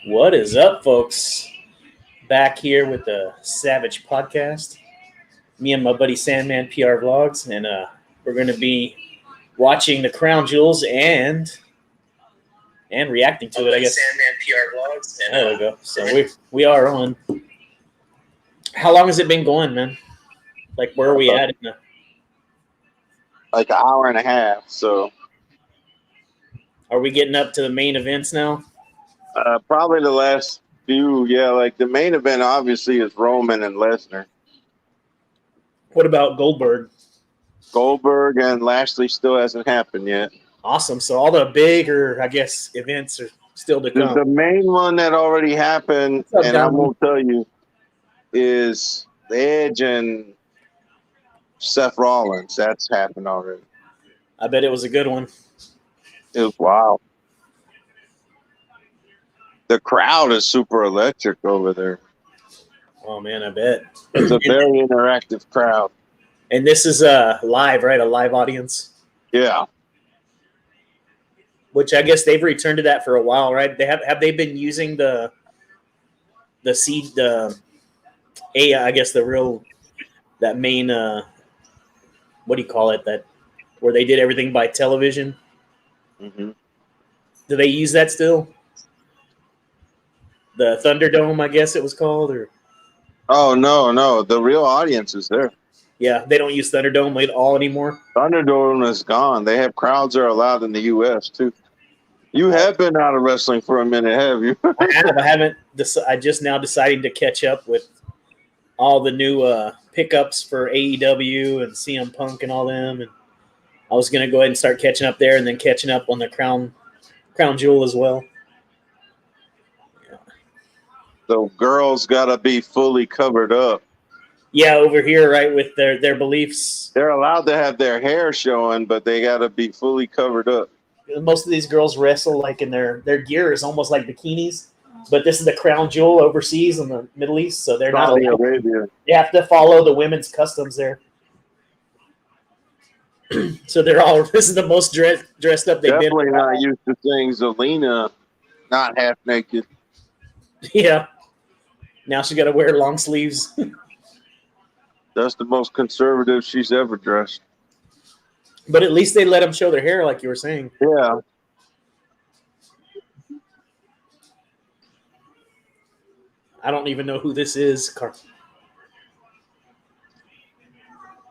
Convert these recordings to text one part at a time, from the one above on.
What is up, folks? Back here with the Savage Podcast. Me and my buddy Sandman PR Vlogs, and we're going to be watching the Crown Jewels and reacting to it. I guess. Sandman PR Vlogs. There we go. So we are on. How long has it been going, man? Like, where are we at? Like an hour and a half. So, are we getting up to the main events now? probably the last few. Yeah, like the main event obviously is Roman and Lesnar. What about Goldberg? Goldberg and Lashley still hasn't happened yet. Awesome. So all the bigger, I guess, events are still to come. The main one that already happened, and I won't tell you, is Edge and Seth Rollins. That's happened already. I bet it was a good one. It was wild. The crowd is super electric over there. Oh, man, I bet. It's a very interactive crowd. And this is live, right? A live audience? Yeah. Which I guess they've returned to that for a while, right? They have they been using the main what do you call it, that where they did everything by television? Mm-hmm. Do they use that still? The Thunderdome, I guess it was called, or oh no, the real audience is there. Yeah, they don't use Thunderdome at all anymore. Thunderdome is gone. They have crowds are allowed in the U.S. too. You have been out of wrestling for a minute, have you? I haven't. I just now decided to catch up with all the new pickups for AEW and CM Punk and all them, and I was going to go ahead and start catching up there, and then catching up on the Crown Jewel as well. The girls gotta be fully covered up. Yeah, over here, right, with their beliefs. They're allowed to have their hair showing, but they gotta be fully covered up. Most of these girls wrestle like in their gear is almost like bikinis, but this is the Crown Jewel overseas in the Middle East, so they're not allowed. They have to follow the women's customs there. So they're all. This is the most dressed up they've been. Definitely not used to seeing Zelina not half naked. Yeah. Now she's got to wear long sleeves. That's the most conservative she's ever dressed. But at least they let them show their hair, like you were saying. Yeah. I don't even know who this is.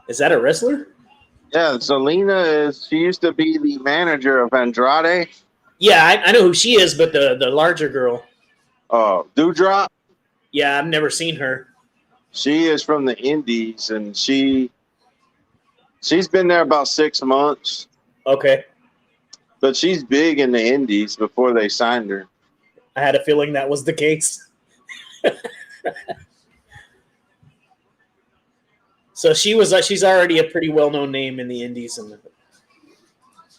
Is that a wrestler? Yeah, Zelina she used to be the manager of Andrade. Yeah, I know who she is, but the larger girl. Oh, Doudrop? Yeah, I've never seen her. She is from the Indies, and she's been there about 6 months. Okay. But she's big in the Indies before they signed her. I had a feeling that was the case. So she's already a pretty well-known name in the Indies.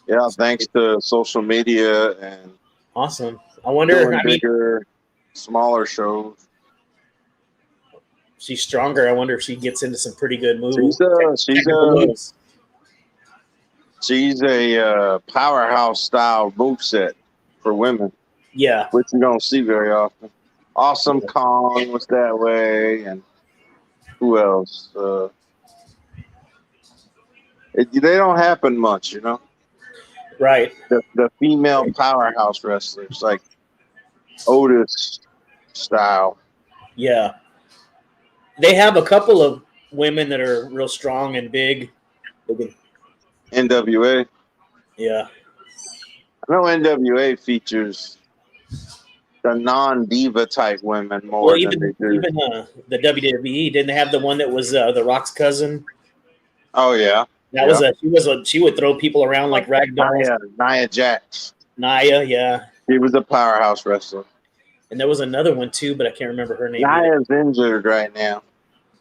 Yeah, thanks to social media and awesome. I wonder bigger, smaller shows. She's stronger. I wonder if she gets into some pretty good moves. She's a powerhouse style moveset for women. Yeah, which you don't see very often. Awesome Kong was that way, and who else? They don't happen much, you know. Right. The female powerhouse wrestlers like Otis style. Yeah. They have a couple of women that are real strong and big. NWA. Yeah. I know NWA features the non-diva type women more than they do. Even the WWE, didn't they have the one that was The Rock's cousin? Oh, yeah. She would throw people around like rag dolls. Nia Jax. Nia, yeah. She was a powerhouse wrestler. And there was another one too, but I can't remember her name. Nia's injured right now.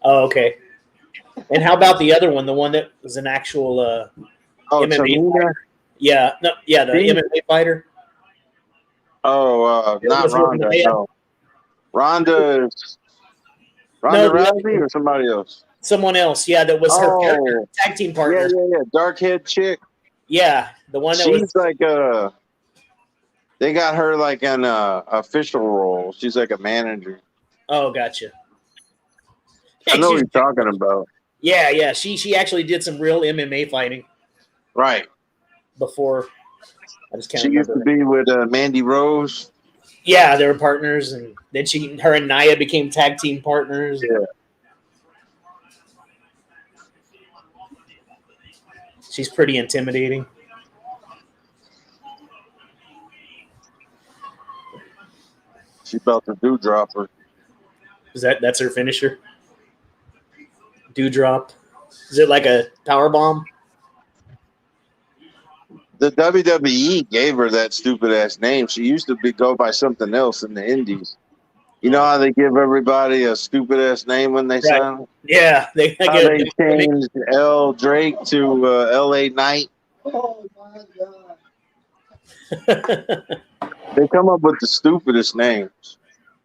Oh, okay. And how about the other one, the one that was an actual MMA fighter? Yeah, no, yeah, the MMA fighter. Oh, not Ronda. No. Ronda is Rousey or somebody else? Someone else, yeah, that was her tag team partner. Yeah. Dark head chick. Yeah, the one that she's like They got her like an official role. She's like a manager. Oh, gotcha. I know what you're talking about. Yeah, yeah. She actually did some real MMA fighting. Right. Before, I just can't remember. She used to be with Mandy Rose. Yeah, they were partners, and then her and Nia became tag team partners. Yeah. She's pretty intimidating. She's about to drop her. That's her finisher? Drop. Is it like a power bomb? The WWE gave her that stupid ass name. She used to go by something else in the Indies. You know how they give everybody a stupid ass name when they sign? Yeah, they changed L Drake to L.A. Knight. Oh my god! They come up with the stupidest names.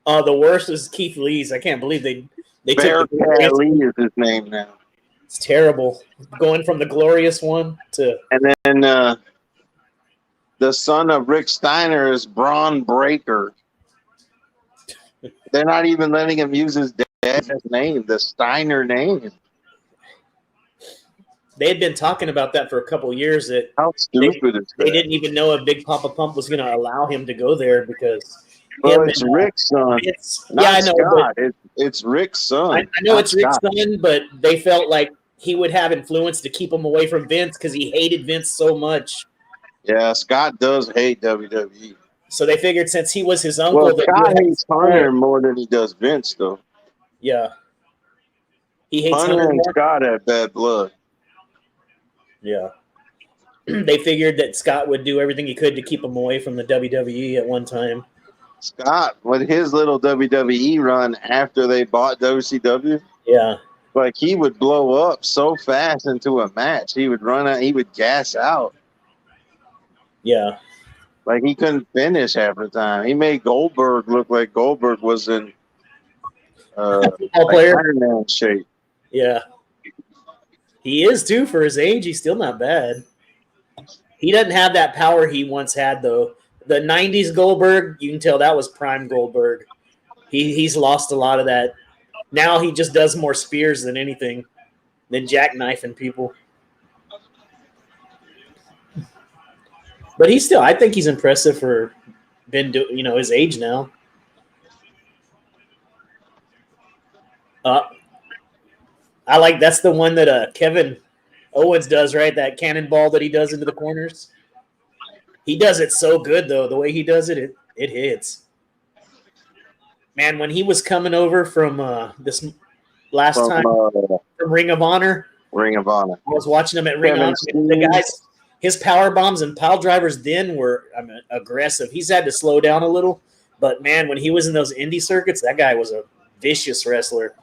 Oh, the worst is Keith Lee's. I can't believe they took Bearcat Lee is his name now. It's terrible. Going from the glorious one to and then the son of Rick Steiner is Braun Breaker. They're not even letting him use his dad's name, the Steiner name. They had been talking about that for a couple of years. That how stupid is that? They didn't even know if Big Papa Pump was going to allow him to go there because. Well, it's Rick's son. I know. Scott. It's Rick's son. I know it's Rick's son, but they felt like he would have influence to keep him away from Vince because he hated Vince so much. Yeah, Scott does hate WWE. So they figured since he was his uncle, well, Scott hates Hunter more than he does Vince, though. Yeah, he hates Hunter and Scott have bad blood. Yeah, they figured that Scott would do everything he could to keep him away from the WWE at one time. Scott, with his little WWE run after they bought WCW, yeah, like he would blow up so fast into a match, he would run out, he would gas out. Yeah. Like he couldn't finish half the time. He made Goldberg look like Goldberg was in Iron Man shape. Yeah. He is too for his age. He's still not bad. He doesn't have that power he once had though. The 90s Goldberg, you can tell that was prime Goldberg. He's lost a lot of that. Now he just does more spears than anything, than jackknifing people. But he's still, I think he's impressive for his age now. I like that's the one that Kevin Owens does, right? That cannonball that he does into the corners. He does it so good though. The way he does it, it hits. Man, when he was coming over from this last time from Ring of Honor. I was watching him at Ring of Honor. The guys. His power bombs and pile drivers then were aggressive. He's had to slow down a little, but man, when he was in those indie circuits, that guy was a vicious wrestler.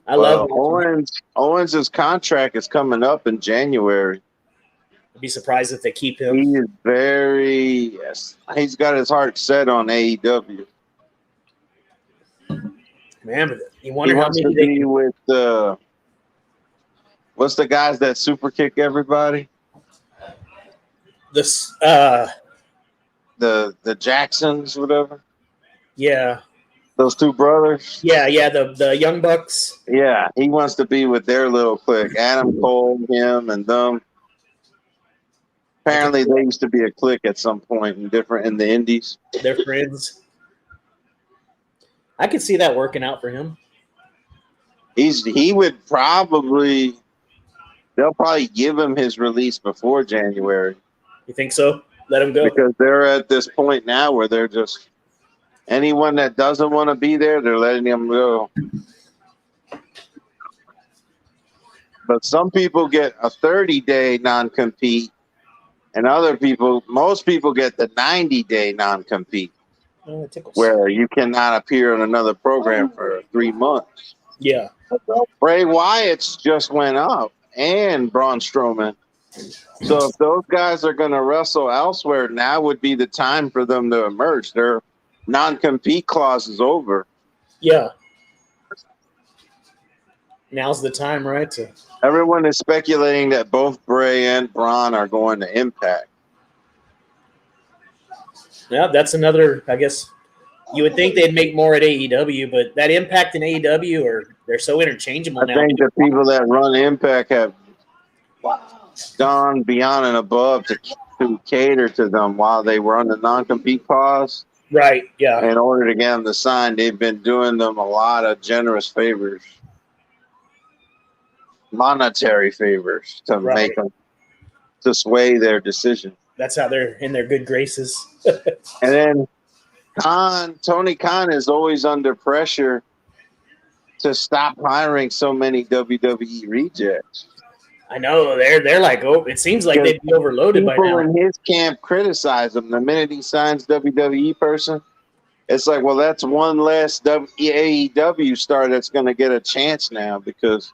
I love Owens' contract is coming up in January. I'd be surprised if they keep him. He is he's got his heart set on AEW. Man, you wonder how many to be with what's the guys that super kick everybody? The Jacksons, whatever. Yeah. Those two brothers. Yeah, the Young Bucks. Yeah, he wants to be with their little clique. Adam Cole, him, and them. Apparently, they used to be a clique at some point in the Indies. They're friends. I could see that working out for him. He would probably. They'll probably give him his release before January. You think so? Let him go. Because they're at this point now where they're just anyone that doesn't want to be there, they're letting them go. But some people get a 30-day non-compete, and most people get the 90-day non-compete, where you cannot appear on another program for 3 months. Yeah. Bray Wyatt's just went up, and Braun Strowman. So if those guys are going to wrestle elsewhere, now would be the time for them to emerge. Their non-compete clause is over. Yeah. Now's the time, right? Everyone is speculating that both Bray and Braun are going to Impact. Yeah, that's another. I guess you would think they'd make more at AEW, but that Impact and AEW they're so interchangeable I now. think the people that run Impact have gone beyond and above to cater to them while they were on the non-compete clause. Right. Yeah. In order to get them to sign, they've been doing them a lot of generous favors, monetary favors to make them to sway their decision. That's how they're in their good graces. And then Tony Khan is always under pressure to stop hiring so many WWE rejects. I know they're like, oh, it seems like they'd be overloaded by now. People in his camp criticize him. The minute he signs WWE person, it's like, well, that's one less AEW star that's going to get a chance now because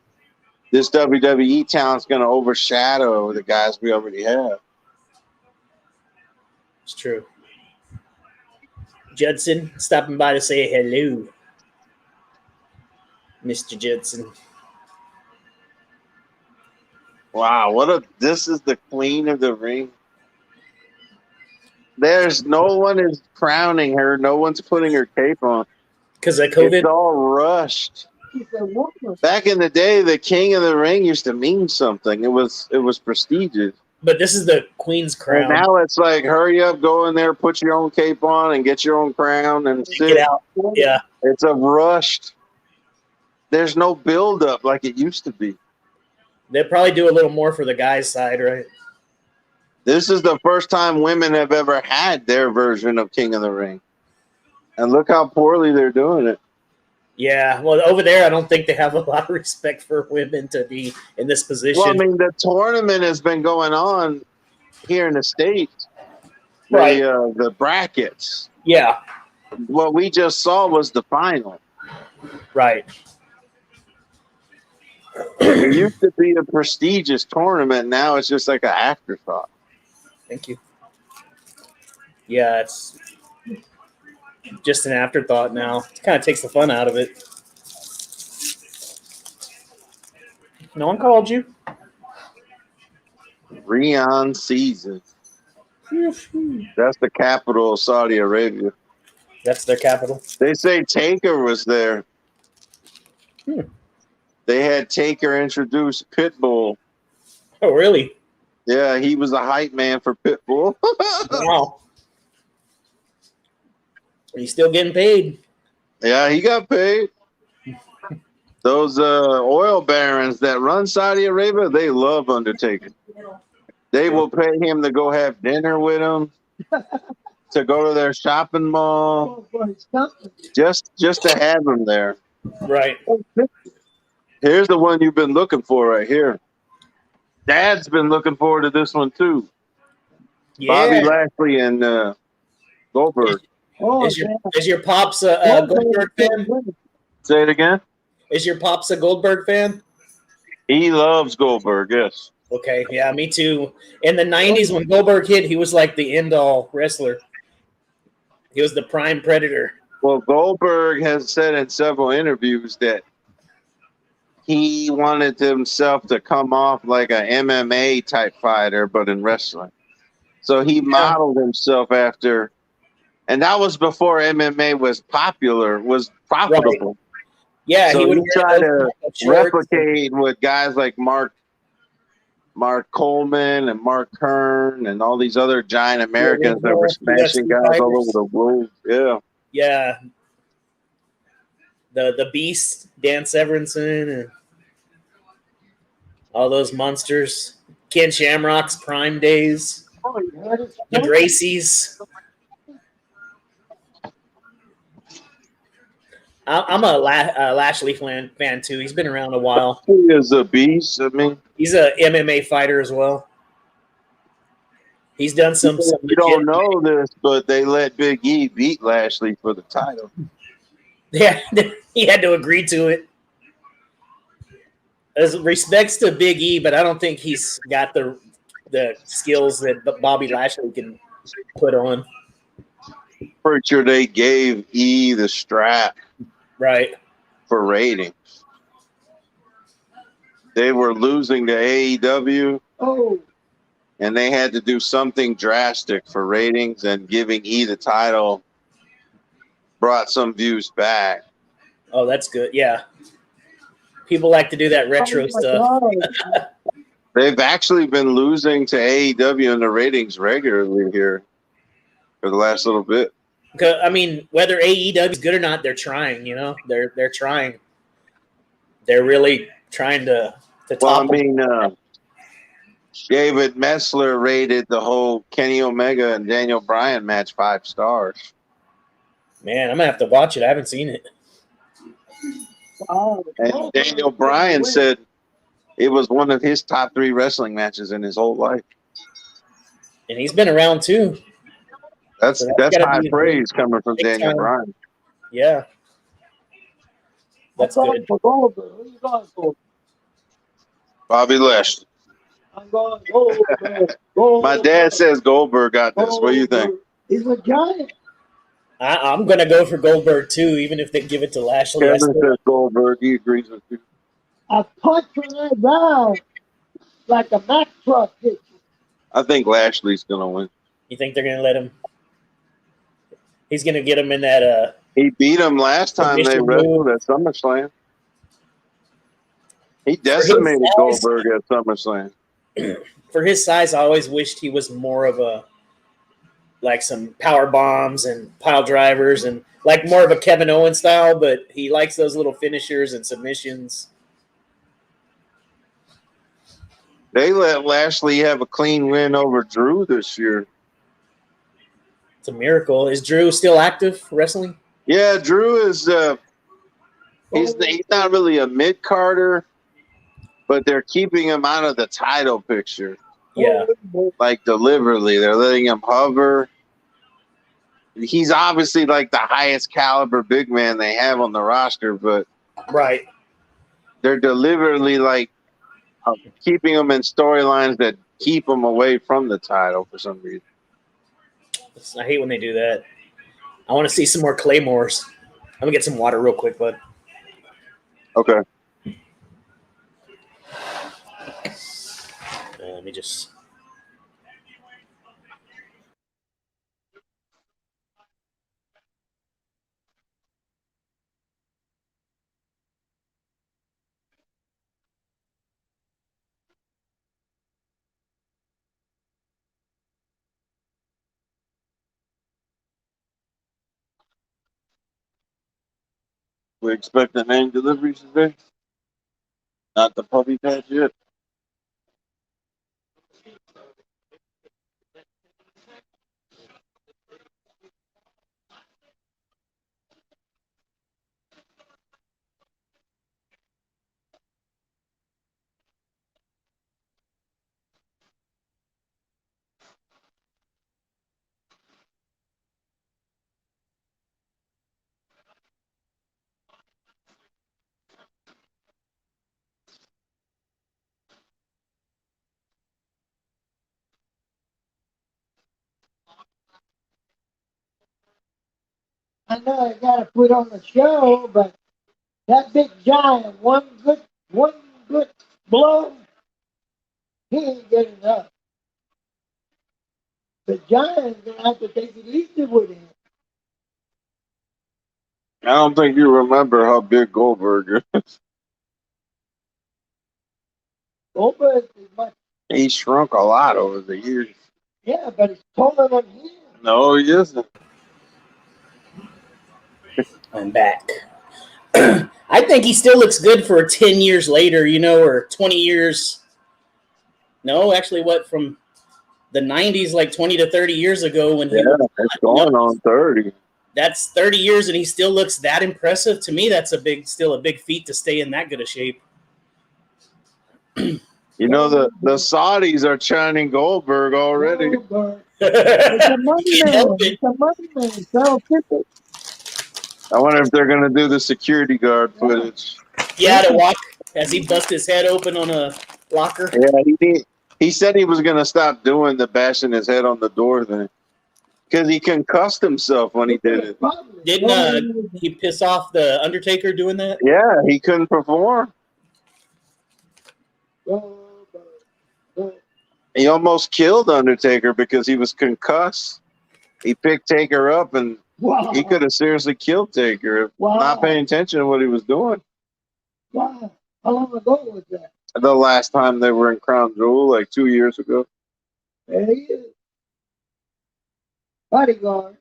this WWE talent's going to overshadow the guys we already have. It's true. Judson stopping by to say hello, Mr. Judson. Wow, this is the queen of the ring. There's no one is crowning her. No one's putting her cape on. Because of COVID? It's all rushed. Back in the day, the king of the ring used to mean something. It was prestigious. But this is the queen's crown. And now it's like, hurry up, go in there, put your own cape on, and get your own crown and sit. Get out. Yeah. It's a rushed. There's no build up like it used to be. They'll probably do a little more for the guys' side, right? This is the first time women have ever had their version of King of the Ring. And look how poorly they're doing it. Yeah, well, over there, I don't think they have a lot of respect for women to be in this position. Well, I mean, the tournament has been going on here in the States. Right. The brackets. Yeah. What we just saw was the final. Right. It used to be a prestigious tournament. Now it's just like an afterthought. Thank you. Yeah, it's just an afterthought now. It kind of takes the fun out of it. No one called you? Riyadh season. That's the capital of Saudi Arabia. That's their capital. They say Taker was there. They had Taker introduce Pitbull. Oh, really? Yeah, he was a hype man for Pitbull. Wow. He's still getting paid. Yeah, he got paid. Those oil barons that run Saudi Arabia, they love Undertaker. They will pay him to go have dinner with him, to go to their shopping mall, just to have him there. Right. Here's the one you've been looking for right here. Dad's been looking forward to this one too. Yeah. Bobby Lashley and Goldberg. Is your pops a Goldberg fan? Say it again. Is your pops a Goldberg fan? He loves Goldberg, yes. Okay, yeah, me too. In the 90s when Goldberg hit, he was like the end-all wrestler. He was the prime predator. Well, Goldberg has said in several interviews that he wanted himself to come off like a MMA type fighter, but in wrestling. So he modeled himself after, and that was before MMA was popular, was profitable. Right. Yeah, so he would try to replicate with guys like Mark Coleman and Mark Kern and all these other giant Americans that were smashing guys all over the world. Yeah. Yeah. The Beast, Dan Severinsen, and all those monsters. Ken Shamrock's prime days. The Gracies. I'm a Lashley fan too. He's been around a while. He is a beast. I mean, he's a MMA fighter as well. He's done some. You don't know this, but they let Big E beat Lashley for the title. Yeah, he had to agree to it. As respects to Big E, but I don't think he's got the skills that Bobby Lashley can put on. Pretty sure they gave E the strap. Right. For ratings. They were losing to AEW. Oh. and they had to do something drastic for ratings, and giving E the title brought some views back. Oh, that's good. Yeah. People like to do that retro stuff. They've actually been losing to AEW in the ratings regularly here for the last little bit. I mean, whether AEW is good or not, they're trying. You know, they're trying. They're really trying to top. Well, I mean, David Messler rated the whole Kenny Omega and Daniel Bryan match 5 stars. Man, I'm gonna have to watch it. I haven't seen it. And Daniel Bryan said it was one of his top 3 wrestling matches in his whole life. And he's been around too. That's high praise coming from Daniel Bryan. Yeah. That's good. Bobby Lashley. I'm going Goldberg. My dad says Goldberg got this. What do you think? He's a giant. I'm going to go for Goldberg too, even if they give it to Lashley. Kevin says Goldberg. He agrees with you. A punch from that down like a Mack truck hit you. I think Lashley's going to win. You think they're going to let him? He's going to get him in that. He beat him last time they wrestled at SummerSlam. He decimated Goldberg at SummerSlam. For his size, I always wished he was more of a, like some power bombs and pile drivers and like more of a Kevin Owens style, but he likes those little finishers and submissions. They let Lashley have a clean win over Drew this year. It's a miracle. Is Drew still active wrestling? Yeah, Drew is he's not really a mid-carder, but they're keeping him out of the title picture. Yeah. Like deliberately. They're letting him hover. He's obviously like the highest caliber big man they have on the roster, but right. They're deliberately like keeping him in storylines that keep him away from the title for some reason. I hate when they do that. I want to see some more Claymores. I'm going to get some water real quick, bud. Okay. Let me just... We expect the name deliveries today? Not the puppy patch yet? I know I got to put on the show, but that big giant, one good blow, he ain't getting up. The giant's going to have to take it easy with him. I don't think you remember how big Goldberg is. Goldberg is much. He shrunk a lot over the years. Yeah, but he's taller than him. No, he isn't. I'm back. I think he still looks good for 10 years later, you know, or 20 years. No, actually, what, from the 90s, like 20 to 30 years ago when he was, it's going on 30. That's 30 years and he still looks that impressive. To me, that's still a big feat to stay in that good a shape. You know, the Saudis are chanting Goldberg already. Goldberg. It's a money man. It's a money man. Sell tickets. I wonder if they're going to do the security guard footage. Yeah, to walk as he bust his head open on a locker. Yeah, he said he was going to stop doing the bashing his head on the door thing because he concussed himself when he did it. Didn't he piss off the Undertaker doing that? Yeah, he couldn't perform. He almost killed Undertaker because he was concussed. He picked Taker up, and he could have seriously killed Taker if not paying attention to what he was doing. Wow. How long ago was that? The last time they were in Crown Jewel, like 2 years ago. There he is. Bodyguard.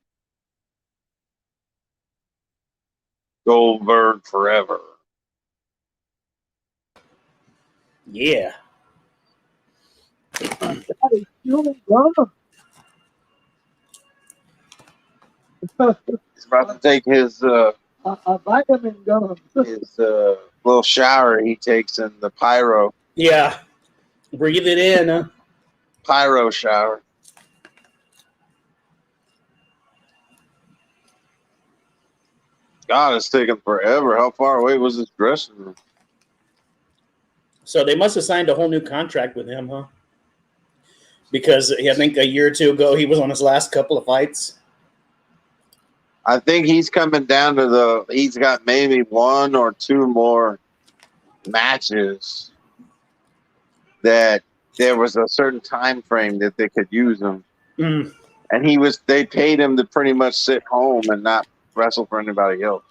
Goldberg forever. Yeah. Daddy's chewing gum. He's about to take his a vitamin gum. his little shower he takes in the pyro Yeah. Breathe it in, huh? pyro shower. God, it's taking forever. How far away was this dressing room? So they must have signed a whole new contract with him, huh? Because I think a year or two ago he was on his last couple of fights. I think he's coming down to he's got maybe 1 or 2 more matches that there was a certain time frame that they could use him. Mm. And they paid him to pretty much sit home and not wrestle for anybody else.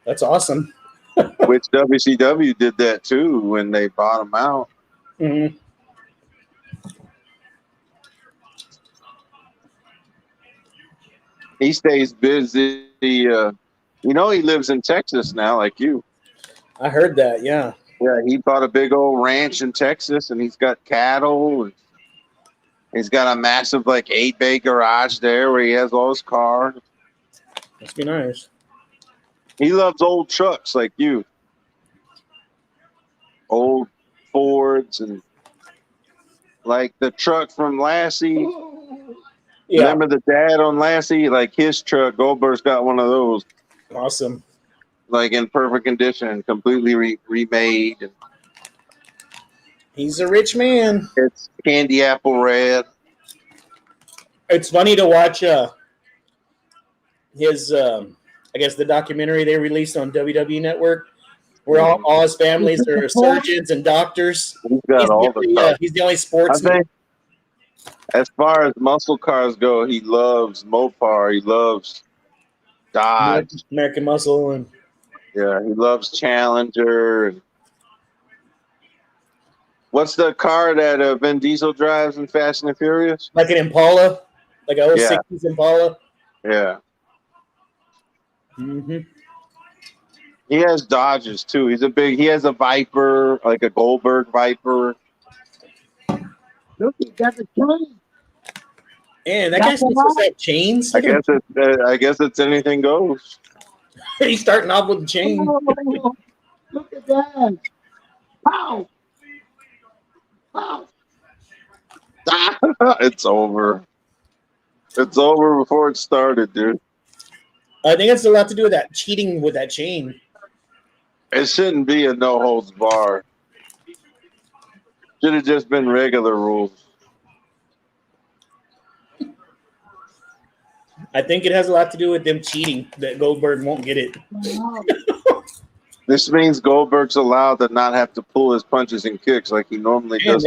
That's awesome. Which WCW did that too when they bought him out. Mm-hmm. He stays busy. He lives in Texas now, like you. I heard that, yeah. Yeah, he bought a big old ranch in Texas, and he's got cattle. And he's got a massive, 8-bay garage there where he has all his cars. Must be nice. He loves old trucks like you. Old Fords and like the truck from Lassie. Yeah. Remember the dad on Lassie? Like his truck, Goldberg's got one of those. Awesome. Like in perfect condition, completely remade. And he's a rich man. it's candy apple red. It's funny to watch his, I guess, the documentary they released on WWE Network, where all his families are surgeons and doctors. He's got all the stuff. He's the only sportsman. As far as muscle cars go, he loves Mopar. He loves Dodge, American Muscle, and yeah, he loves Challenger. What's the car that Vin Diesel drives in Fast and the Furious? Like an Impala, like a 60s Impala. Yeah. Mm-hmm. He has Dodges too. He has a Viper, like a Goldberg Viper. Look, he got the chain. Man, that guy's supposed to have chains. I guess it's anything goes. He's starting off with the chain. Oh, look at that. Pow. Pow. It's over. It's over before it started, dude. I think it's a lot to do with that cheating with that chain. It shouldn't be a no holds bar. Should have just been regular rules. I think it has a lot to do with them cheating that Goldberg won't get it. This means Goldberg's allowed to not have to pull his punches and kicks like he normally does.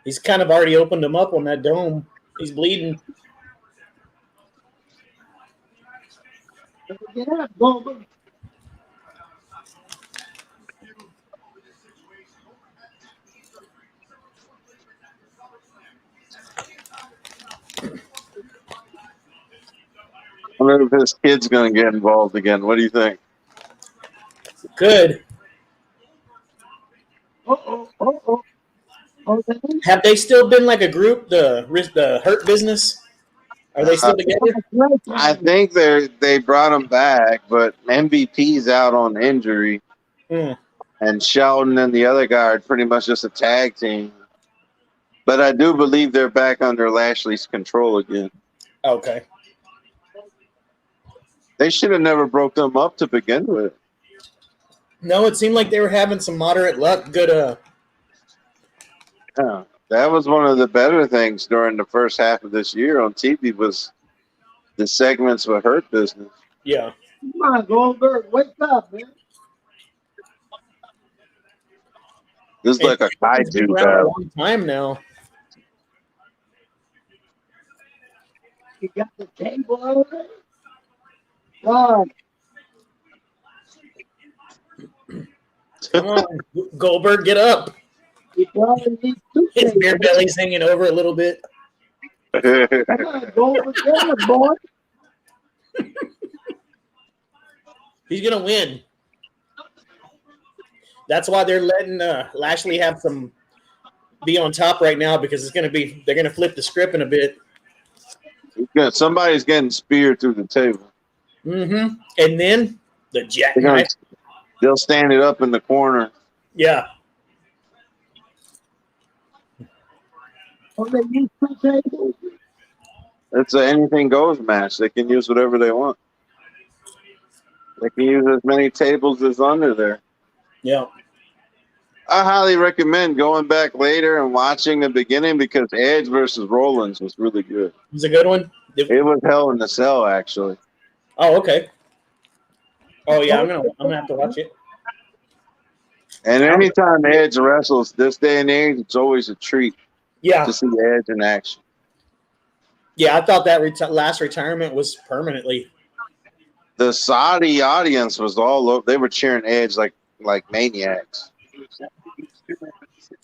He's kind of already opened him up on that dome. He's bleeding. Get up, Goldberg. I wonder if his kid's going to get involved again. What do you think? Good. Oh, have they still been like a group, the Hurt Business? Are they still together? I think they brought him back, but MVP's out on injury. And Shelton and the other guy are pretty much just a tag team. But I do believe they're back under Lashley's control again. Okay. They should have never broke them up to begin with. No, it seemed like they were having some moderate luck. Good. Yeah, that was one of the better things during the first half of this year on TV was the segments with Hurt Business. Yeah. Come on, Goldberg, wake up, man. This is like a kaiju battle. A long time now. You got the table over it? God, Come on, Goldberg, get up. you probably need two His tables. beer belly's hanging over a little bit. Come on, go over there, boy. He's gonna win. That's why they're letting Lashley have some be on top right now because they're gonna flip the script in a bit. Somebody's getting speared through the table. Mm-hmm. And then the jackknife. They'll stand it up in the corner. Yeah. Oh, they use two tables? It's an anything goes match. They can use whatever they want. They can use as many tables as under there. Yeah. I highly recommend going back later and watching the beginning because Edge versus Rollins was really good. It was a good one. It was Hell in the Cell, actually. Oh, okay. Oh yeah, I'm gonna have to watch it. And anytime Edge wrestles this day and age, it's always a treat. Yeah. To see Edge in action. Yeah, I thought that last retirement was permanently. The Saudi audience was all over. They were cheering Edge like maniacs.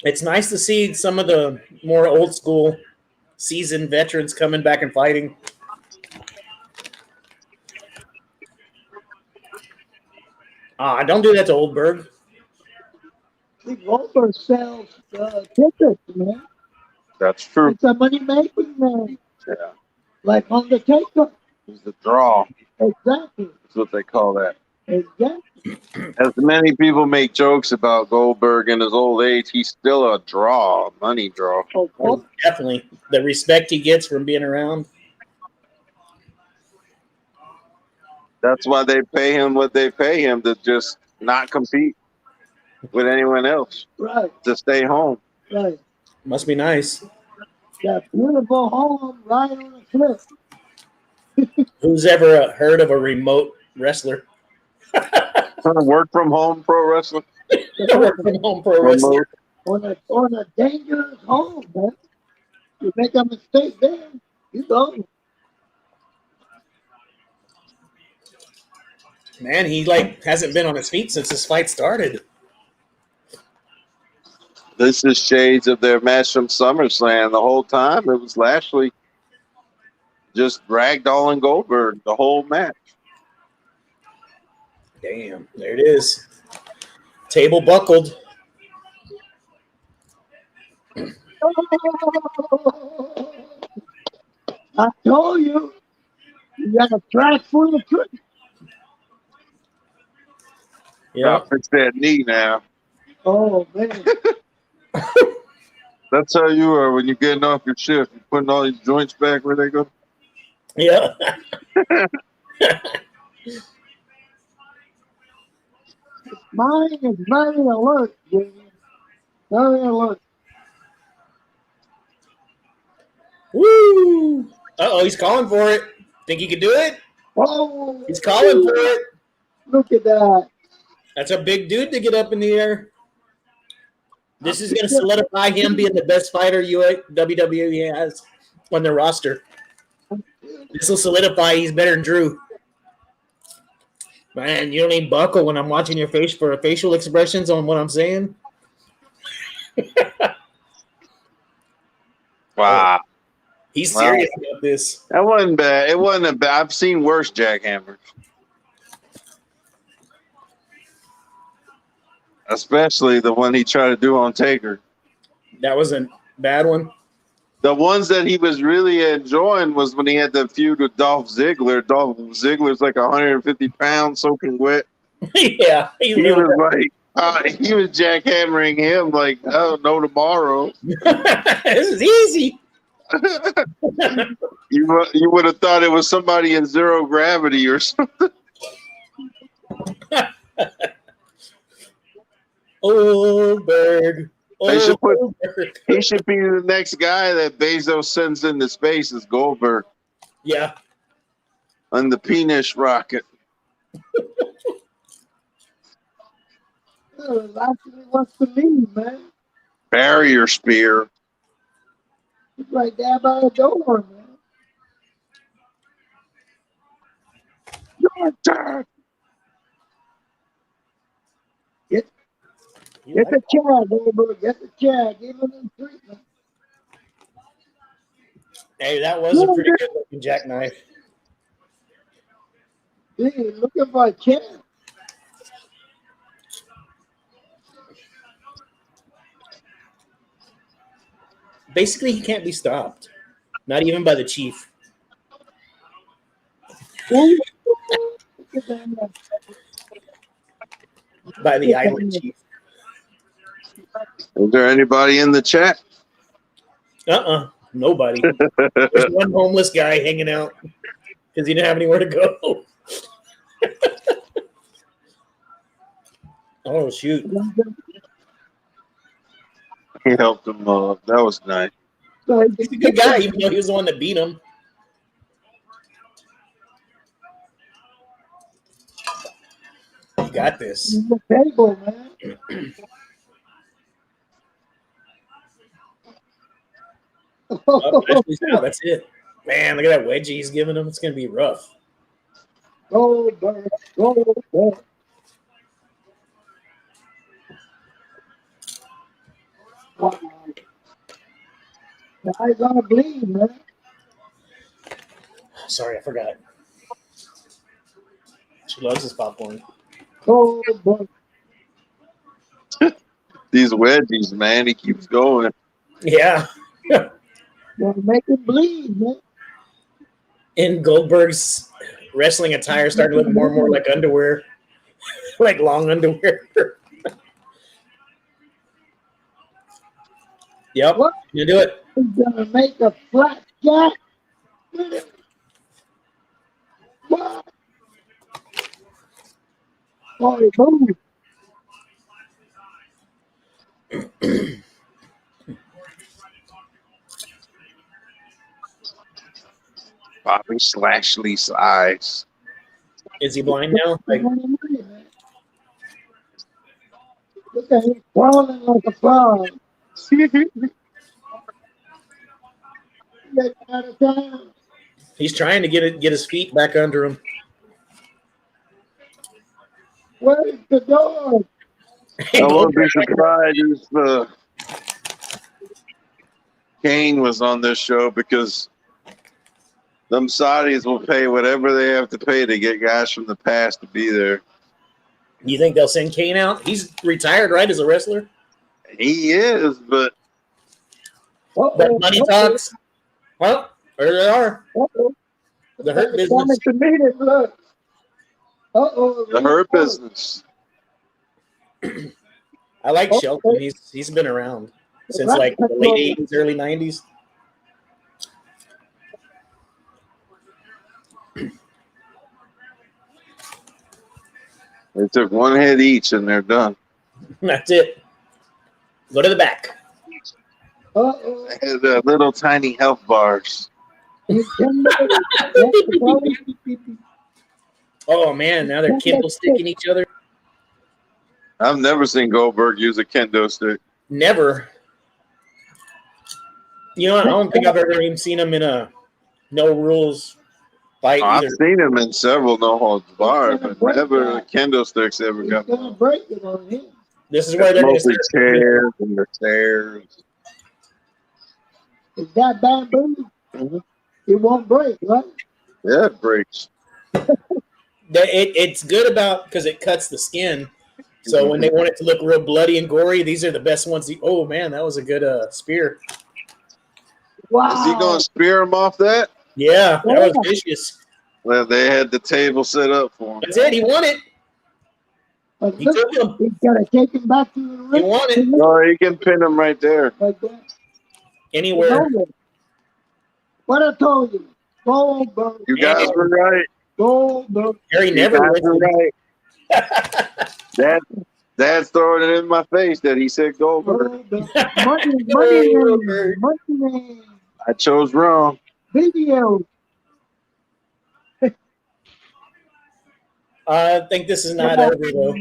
It's nice to see some of the more old school, seasoned veterans coming back and fighting. Don't do that to Oldberg. See, Goldberg sells tickets, man. That's true. It's a money-making man. Yeah. Like Undertaker. He's the draw. Exactly. That's what they call that. Exactly. As many people make jokes about Goldberg in his old age, he's still a draw, a money draw. Oh, definitely. The respect he gets from being around. That's why they pay him what they pay him, to just not compete with anyone else. Right. To stay home. Right. Must be nice. That beautiful home right on the cliff. Who's ever heard of a remote wrestler? Work from home pro wrestler. Work from home pro wrestler. On a dangerous home, man. You make a mistake there, you go. Man, he hasn't been on his feet since this fight started. This is shades of their match from SummerSlam. The whole time it was Lashley just ragdolling Goldberg the whole match. Damn, there it is. Table buckled. I told you, you got a track full of tricks. Yeah, fix that knee now. Oh man. That's how you are when you're getting off your shift. You're putting all these joints back where they go. Yeah. Mine is very alert, Jimmy. Very alert. Woo! Uh-oh, he's calling for it. Think he can do it? Oh, he's calling for it. Look at that. That's a big dude to get up in the air. This is going to solidify him being the best fighter WWE has on their roster. This will solidify he's better than Drew. Man, you don't even buckle when I'm watching your face for facial expressions on what I'm saying. Wow. He's serious about this. That wasn't bad. It wasn't a bad. I've seen worse jackhammers. Especially the one he tried to do on Taker. That was a bad one. The ones that he was really enjoying was when he had the feud with Dolph Ziggler. Dolph Ziggler's like 150 pounds, soaking wet. Yeah. He was like, he was jackhammering him like, oh, no tomorrow. This is easy. You would have thought it was somebody in zero gravity or something. Oldberg. He should be the next guy that Bezos sends into space is Goldberg. Yeah. On the penis rocket. Actually wants to leave, man. Barrier spear. He's right there by the door, man. Get You the like that? chair, Goldberg. Get the chair. Give him the treatment. Hey, that was a pretty good looking jackknife. See, looking for a chair. Basically, he can't be stopped. Not even by the chief. Ooh. Get down there. By the Get down island there. chief. Is there anybody in the chat? Nobody. There's one homeless guy hanging out because he didn't have anywhere to go. Oh, shoot. He helped him up. That was nice. So he He's a can good guy, even though he was the one that beat him. You got this. the table, man. Oh, Ashley's out. That's it. Man, look at that wedgie he's giving him. It's going to be rough. Goldberg. Goldberg. Wow. I gonna bleed, man. Sorry, I forgot. She loves his popcorn. Goldberg. These wedgies, man. He keeps going. Yeah. Gonna make him bleed, man. And Goldberg's wrestling attire started to look more and more like underwear, like long underwear. Yep. What? You do it. He's gonna make a flat jack. What? Oh, he moved. Bobby Lashley's eyes. Is he blind now? Like, Look at him crawling like a frog. Get out of town. he's trying to get his feet back under him. Where's the dog? I won't be surprised if Kane was on this show because them Saudis will pay whatever they have to pay to get guys from the past to be there. You think they'll send Kane out? He's retired, right, as a wrestler? He is, but But money talks. Well, there they are. The Hurt Business. Look. the Hurt Business. I like Shelton. He's been around since like the late 80s, early 90s. They took one hit each and they're done. That's it. Go to the back. They had little tiny health bars. Oh man, now they're kendo sticking each other. I've never seen Goldberg use a kendo stick. Never. You know, I don't think I've ever even seen him in a no rules fight I've either. seen him in several no holds barred, but never kendo sticks ever got gonna break it on him. This is where they're going to mostly start. chairs and the stairs. Is that bamboo? Mhm. It won't break, right? Yeah, it breaks. It's good about because it cuts the skin. So when they want it to look real bloody and gory, these are the best ones. Oh man, that was a good spear. Wow. Is he going to spear him off that? Yeah, that was vicious. Well, they had the table set up for him. That's it. He won it. But He look, took him. he's got to take him back to the ring. He won it. No, he can pin him right there. Like that. Anywhere. What I told you. Goldberg. You guys were right. Goldberg. Harry You never guys were wins. right. Dad's throwing it in my face that he said Goldberg. Money. I chose wrong. Video. I think this is not over though.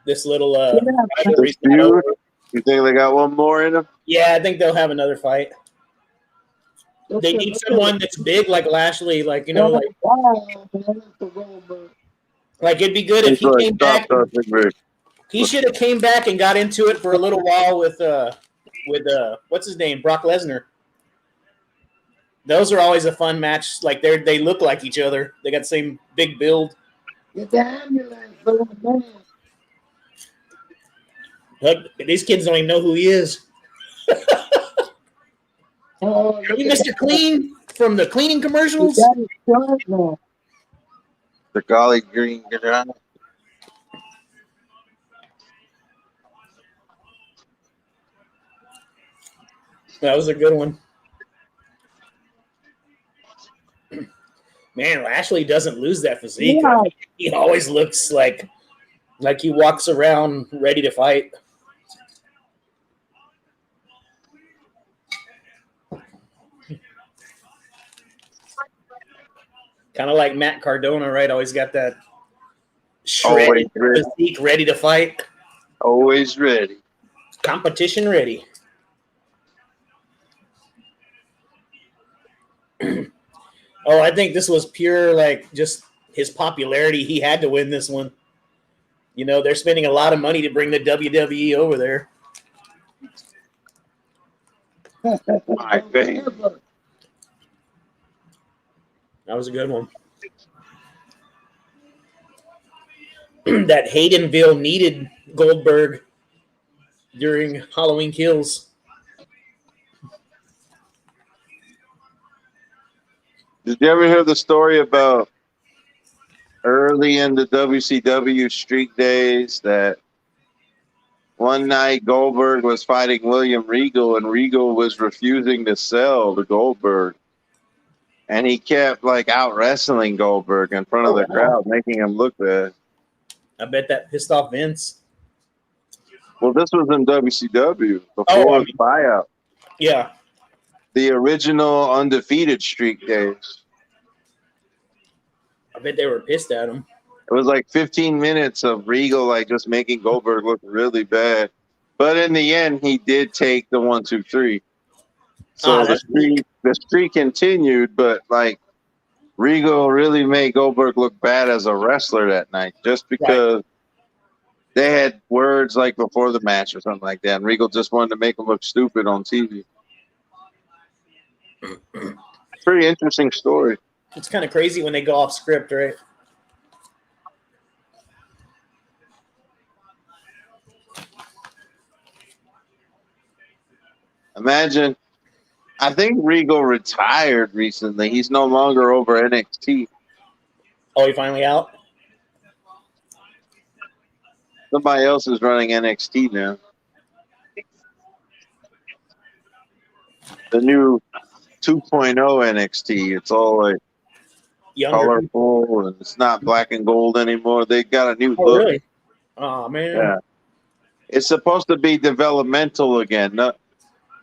This little This rivalry's not feud, over. you think they got one more in him? Yeah, I think they'll have another fight. They need someone that's big like Lashley, like like it'd be good if he came back. He should have came back and got into it for a little while with what's his name, Brock Lesnar. Those are always a fun match. Like they look like each other. They got the same big build. Get the ambulance for the man. Look, these kids don't even know who he is. Oh, Are you Mr. Clean from the cleaning commercials? that is right now. The Golly Green guy. That was a good one. Man, Lashley doesn't lose that physique. Yeah. He always looks like he walks around ready to fight. Kind of like Matt Cardona, right? Always got that shredded physique, ready to fight. Always ready. Competition ready. Oh, I think this was pure, like, just his popularity. He had to win this one. They're spending a lot of money to bring the WWE over there. My thing. That was a good one. That Haydenville needed Goldberg during Halloween Kills. Did you ever hear the story about early in the WCW streak days that one night Goldberg was fighting William Regal and Regal was refusing to sell to Goldberg? And he kept out wrestling Goldberg in front of the crowd, making him look bad. I bet that pissed off Vince. Well, this was in WCW before the buyout. Yeah. The original undefeated streak days. I bet they were pissed at him. It was 15 minutes of Regal just making Goldberg look really bad. But in the end, he did take the 1, 2, 3. So the streak continued, but Regal really made Goldberg look bad as a wrestler that night, just because they had words before the match or something like that, and Regal just wanted to make him look stupid on TV. Pretty interesting story. It's kind of crazy when they go off script, right? Imagine. I think Regal retired recently. He's no longer over NXT. Oh, he finally out? Somebody else is running NXT now. The new 2.0 NXT. It's all younger, colorful, and it's not black and gold anymore. They got a new look. Really? Oh, man. Yeah. It's supposed to be developmental again.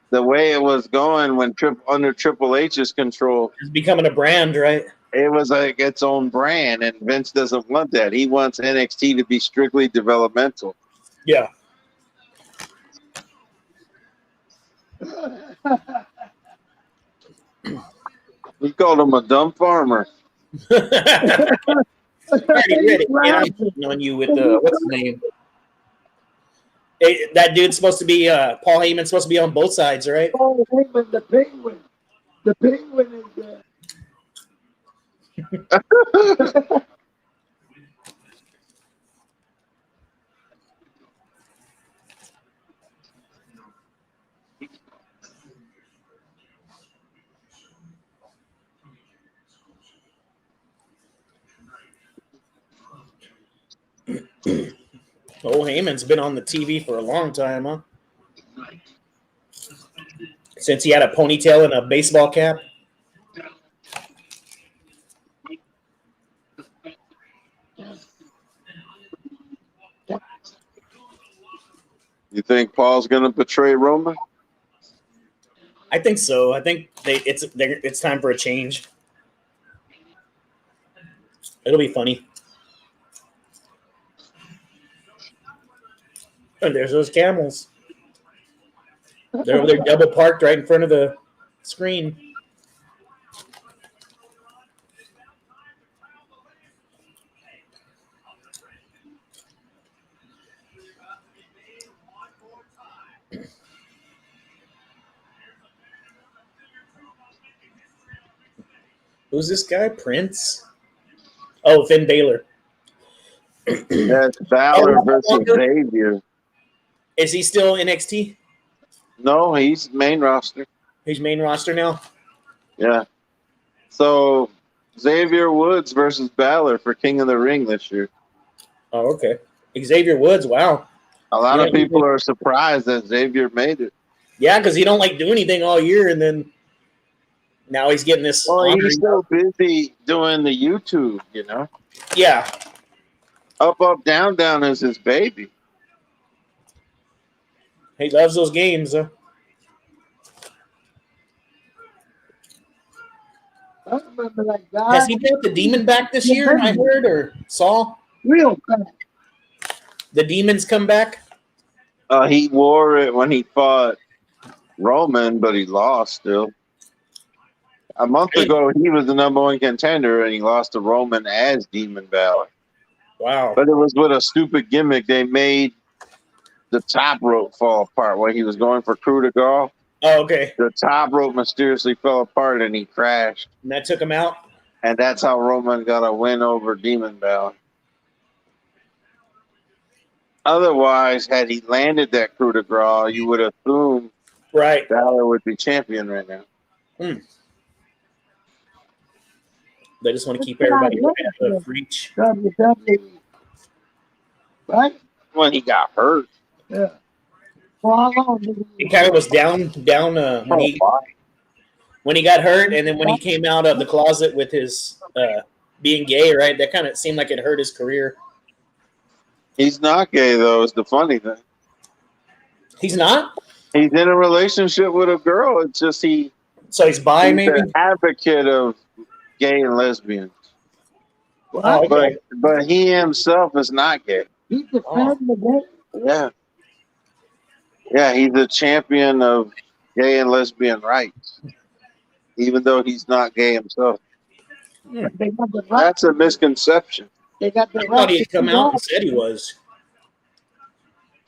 The way it was going when under Triple H's control. It's becoming a brand, right? It was its own brand, and Vince doesn't want that. He wants NXT to be strictly developmental. Yeah. He called him a dumb farmer. On you with what's his name? That dude's supposed to be Paul Heyman's supposed to be on both sides, right? Paul Heyman, the Penguin. The Penguin is Oh, Heyman's been on the TV for a long time, huh? Since he had a ponytail and a baseball cap. You think Paul's going to betray Roman? I think so. I think it's time for a change. It'll be funny. And there's those camels. They're double parked right in front of the screen. Who's this guy? Prince? Oh, Finn Balor. That's Balor versus Xavier. Is he still NXT? No, he's main roster. He's main roster now? Yeah. So Xavier Woods versus Balor for King of the Ring this year. Oh, okay. Xavier Woods, wow. A lot of people are surprised that Xavier made it. Yeah, because he don't like do anything all year, and then now he's getting this. Well, he's so busy doing the YouTube, you know. Yeah. Up, up, down, down is his baby. He loves those games. I remember that guy. Has he brought the demon back this year? I heard or saw. Real fast. The demons come back. He wore it when he fought Roman, but he lost still. A month ago, he was the #1 contender, and he lost to Roman as Demon Balor. Wow. But it was with a stupid gimmick. They made the top rope fall apart while he was going for coup de grace. Oh, okay. The top rope mysteriously fell apart, and he crashed. And that took him out? And that's how Roman got a win over Demon Balor. Otherwise, had he landed that coup de grace, you would assume right. Balor would be champion right now. Hmm. They just want to keep everybody right out of reach. WWE. Right? When he got hurt. Yeah. Well, how long did He kind of was down when he got hurt, and then when he came out of the closet with his being gay, right? That kind of seemed like it hurt his career. He's not gay, though, is the funny thing. He's not? He's in a relationship with a girl. It's just So he's bi, maybe? an advocate of gay and lesbians. Oh, okay. But he himself is not gay. He's defending the gay? Yeah. Yeah, he's a champion of gay and lesbian rights, even though he's not gay himself. Yeah, they got the right. That's a misconception. They got the I right. thought he had come out and said he was.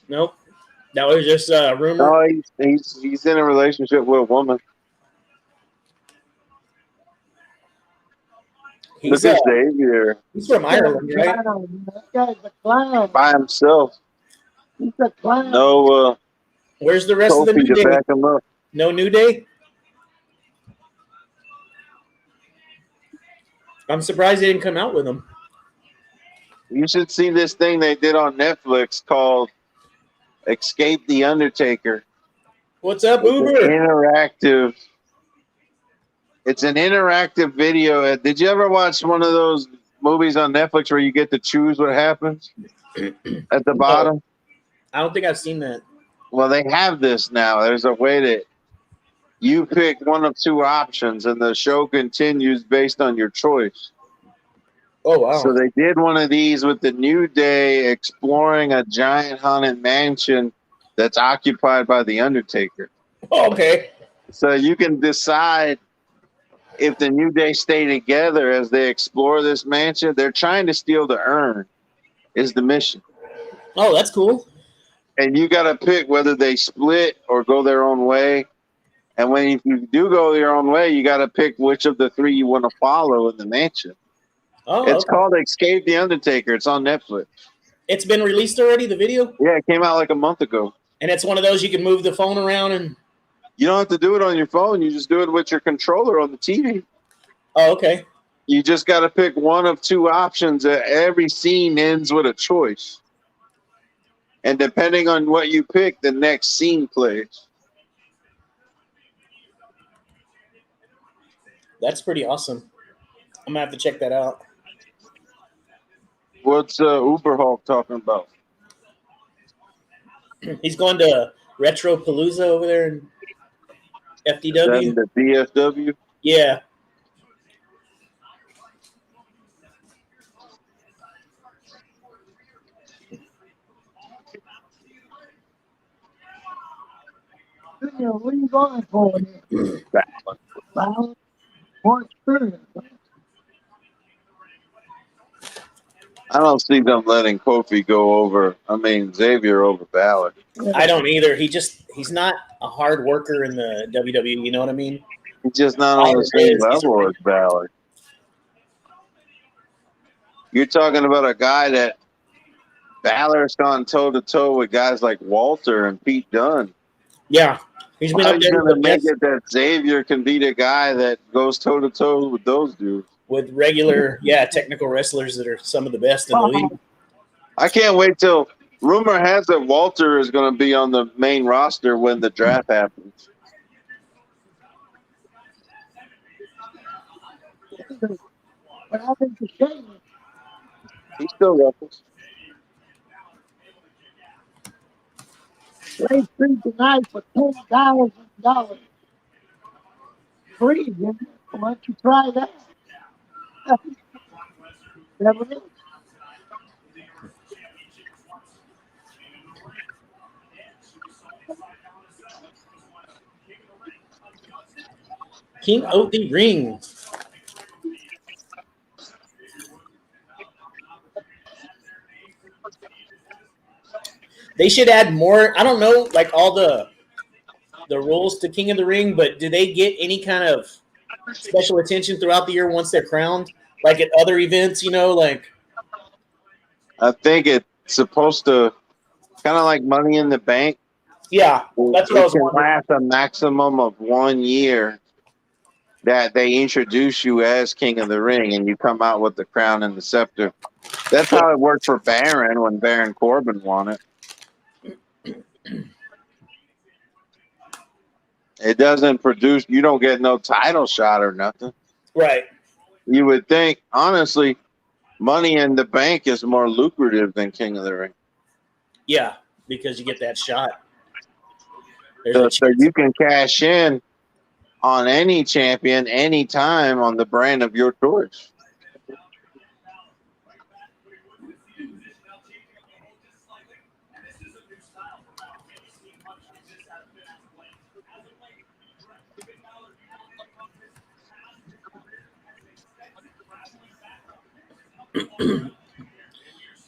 Nope. That was just a rumor. No, he's in a relationship with a woman. He's Look at Xavier. He's from Ireland, right? That guy's a clown. By himself. He's a clown. No Where's the rest of the Kofi New to Day? back him up. No New Day? I'm surprised they didn't come out with him. You should see this thing they did on Netflix called Escape the Undertaker. What's up, It's Uber? It's an interactive video. Did you ever watch one of those movies on Netflix where you get to choose what happens at the bottom? I don't think I've seen that. Well, they have this now. There's a way that you pick one of two options, and the show continues based on your choice. Oh, wow. So they did one of these with the New Day exploring a giant haunted mansion that's occupied by the Undertaker. Oh, okay. So you can decide if the New Day stay together as they explore this mansion. They're trying to steal the urn is the mission. Oh, that's cool. And you got to pick whether they split or go their own way. And if you do go your own way, you got to pick which of the three you want to follow in the mansion. Oh, It's called Escape the Undertaker. It's on Netflix. It's been released already, the video? Yeah, it came out like a month ago. And it's one of those you can move the phone around and... You don't have to do it on your phone. You just do it with your controller on the TV. Oh, okay. You just got to pick one of two options. Every scene ends with a choice. And depending on what you pick, the next scene plays. That's pretty awesome. I'm going to have to check that out. What's Uber Hulk talking about? He's going to Retro Palooza over there in FDW. The DFW? Yeah. What are you going for? Balance. More experience. I don't see them letting Xavier over Balor. I don't either. He's not a hard worker in the WWE, you know what I mean? He's just not on the same level as Balor. You're talking about a guy that Balor's gone toe-to-toe with guys like Walter and Pete Dunne. Yeah. He's been How up are you there going with to the make best, it that Xavier can be the guy that goes toe-to-toe with those dudes? with regular, technical wrestlers that are some of the best in the league. I can't wait till rumor has it Walter is going to be on the main roster when the draft happens. But I think the shame He still wrestles. they treat tonight for $10,000. Free, Jimmy. Why don't you try that? Never knew. King of the Ring. They should add more. I don't know, like all the rules to King of the Ring, but do they get any kind of special attention throughout the year once they're crowned? Like at other events, like I think it's supposed to kind of like Money in the Bank. that's what I It was can wondering. last a maximum of 1 year that they introduce you as King of the Ring and you come out with the crown and the scepter. That's how it worked for Baron when Baron Corbin won it. It doesn't produce, you don't get no title shot or nothing. Right. You would think, honestly, Money in the Bank is more lucrative than King of the Ring. Yeah, because you get that shot. So you can cash in on any champion anytime on the brand of your choice.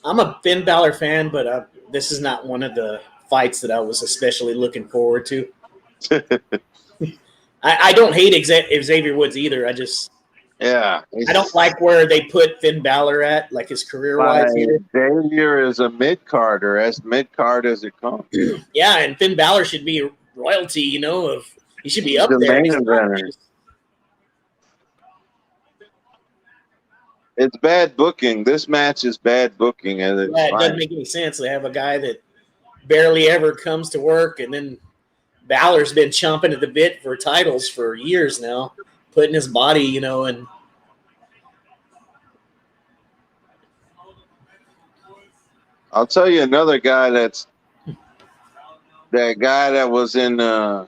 I'm a Finn Balor fan, but this is not one of the fights that I was especially looking forward to. I don't hate Xavier Woods either. I don't like where they put Finn Balor at, like his career-wise here. Xavier is a mid-carder, as mid-card as it comes. Yeah, and Finn Balor should be royalty, he should be up The there. main eventer. It's bad booking. This match is bad booking. And it doesn't make any sense. They have a guy that barely ever comes to work, and then Balor's been chomping at the bit for titles for years now, putting his body, and I'll tell you another guy that guy that was in part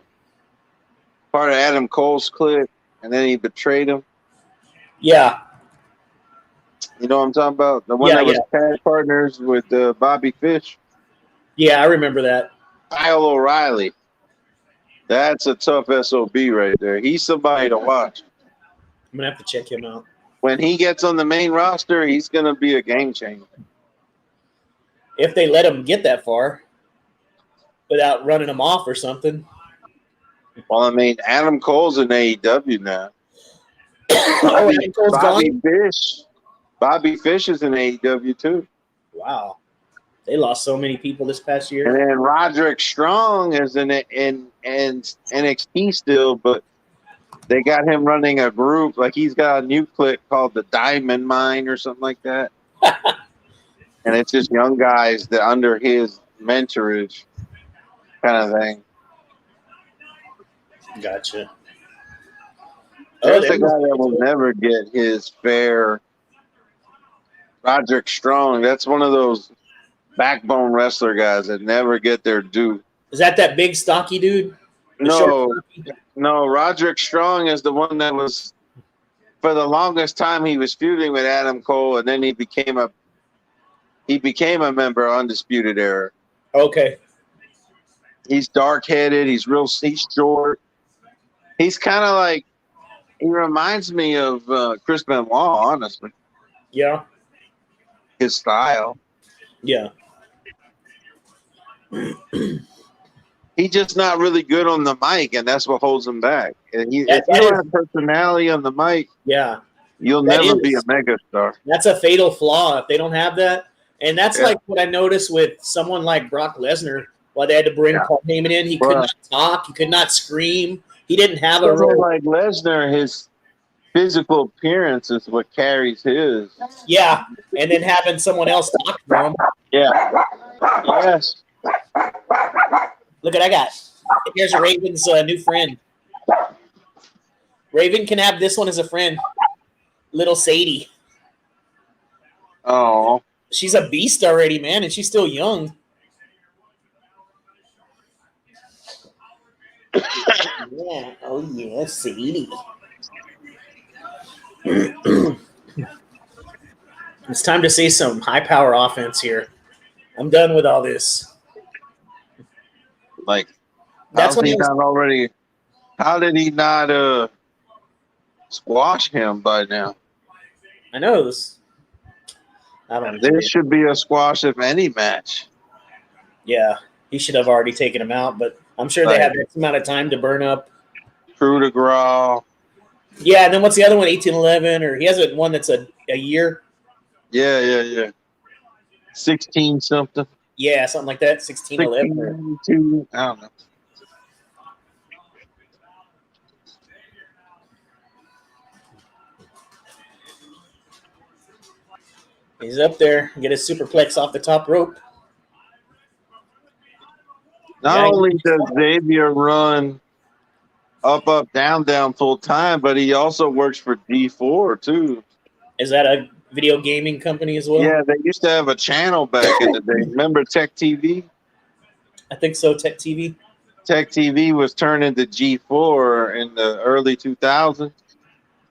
of Adam Cole's clique, and then he betrayed him. Yeah. You know what I'm talking about? The one that was tag partners with Bobby Fish. Yeah, I remember that. Kyle O'Reilly. That's a tough SOB right there. He's somebody to watch. I'm going to have to check him out. When he gets on the main roster, he's going to be a game changer. If they let him get that far without running him off or something. Well, I mean, Adam Cole's in AEW now. Adam Cole's gone? Bobby Fish is in AEW too. Wow. They lost so many people this past year. And then Roderick Strong is in NXT still, but they got him running a group. Like he's got a new clique called the Diamond Mine or something like that. And it's just young guys that under his mentorage kind of thing. Gotcha. There's a guy that will never get his fair. Roderick Strong. That's one of those backbone wrestler guys that never get their due. Is that big stocky dude? No. Roderick Strong is the one that was, for the longest time, he was feuding with Adam Cole, and then he became a member of Undisputed Era. Okay. He's dark-headed. He's short. He's kind of like, he reminds me of Chris Benoit, honestly. Yeah. His style. Yeah. He's just not really good on the mic, and that's what holds him back. And if you don't have personality on the mic, yeah, You'll That never be a is. megastar. That's a fatal flaw if they don't have that. And that's Yeah. like what I noticed with someone like Brock Lesnar. Why they had to bring Yeah. Paul Heyman in. He could Well, not talk. He could not scream. He didn't have a someone real. like Lesnar, his physical appearance is what carries his. Yeah, and then having someone else talk for him. Yeah. Yes. Look at I got. Here's Raven's new friend. Raven can have this one as a friend. Little Sadie. Oh. She's a beast already, man, and she's still young. Yeah. Oh yeah, Sadie. It's time to see some high power offense here. I'm done with all this. Like, That's how's what he I was, not already? How did he not squash him by now? I know this. I don't There know. should be a squash of any match. Yeah, he should have already taken him out, but I'm sure they have X amount of time to burn up. Coup de grace. Yeah, and then what's the other one? 1811, or he has one that's a year. Yeah. 16 something. Yeah, something like that. 1611. 16, I don't know. He's up there. Get his superplex off the top rope. Not only does Xavier run up, down full time, but he also works for D4 too. Is that a video gaming company as well? Yeah, they used to have a channel back in the day. Remember Tech TV? I think so. Tech TV. Tech TV was turned into G4 in the early 2000s.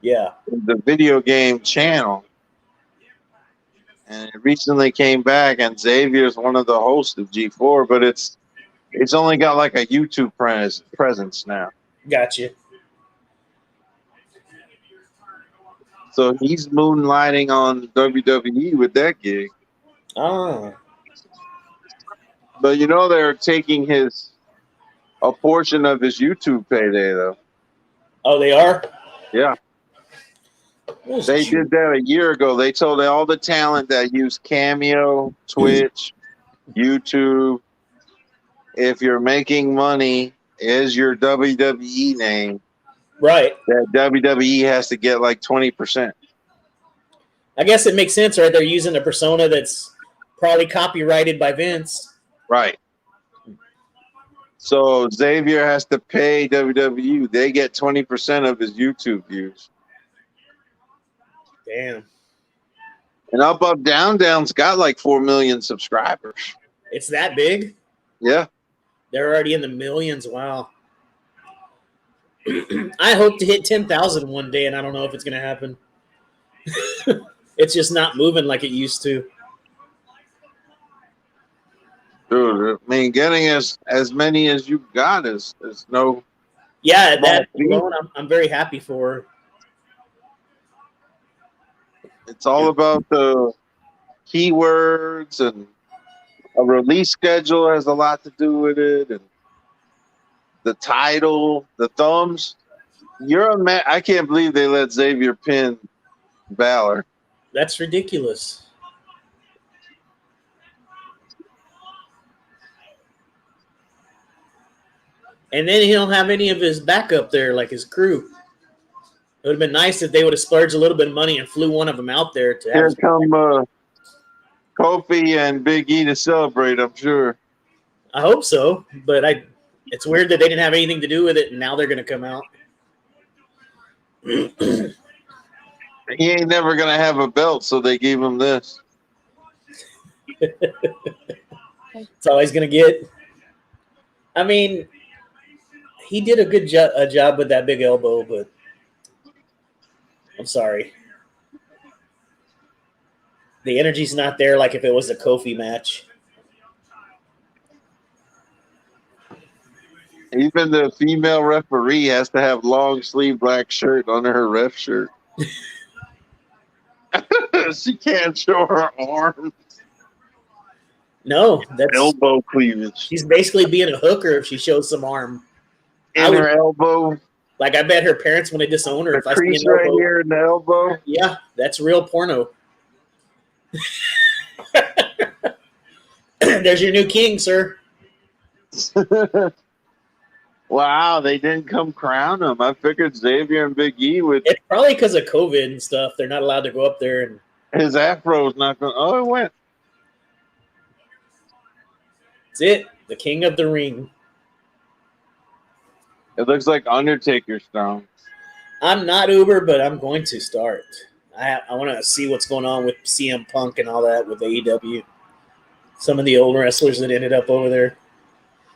Yeah. The video game channel. And it recently came back, and Xavier's one of the hosts of G4, but it's only got like a YouTube presence now. Gotcha. So he's moonlighting on WWE with that gig. Oh. But they're taking a portion of his YouTube payday though. Oh, they are? Yeah. They did that a year ago. They told all the talent that use Cameo, Twitch, YouTube, if you're making money is your WWE name, right, that WWE has to get like 20%. I guess it makes sense, right? They're using a persona that's probably copyrighted by Vince. Right. So Xavier has to pay WWE. They get 20% of his YouTube views. Damn. And Up, Down's got like 4 million subscribers. It's that big? Yeah. They're already in the millions. Wow. I hope to hit 10,000 one day, and I don't know if it's going to happen. It's just not moving like it used to. Dude, I mean, getting as many as you got is no. Yeah, that alone, I'm very happy for her. It's all about the keywords, and a release schedule has a lot to do with it, and the title, the thumbs. I can't believe they let Xavier pin Balor. That's ridiculous. And then he don't have any of his backup there, like his crew. It would have been nice if they would have splurged a little bit of money and flew one of them out there to have. Here come Kofi and Big E to celebrate, I'm sure. I hope so, but it's weird that they didn't have anything to do with it, and now they're going to come out. He ain't never going to have a belt, so they gave him this. That's all he's going to get. I mean, he did a good job with that big elbow, but I'm sorry. The energy's not there like if it was a Kofi match. Even the female referee has to have long sleeve black shirt under her ref shirt. She can't show her arms. No, that's elbow cleavage. She's basically being a hooker if she shows some arm. In her elbow. Like I bet her parents want to disown her The if I see crease an right elbow. here in the elbow. Yeah, that's real porno. There's your new king, sir. Wow, they didn't come crown him. I figured Xavier and Big E would. It's probably because of COVID and stuff. They're not allowed to go up there. And His afro's not going. Oh, it went. that's it. The king of the ring. It looks like Undertaker's throne. I'm not Uber, but I'm going to start. I want to see what's going on with CM Punk and all that with AEW. Some of the old wrestlers that ended up over there.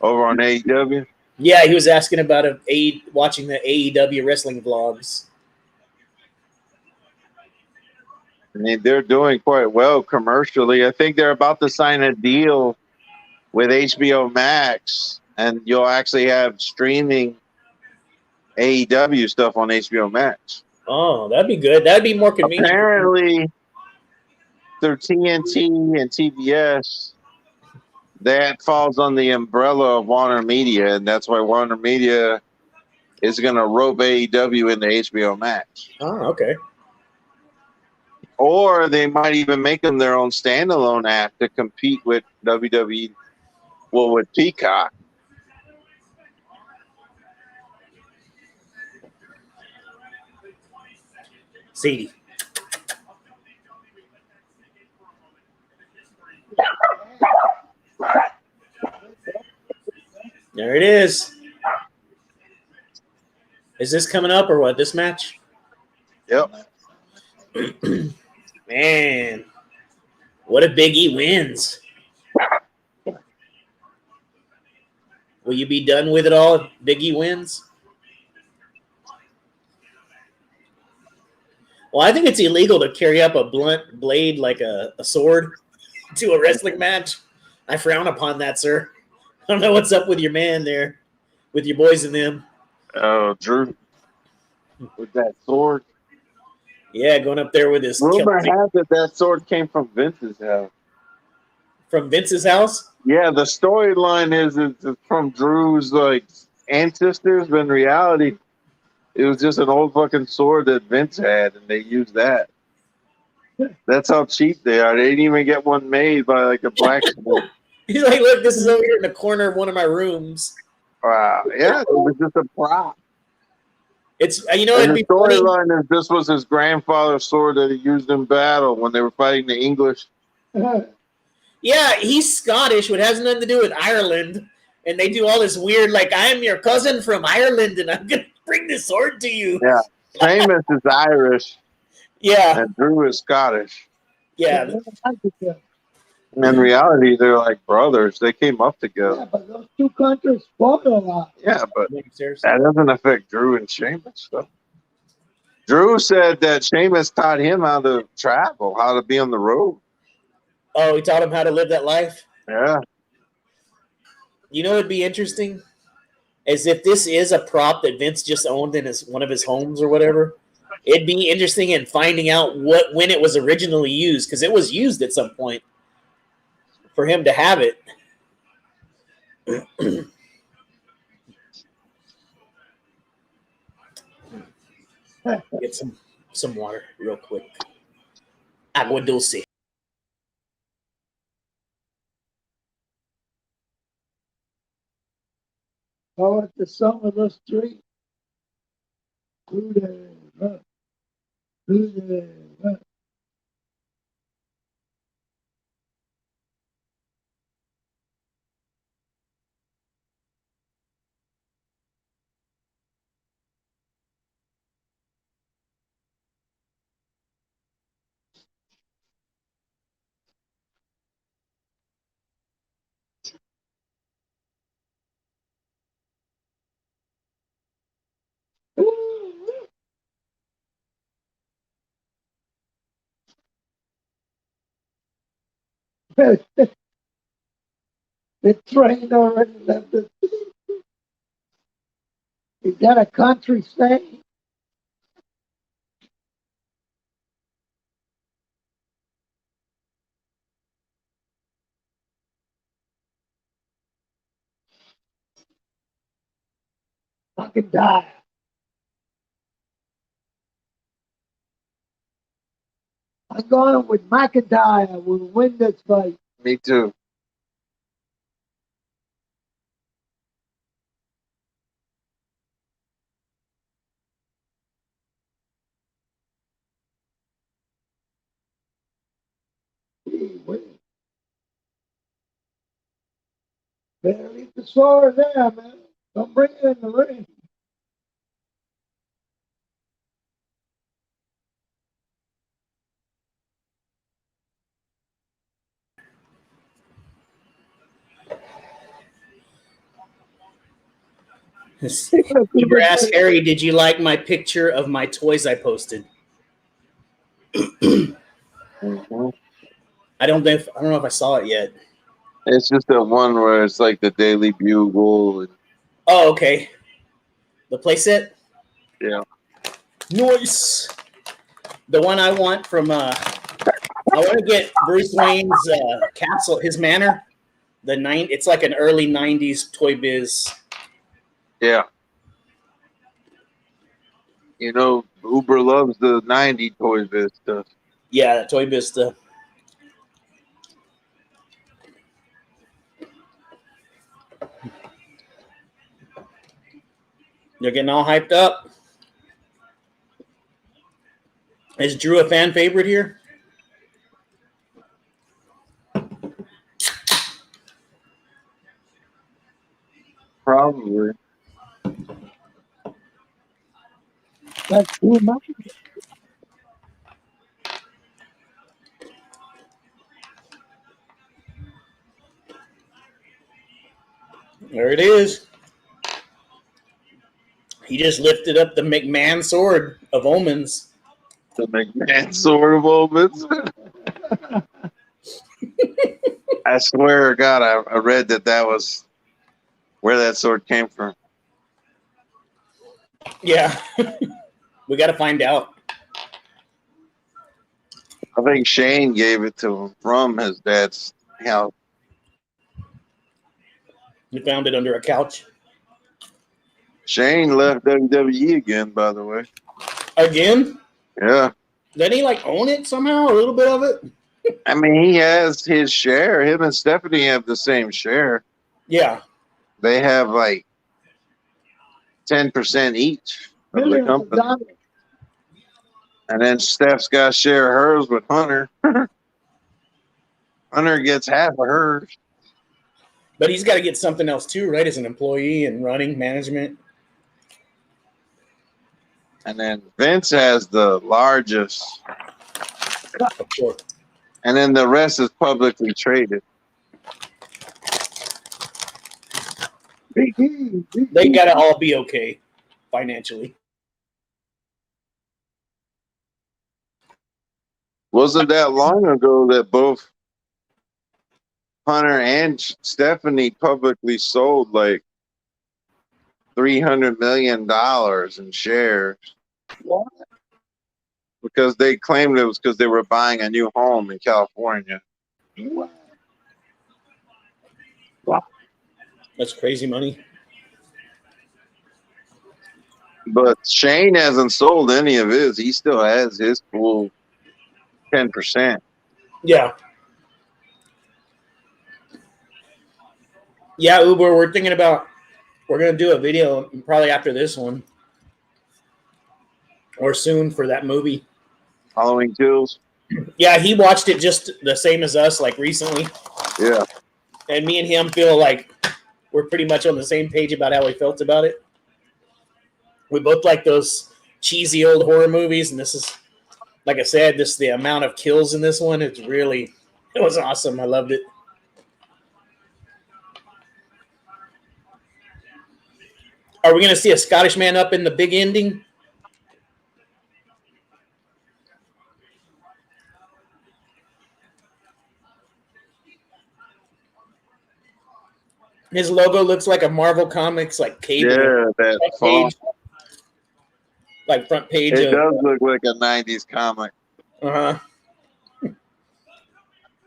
Over on AEW? Yeah, he was asking about watching the AEW wrestling vlogs. I mean, they're doing quite well commercially. I think they're about to sign a deal with HBO Max, and you'll actually have streaming AEW stuff on HBO Max. Oh, that'd be good. That'd be more convenient. Apparently, through TNT and TBS, that falls on the umbrella of Warner Media, and that's why Warner Media is going to rope AEW into HBO Max. Oh, okay. Or they might even make them their own standalone app to compete with WWE, well, with Peacock. Sadie. There it is. Is this coming up or what? This match? Yep. Man, what if Big E wins? Will you be done with it all if Big E wins? Well, I think it's illegal to carry up a blunt blade like a sword to a wrestling match. I frown upon that, sir. I don't know what's up with your man there, with your boys and them. Oh, Drew. With that sword. Yeah, going up there with his Rumor has it that sword came from Vince's house. From Vince's house? Yeah, the storyline is it's from Drew's like ancestors, but in reality, it was just an old fucking sword that Vince had, and they used that. That's how cheap they are. They didn't even get one made by like a blacksmith. He's like, look, this is over here in the corner of one of my rooms. Wow. Yeah, it was just a prop. It's it'd the be funny. storyline is this was his grandfather's sword that he used in battle when they were fighting the English. Yeah, he's Scottish, but it has nothing to do with Ireland. And they do all this weird, like, I'm your cousin from Ireland, and I'm gonna bring this sword to you. Yeah, Seamus is Irish. Yeah, and Drew is Scottish. yeah. In reality, they're like brothers. They came up together. Yeah, but those two countries fought a lot. Yeah, but that doesn't affect Drew and Sheamus, though. Drew said that Sheamus taught him how to travel, how to be on the road. Oh, he taught him how to live that life? Yeah. You know, it'd be interesting as if this is a prop that Vince just owned in one of his homes or whatever. It'd be interesting in finding out when it was originally used, because it was used at some point for him to have it. Get some water real quick. Agua dulce. Oh, at the sum of those three. Who the the train already left the city. Is that a country saying? Fucking die. I'm going with McIntyre. Will win this fight. Me too. Better leave the sword there, man. Don't bring it in the ring. Uber asked Harry, "Did you like my picture of my toys I posted?" Mm-hmm. I don't know if I saw it yet. It's just that one where it's like the Daily Bugle. And, Oh, okay. The playset. yeah. Nice. The one I want from I want to get Bruce Wayne's castle, his manor. It's like an early '90s Toy Biz. Yeah. You know, Uber loves the 90 Toy Biz stuff. Yeah, that Toy Biz stuff. They're getting all hyped up. Is Drew a fan favorite here? Probably. That's too much. There it is. He just lifted up the McMahon sword of omens. The McMahon sword of omens. I swear to God, I read that was where that sword came from. Yeah. We got to find out. I think Shane gave it to him from his dad's house. You found it under a couch. Shane left WWE again, by the way. Again? Yeah. Didn't he own it somehow? A little bit of it? I mean, he has his share. Him and Stephanie have the same share. Yeah. They have 10% each of the company. And then Steph's got to share hers with Hunter. Hunter gets half of hers. But he's got to get something else too, right? As an employee and running management. And then Vince has the largest. Sure. And then the rest is publicly traded. They got to all be okay financially. Wasn't that long ago that both Hunter and Stephanie publicly sold $300 million in shares? What? Because they claimed it was because they were buying a new home in California. Wow. That's crazy money. But Shane hasn't sold any of his. He still has his full 10%. Yeah. Yeah, Uber, we're thinking about, we're going to do a video probably after this one. Or soon for that movie. Halloween Kills? Yeah, he watched it just the same as us, recently. Yeah. And me and him feel like we're pretty much on the same page about how we felt about it. We both like those cheesy old horror movies, and this is, like I said, the amount of kills in this one, it was awesome. I loved it. Are we going to see a Scottish man up in the big ending? His logo looks like a Marvel Comics cable. Yeah, that front page. Front page. It does look like a 90s comic. Uh-huh.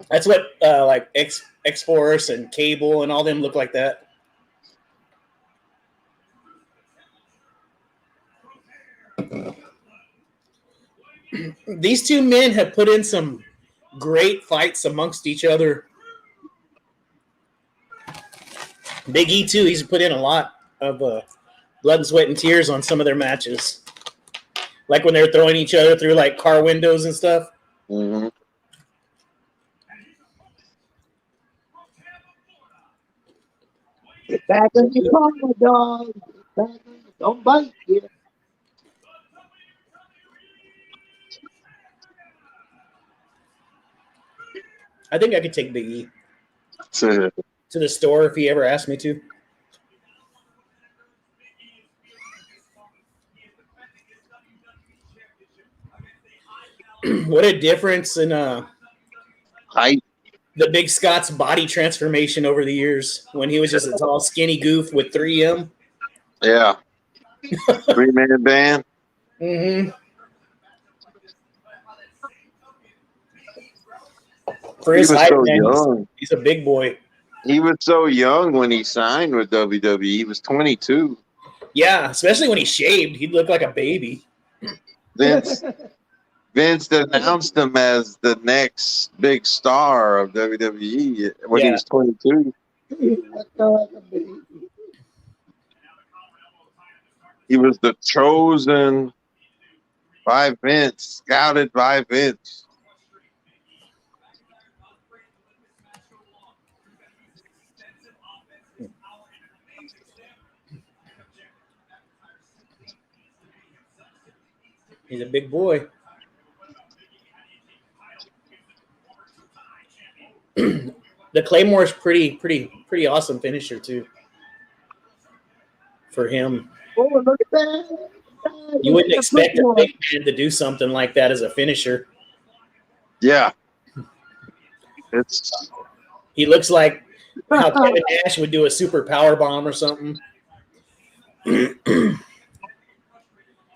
That's what X-Force and Cable and all them look like that. These two men have put in some great fights amongst each other. Big E too. He's put in a lot of blood and sweat and tears on some of their matches, like when they're throwing each other through like car windows and stuff. Mm-hmm. Get back in the corner, dog. Don't bite you. I think I could take Big E So, to the store if he ever asked me to. What a difference in height. the Big Scott's body transformation over the years when he was just a tall, skinny goof with 3M. Yeah. 3-man band. Mm-hmm. For his height, so man, young. he's a big boy. He was so young when he signed with WWE. He was 22. Yeah, especially when he shaved. He'd look like a baby. Vince announced him as the next big star of WWE when he was 22. He was the chosen by Vince, scouted by Vince. He's a big boy. The Claymore is pretty awesome finisher too. For him, Oh, look at that! you wouldn't expect a big man to do something like that as a finisher. Yeah, he looks like how Kevin Nash would do a super power bomb or something,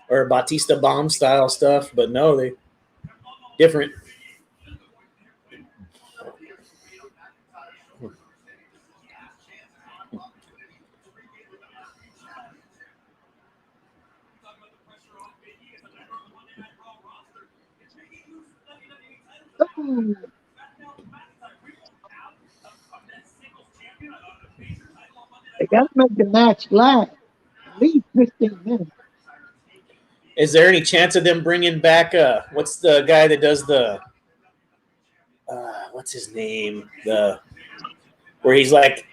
or Batista bomb style stuff. But no, they different. They got to make the match last at least 15 minutes. Is there any chance of them bringing back what's the guy that does the what's his name, the where he's like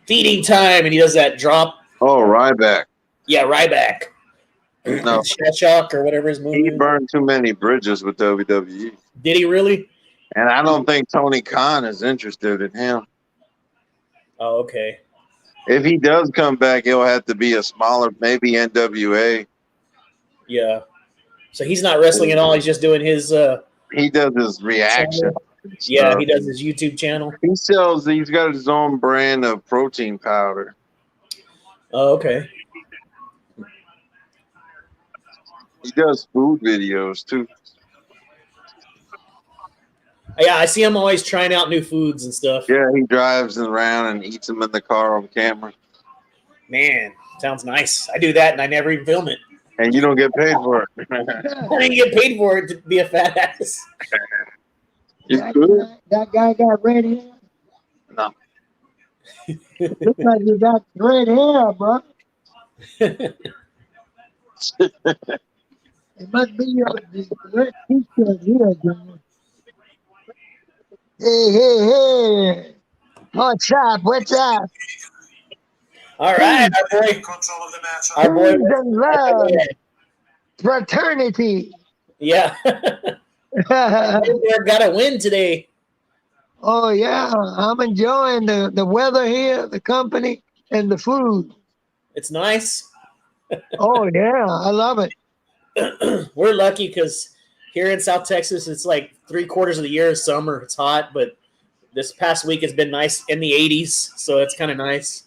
feeding time and he does that drop? Oh, Ryback. Yeah, Ryback. No, Shock or whatever his movie. He burned too many bridges with WWE. Did he really? And I don't think Tony Khan is interested in him. Oh, okay. If he does come back, it'll have to be a smaller, maybe NWA. Yeah. So he's not wrestling at all. He's just doing his. He does his reaction. Yeah, he does his YouTube channel. He's got his own brand of protein powder. Oh, okay. He does food videos too. Yeah, I see him always trying out new foods and stuff. Yeah, he drives around and eats them in the car on camera. Man, sounds nice. I do that and I never even film it. And you don't get paid for it. I didn't get paid for it to be a fat ass. That guy got red hair? No. Looks like you got red hair, bro. It must be your red t-shirt here, Jimmy. Hey. What's up? All right, our boy. Peace and love. Fraternity. Yeah. We've got to win today. Oh, yeah. I'm enjoying the weather here, the company, and the food. It's nice. Oh, yeah. I love it. We're lucky because here in South Texas, it's like 3/4 of the year is summer. It's hot, but this past week has been nice in the 80s, so it's kind of nice.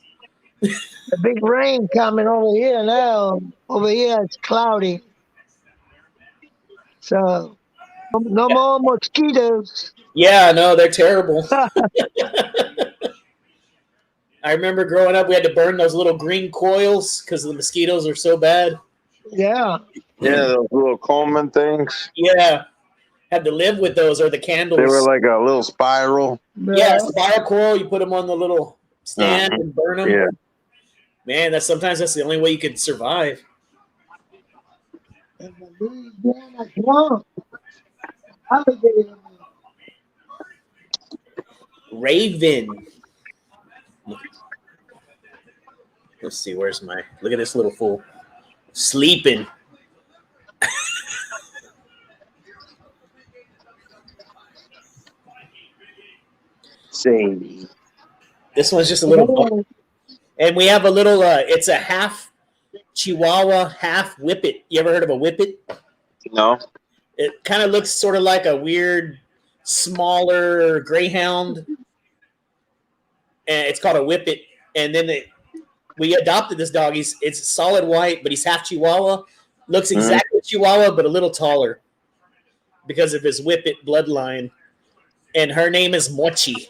The big rain coming over here now. Over here, it's cloudy. So, no more mosquitoes. Yeah, no, they're terrible. I remember growing up, we had to burn those little green coils because the mosquitoes are so bad. Yeah. Yeah, those little Coleman things. Yeah. had to live with those, or the candles. They were like a little spiral. Yeah, spiral coil. You put them on the little stand and burn them. Yeah. Man, sometimes that's the only way you could survive. And the leaves down the swamp. Alligator. Raven. Let's see, where's my... Look at this little fool. Sleeping. Sadie. This one's just a little... And we have a little... it's a half Chihuahua, half Whippet. You ever heard of a Whippet? No. It kind of looks sort of like a weird, smaller greyhound. And it's called a Whippet. And then we adopted this dog. It's solid white, but he's half Chihuahua. Looks exactly like Chihuahua, but a little taller because of his Whippet bloodline. And her name is Mochi.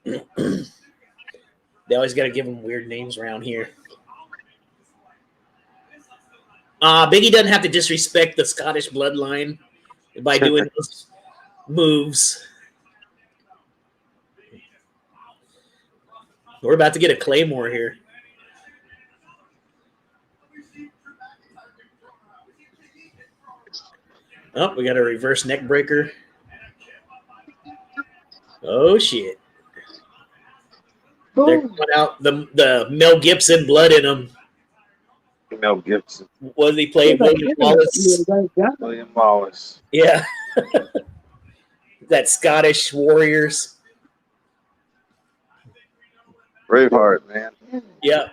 They always got to give him weird names around here. Biggie doesn't have to disrespect the Scottish bloodline by doing those moves. We're about to get a Claymore here. Oh, we got a reverse neck breaker. Oh, shit. Boom. They're coming out the Mel Gibson blood in them. Mel Gibson. What did he play? William Wallace. William Wallace. Yeah. That Scottish Warriors. Braveheart, man. Yeah.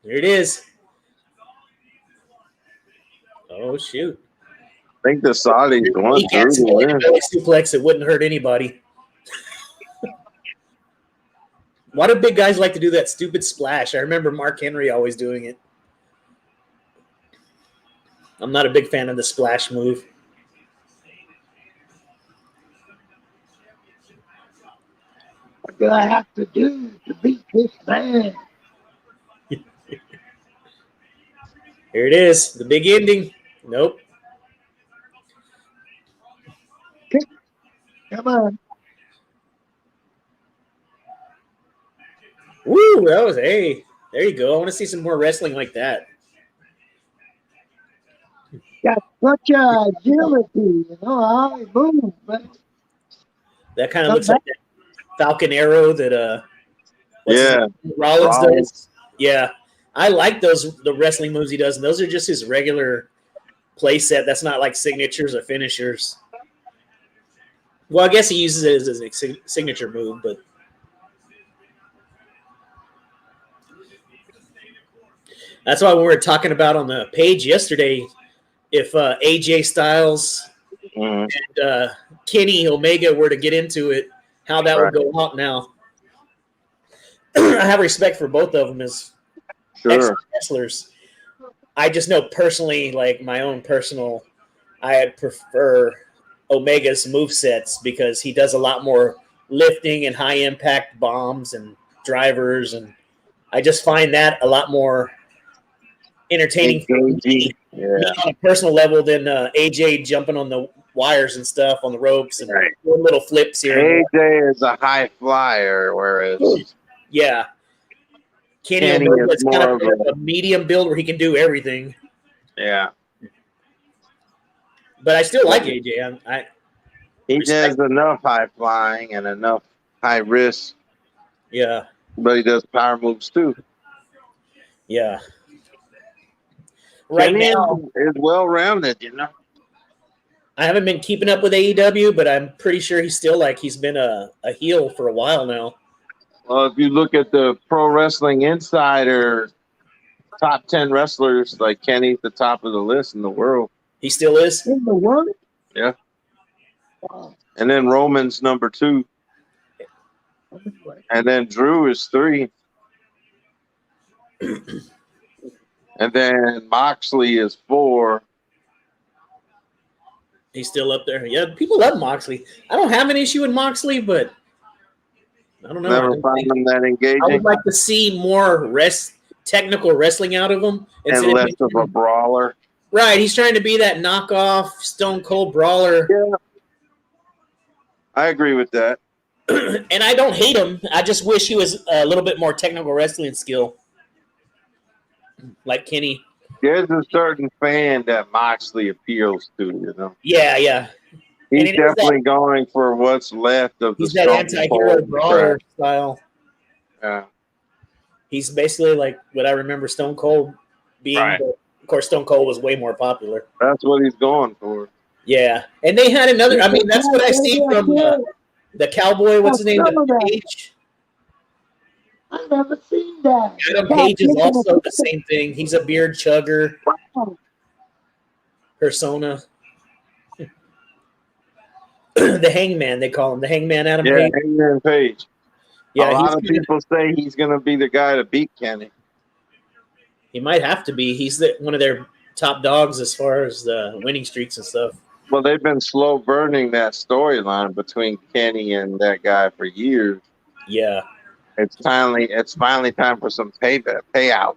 There it is. Oh, shoot. I think the Saudis won He can't through the win. suplex. It wouldn't hurt anybody. Why do big guys like to do that stupid splash? I remember Mark Henry always doing it. I'm not a big fan of the splash move. What do I have to do to beat this man? Here it is. The big ending. Nope. Come on. Woo, that was, hey, there you go. I want to see some more wrestling like that. Got such agility, you know how he moves, man. That kind of looks like that Falcon Arrow that Yeah. Rollins does. Yeah. I like the wrestling moves he does, and those are just his regular play set. That's not like signatures or finishers. Well, I guess he uses it as a signature move, but that's why we were talking about on the page yesterday, if AJ Styles and Kenny Omega were to get into it, how that would go out now. I have respect for both of them as excellent wrestlers. I just know personally, like my own personal, I prefer Omega's movesets because he does a lot more lifting and high impact bombs and drivers, and I just find that a lot more entertaining for me on a personal level than AJ jumping on the wires and stuff on the ropes and doing little flips here. AJ is a high flyer, whereas Kenny Omega is kind of a medium build where he can do everything. Yeah. But I still like AJ. He does enough high flying and enough high risk. Yeah. But he does power moves too. Yeah. Right Kenny now is well rounded, you know. I haven't been keeping up with AEW, but I'm pretty sure he's been a heel for a while now. Well, if you look at the Pro Wrestling Insider top 10 wrestlers, like Kenny's the top of the list in the world. He still is? In the world? Yeah. Wow. And then Roman's number 2. And then Drew is 3. And then Moxley is 4. He's still up there. Yeah, people love Moxley. I don't have an issue with Moxley, but I don't know. Never found him that engaging. I would like to see more technical wrestling out of him. And less of a brawler. Right, he's trying to be that knockoff Stone Cold brawler. Yeah, I agree with that. And I don't hate him. I just wish he was a little bit more technical wrestling skill, like Kenny. There's a certain fan that Moxley appeals to, you know. Yeah, yeah. He's he definitely going for what's left of the He's that anti-hero brawler style. Yeah. He's basically like what I remember Stone Cold being. Right. But of course, Stone Cold was way more popular. That's what he's going for. Yeah, and they had another. I mean, that's what I see from the Cowboy. What's his name? Page. I've never seen that. Adam Page is also the same thing. He's a beard chugger persona. The Hangman, they call him the Hangman. Adam Page. Yeah, Hangman Page. Yeah, a lot of people say he's going to be the guy to beat Kenny. He might have to be. He's one of their top dogs as far as the winning streaks and stuff. Well, they've been slow burning that storyline between Kenny and that guy for years. Yeah. It's finally time for some payout.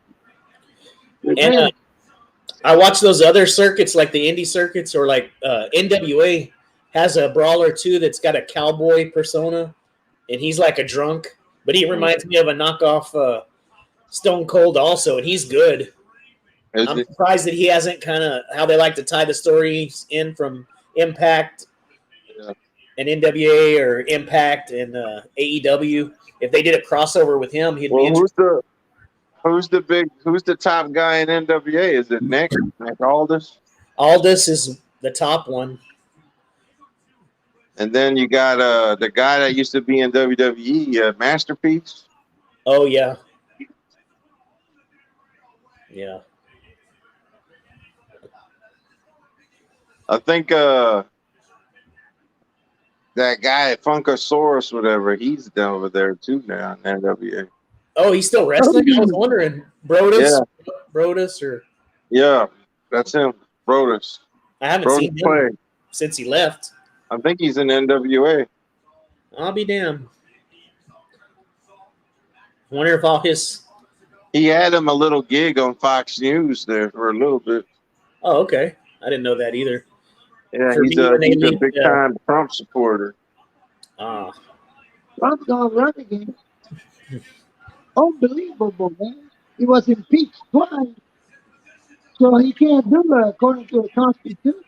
And I watch those other circuits, like the indie circuits, or like NWA has a brawler too that's got a cowboy persona, and he's like a drunk, but he reminds me of a knockoff Stone Cold also, and he's good. I'm surprised that he hasn't kind of how they like to tie the stories in from Impact and NWA or Impact and AEW. If they did a crossover with him, he'd be interesting. Who's the top guy in NWA? Is it Nick Aldis? Aldis is the top one. And then you got the guy that used to be in WWE, Masterpiece. Oh yeah. Yeah. I think that guy Funkasaurus, whatever, he's down over there too now in NWA. Oh, he's still wrestling? I was wondering. Brodus? Yeah. Brodus or yeah, that's him. Brodus. I haven't seen him since he left. I think he's in NWA. I'll be damned. I wonder if all his he had him a little gig on Fox News there for a little bit. Oh, okay. I didn't know that either. Yeah, he's a big time Trump supporter. Trump's gonna run again. Unbelievable, man. He was impeached twice. So he can't do it according to the Constitution.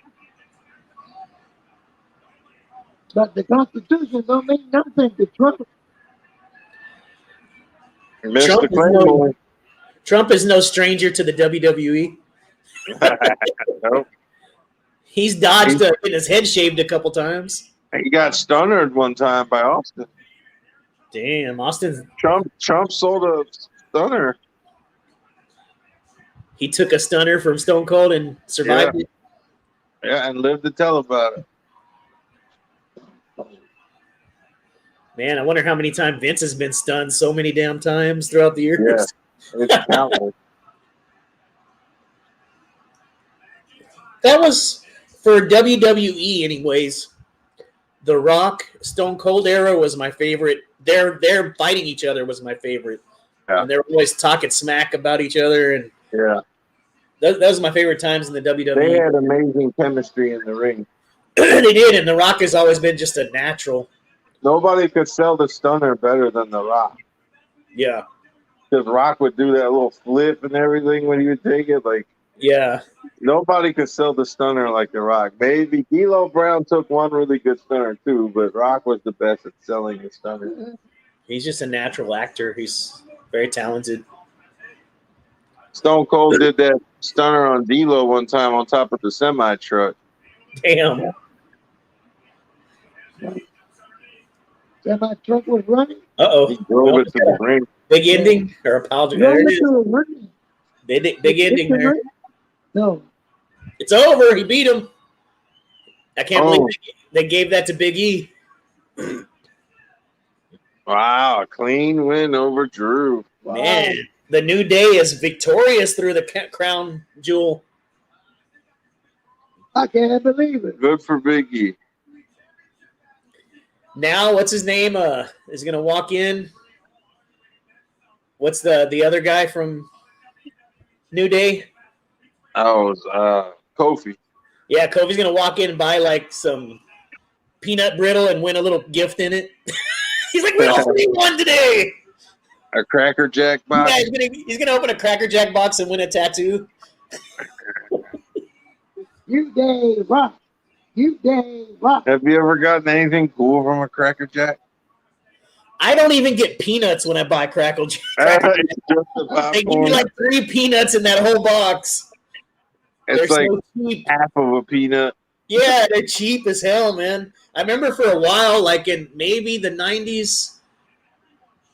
But the Constitution don't mean nothing to Trump. Trump is no stranger to the WWE. Nope. He's dodged getting his head shaved a couple times. He got stunnered one time by Austin. Damn, Austin. Trump sold a stunner. He took a stunner from Stone Cold and survived it. Yeah, and lived to tell about it. Man, I wonder how many times Vince has been stunned so many damn times throughout the years. Yeah, it's countless. That was, for WWE anyways, the Rock, Stone Cold era was my favorite. Their fighting each other was my favorite. Yeah. And they were always talking smack about each other. And yeah. That was my favorite times in the WWE. They had amazing chemistry in the ring. They did, and The Rock has always been just a natural. Nobody could sell the stunner better than The Rock. Yeah. Because Rock would do that little flip and everything when he would take it. Like, yeah. Nobody could sell the stunner like The Rock. Maybe D'Lo Brown took one really good stunner too, but Rock was the best at selling the stunner. He's just a natural actor. He's very talented. Stone Cold did that stunner on D'Lo one time on top of the semi truck. Damn. Semi truck was running. Uh-oh. He drove it to the ring. Big ending or apology? There it is. Big ending there. No. It's over. He beat him. I can't believe they gave that to Big E. Wow, a clean win over Drew. Wow. Man, the New Day is victorious through the crown jewel. I can't believe it. Good for Big E. Now, what's his name? Is going to walk in. What's the other guy from New Day? Oh, Kofi. Yeah, Kofi's gonna walk in and buy like some peanut brittle and win a little gift in it. He's like, we all need one today. A Cracker Jack box. Yeah, he's gonna open a Cracker Jack box and win a tattoo. You day rock. You day rock. Have you ever gotten anything cool from a Cracker Jack? I don't even get peanuts when I buy Cracker Jack. They give me like 3 peanuts in that whole box. It's they're like so half of a peanut. Yeah, they're cheap as hell, man. I remember for a while, like in maybe the 90s,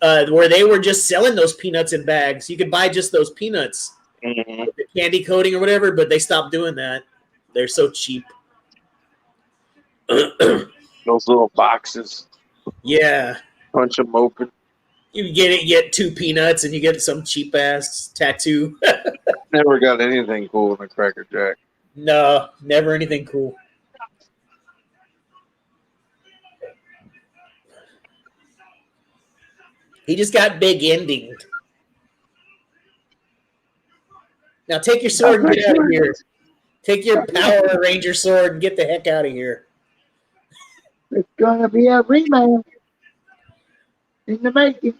where they were just selling those peanuts in bags. You could buy just those peanuts, with the candy coating or whatever, but they stopped doing that. They're so cheap. Those little boxes. Yeah. Punch them open. You get 2 peanuts and you get some cheap ass tattoo. Never got anything cool in a Cracker Jack. No, never anything cool. He just got big ending. Now take your sword and get out of here. Take your Power Ranger sword and get the heck out of here. It's gonna be a rematch in the making.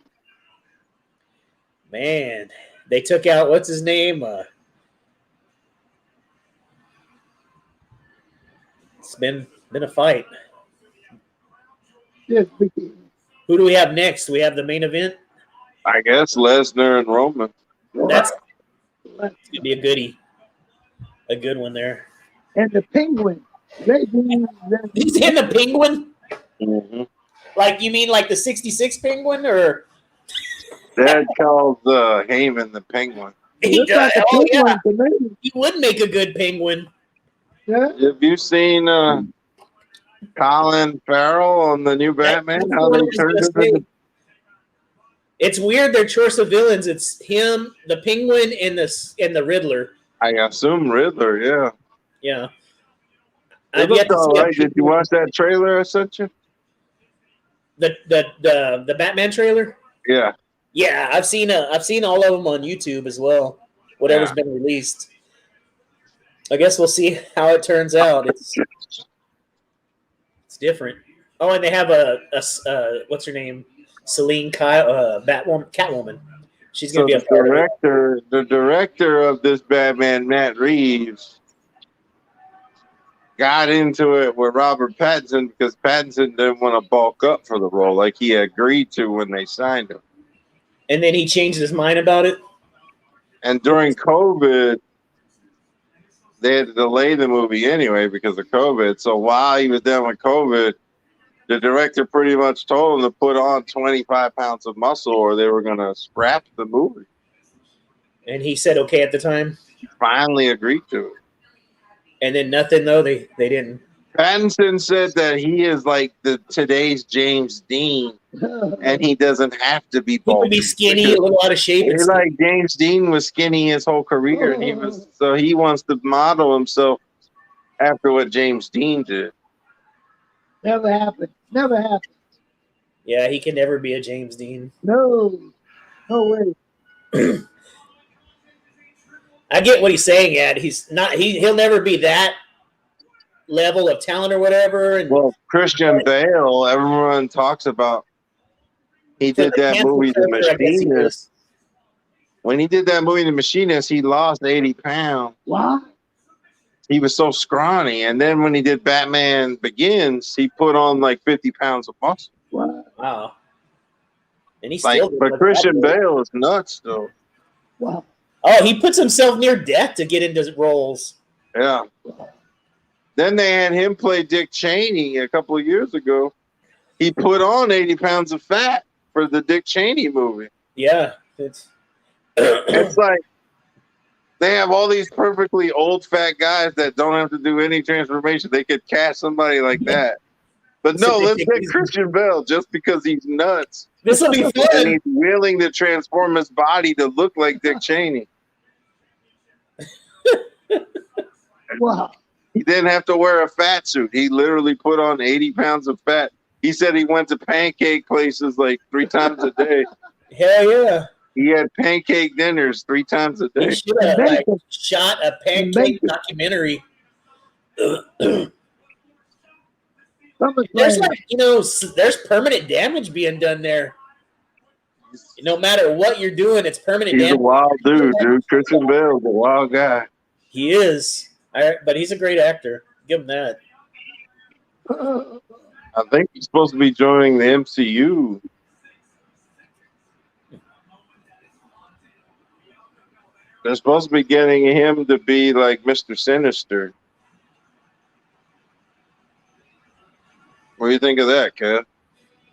Man, they took out what's his name? It's been a fight. Just begin. Who do we have next? We have the main event. I guess Lesnar and Roman. That's gonna be a goodie. A good one there. And the Penguin. He's in the Penguin? Mm-hmm. Like, you mean like the 66 Penguin, or? Dad calls Heyman the Penguin. He does. Like Oh, yeah. to He would make a good Penguin. Yeah. Have you seen Colin Farrell on the new Batman? How they turned him into... It's weird. Their choice of villains. It's him, the Penguin, and the Riddler. I assume Riddler, yeah. Yeah. It looked all right. Did you watch that trailer I sent you? The Batman trailer? Yeah. Yeah, I've seen all of them on YouTube as well. Whatever's been released. I guess we'll see how it turns out. It's different. Oh, and they have a what's her name? Celine Kyle, Catwoman. She's gonna be a director. The director of this Batman, Matt Reeves, got into it with Robert Pattinson because Pattinson didn't want to bulk up for the role like he agreed to when they signed him. And then he changed his mind about it. And during COVID, they had to delay the movie anyway because of COVID. So while he was done with COVID, the director pretty much told him to put on 25 pounds of muscle or they were going to scrap the movie. And he said okay at the time? He finally agreed to it. And then nothing, though? They didn't? Pattinson said that he is like today's James Dean, and he doesn't have to be bulky. He could be skinny, a little out of shape. It's like James Dean was skinny his whole career, and he wants to model himself after what James Dean did. Never happened. Never happened. Yeah, he can never be a James Dean. No way. I get what he's saying, Ed. He's not. He'll never be that level of talent or whatever. And well, Christian Bale, everyone talks about. He did that movie, The Machinist. When he did that movie, The Machinist, he lost 80 pounds. What? He was so scrawny, and then when he did Batman Begins, he put on like 50 pounds of muscle. Wow! And he's like, still. But Christian Bale is nuts, though. Wow! Oh, he puts himself near death to get into roles. Yeah. Then they had him play Dick Cheney a couple of years ago. He put on 80 pounds of fat for the Dick Cheney movie. Yeah, it's like. They have all these perfectly old fat guys that don't have to do any transformation. They could cast somebody like that. But no, let's get Christian Bale just because he's nuts. This will be fun. And he's willing to transform his body to look like Dick Cheney. Wow. He didn't have to wear a fat suit. He literally put on 80 pounds of fat. He said he went to pancake places like 3 times a day. Hell yeah. He had pancake dinners 3 times a day. He should have shot a pancake documentary. There's there's permanent damage being done there. No matter what you're doing, it's permanent He's damage. a wild dude. Christian Bale's a wild guy. He is, but he's a great actor. Give him that. I think he's supposed to be joining the MCU. They're supposed to be getting him to be like Mr. Sinister. What do you think of that, Kev?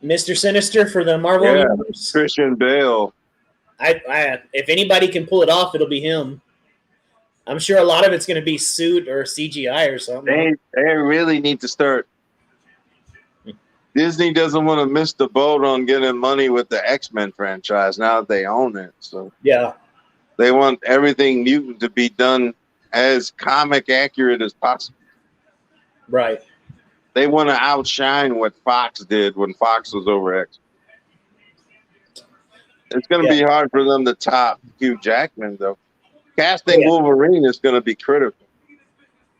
Mr. Sinister for the Marvel Universe? Christian Bale. If anybody can pull it off, it'll be him. I'm sure a lot of it's going to be suit or CGI or something. They really need to start. Disney doesn't want to miss the boat on getting money with the X-Men franchise now that they own it. So yeah, they want everything mutant to be done as comic accurate as possible. Right. They want to outshine what Fox did when Fox was over X. It's going to be hard for them to top Hugh Jackman, though. Casting Wolverine is going to be critical.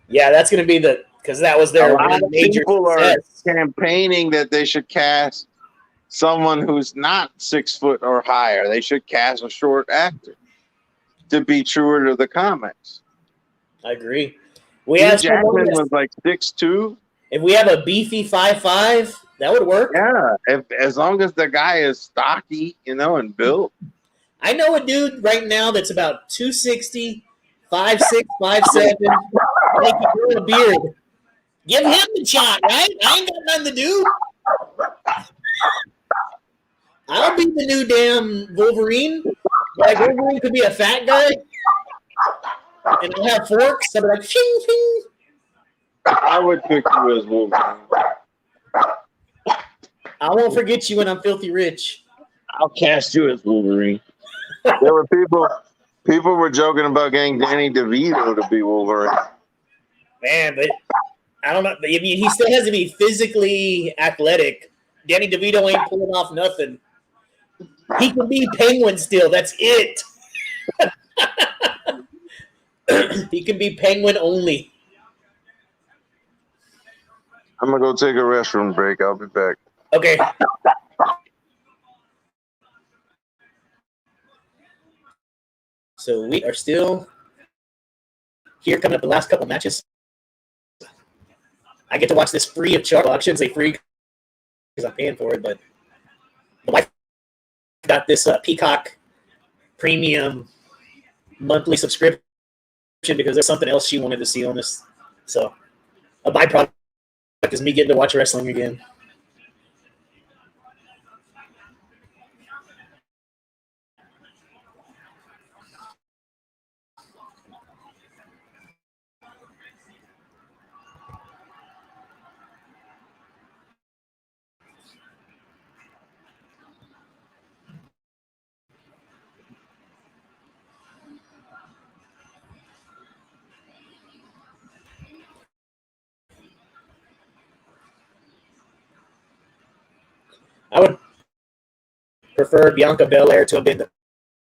Yeah, that's going to be because that was their major people success. Are campaigning that they should cast someone who's not 6 foot or higher. They should cast a short actor to be truer to the comics. I agree. Hugh Jackman was like 6'2". If we have a beefy 5'5", that would work. Yeah, as long as the guy is stocky, and built. I know a dude right now that's about 260, 5'6", 5'7", and he can grow a beard. Give him the shot, right? I ain't got nothing to do. I'll be the new damn Wolverine. Like, Wolverine could be a fat guy, and I'll have forks. I'll be like, ching, ching. I would pick you as Wolverine. I won't forget you when I'm filthy rich. I'll cast you as Wolverine. There were people were joking about getting Danny DeVito to be Wolverine. Man, but I don't know. I mean, he still has to be physically athletic. Danny DeVito ain't pulling off nothing. He can be Penguin still. That's it. He can be Penguin only. I'm going to go take a restroom break. I'll be back. Okay. So we are still here coming up the last couple matches. I get to watch this free of charge. Well, I shouldn't say free because I'm paying for it, but the wife got this Peacock premium monthly subscription because there's something else she wanted to see on this. So a byproduct is me getting to watch wrestling again. I would prefer Bianca Belair to have been the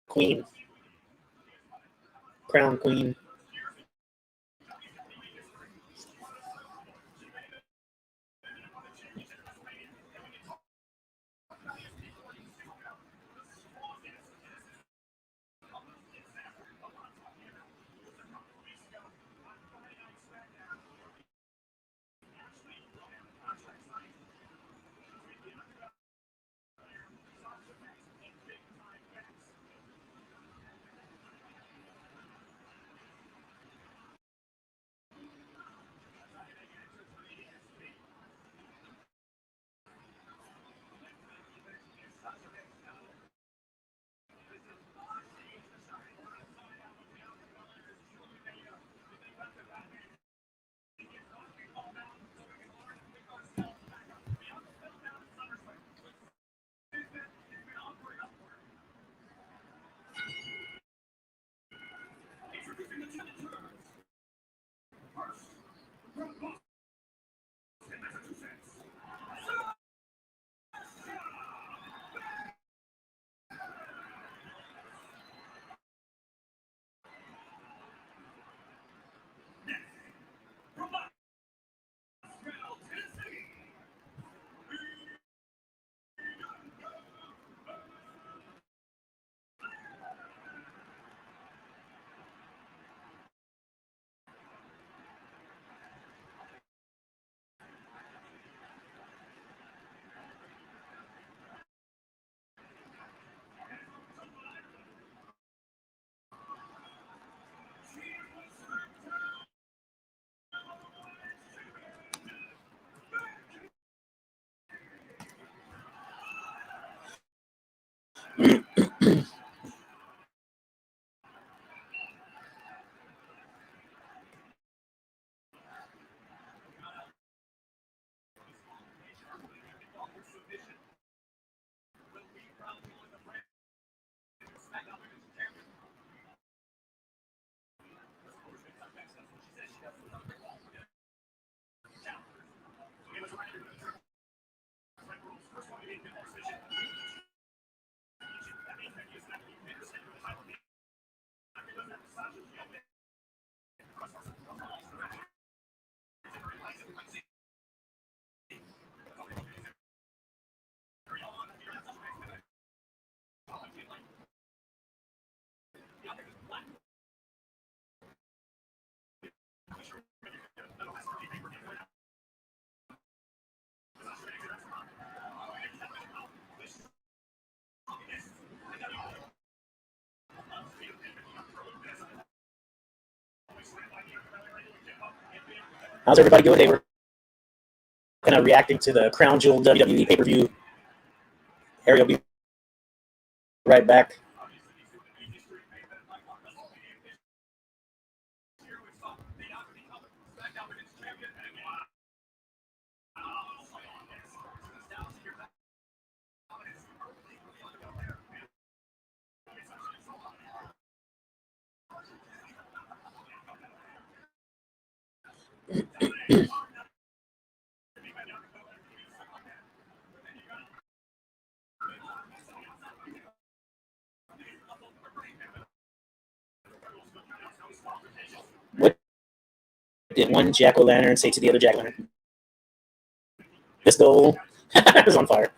queen, crown queen. How's everybody doing today? We're kind of reacting to the Crown Jewel WWE pay-per-view. Harry will be right back. What did one jack-o'-lantern say to the other jack-o'-lantern? Pistol is on fire.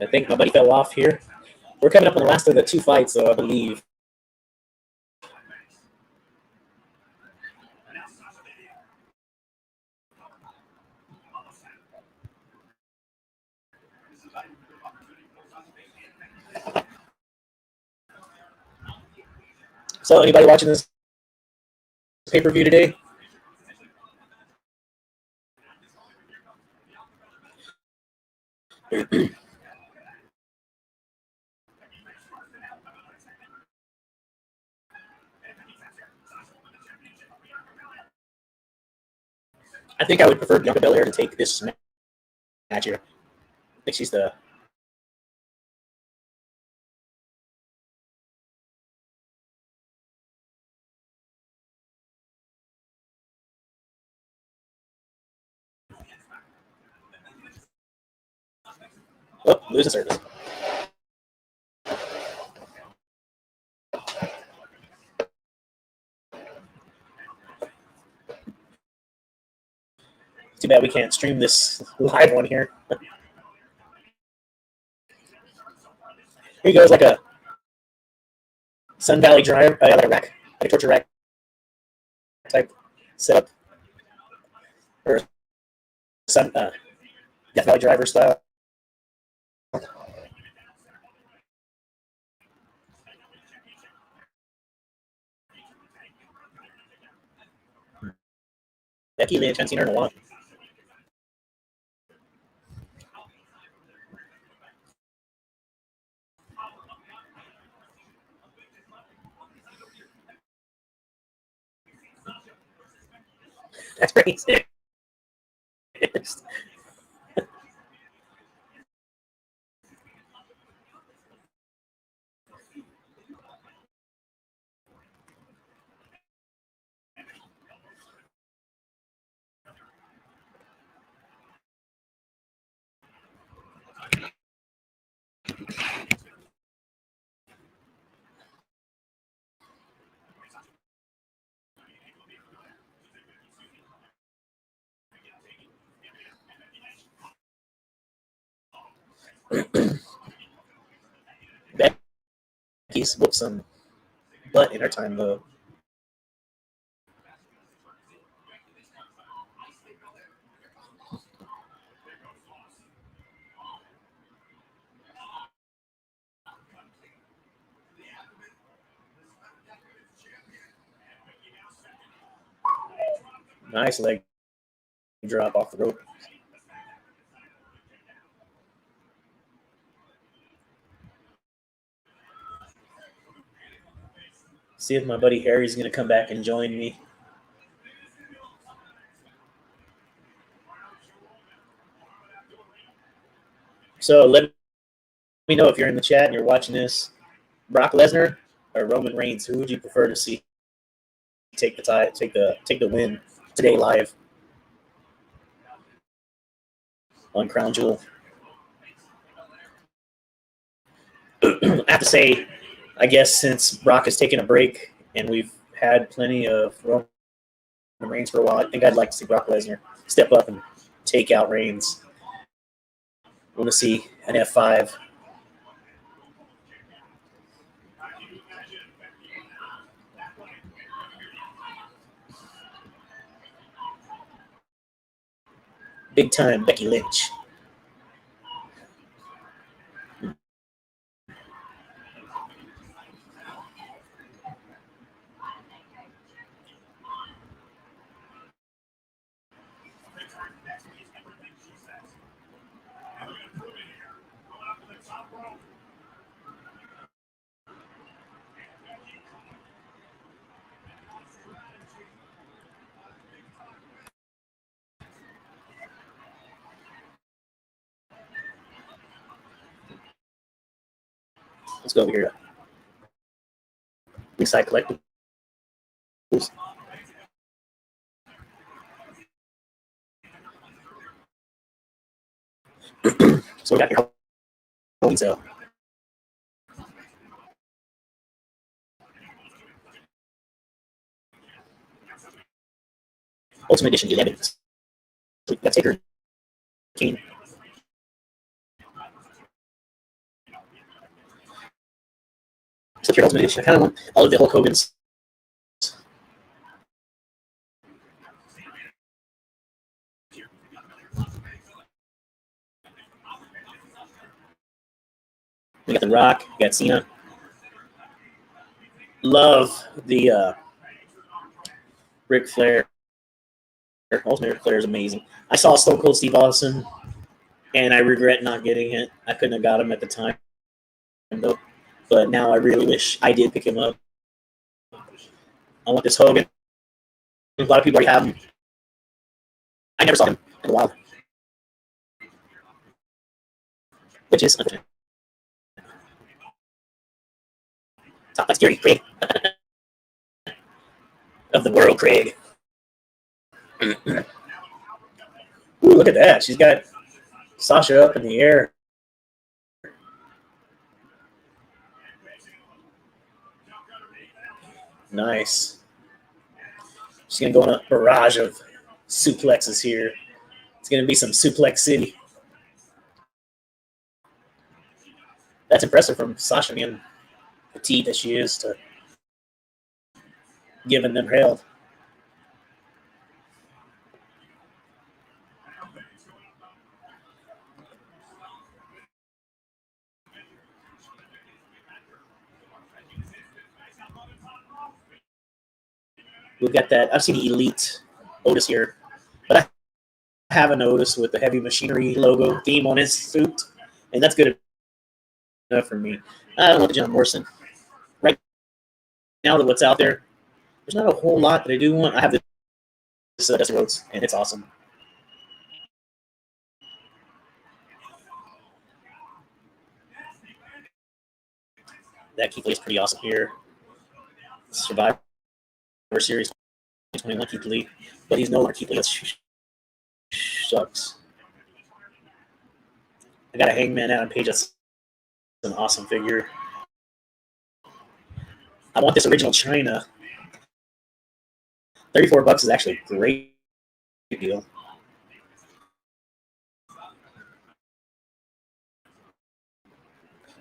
I think my buddy fell off here. We're coming up on the last of the two fights, so I believe. So, anybody watching this pay-per-view today? I think I would prefer Bianca Belair to take this match here. I think she's the. Oh, losing service. Too bad we can't stream this live on here. Here goes like a Sun Valley drive, like a rack, like a torture rack type setup, or Death Valley driver style. Becky Lynch, haven't seen her in a while. That's crazy. Becky's whooped some butt in her time, though. Nice leg drop off the rope. See if my buddy Harry's going to come back and join me. So let me know if you're in the chat and you're watching this. Brock Lesnar or Roman Reigns, who would you prefer to see? take the win today live on Crown Jewel. I have to say, I guess since Brock has taken a break and we've had plenty of Roman Reigns for a while, I think I'd like to see Brock Lesnar step up and take out Reigns. I want to see an F5. Big time Becky Lynch. Let's go over here. Inside collectibles. So we got here. So Ultimate Edition 11. That's Taker King. So your Ultimate Edition. I kind of want all of the Hulk Hogan's. We got The Rock. We got Cena. Love the Ric Flair. Ultimate Ric Flair is amazing. I saw Stone Cold Steve Austin, and I regret not getting it. I couldn't have got him at the time, though. But now I really wish I did pick him up. I want this Hogan. A lot of people already have him. I never saw him in the wild, which is unfortunate. Top that's Gary Craig of the world, Craig. Ooh, look at that. She's got Sasha up in the air. Nice. She's going to go on a barrage of suplexes here. It's going to be some suplex city. That's impressive from Sasha being petite that she is to giving them hell. We've got that. I've seen the Elite Otis here, but I haven't noticed with the Heavy Machinery logo theme on his suit, and that's good enough for me. I don't want the John Morrison. Right now, to what's out there, there's not a whole lot that I do want. I have this Dusty Rhodes, and it's awesome. That Keith Lee is pretty awesome here. Survivor Series 2021 Keith Lee, but he's no longer Keith Lee. That sucks. I got a Hangman Adam Page. That's an awesome figure. I want this original China. $34 is actually a great deal.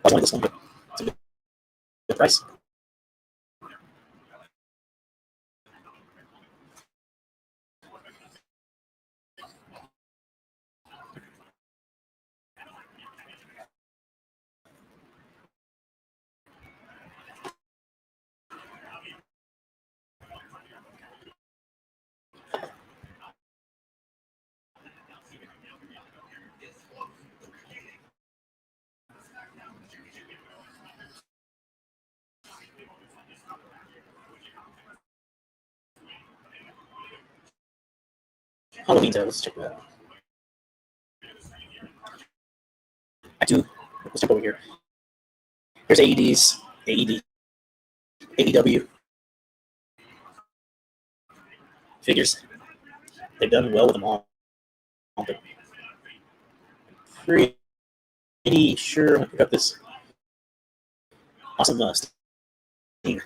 I want this one. It's a good price. Halloween sale. Let's check that out. Let's jump over here. Here's AEDs, AED, AEW. Figures. They've done well with them all. But pretty sure I'm going to pick up this awesome Sting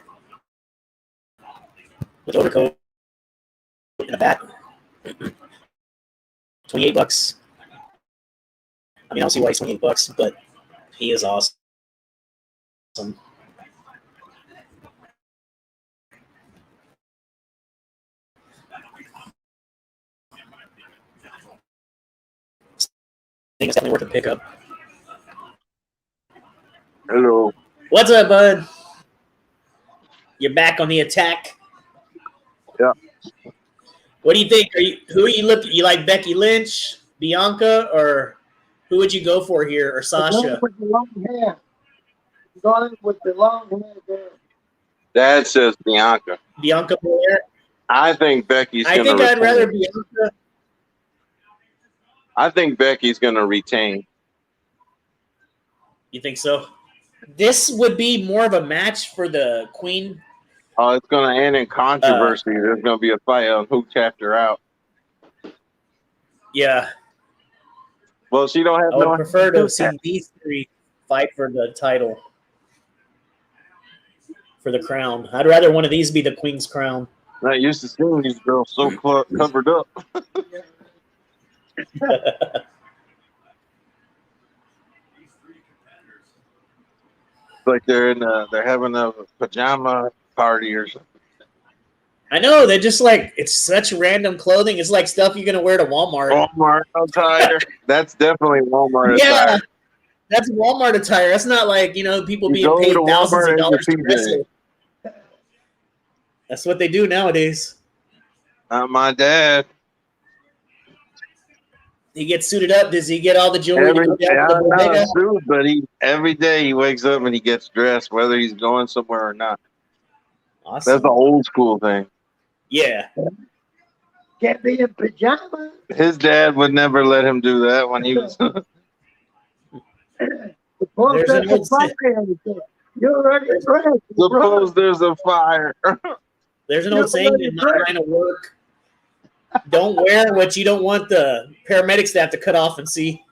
with overcoat and a bat. $28. I mean, I don't see why he's $28, but he is awesome. I think it's definitely worth a pickup. Hello. What's up, bud? You're back on the attack. Yeah. What do you think? Who are you looking? You like Becky Lynch, Bianca, or who would you go for here, or Sasha? With the long hair. Going with the long hair there. Dad says Bianca. Bianca Belair. I think Becky's going to I think I'd rather Bianca. I think Becky's going to retain. You think so? This would be more of a match for the Queen. Oh, it's going to end in controversy. There's going to be a fight on who tapped her out. Yeah. Well, she don't have I would prefer to see these three fight for the title. For the crown. I'd rather one of these be the Queen's crown. I used to seeing these girls so covered up. Like they're having a pajama party or something. I know, they're just like, it's such random clothing. It's like stuff you're going to wear to Walmart. Walmart attire. That's definitely Walmart attire. Yeah, that's Walmart attire. That's not like, people being paid thousands of dollars to wrestle. That's what they do nowadays. Not my dad. He gets suited up. Does he get all the jewelry? But every day he wakes up and he gets dressed, whether he's going somewhere or not. Awesome. That's an old school thing. Yeah. Can't be in pajamas. His dad would never let him do that when he was. There's an old You're already dressed. Suppose there's a fire. There's an old saying in my line of work. Don't wear what you don't want the paramedics to have to cut off and see.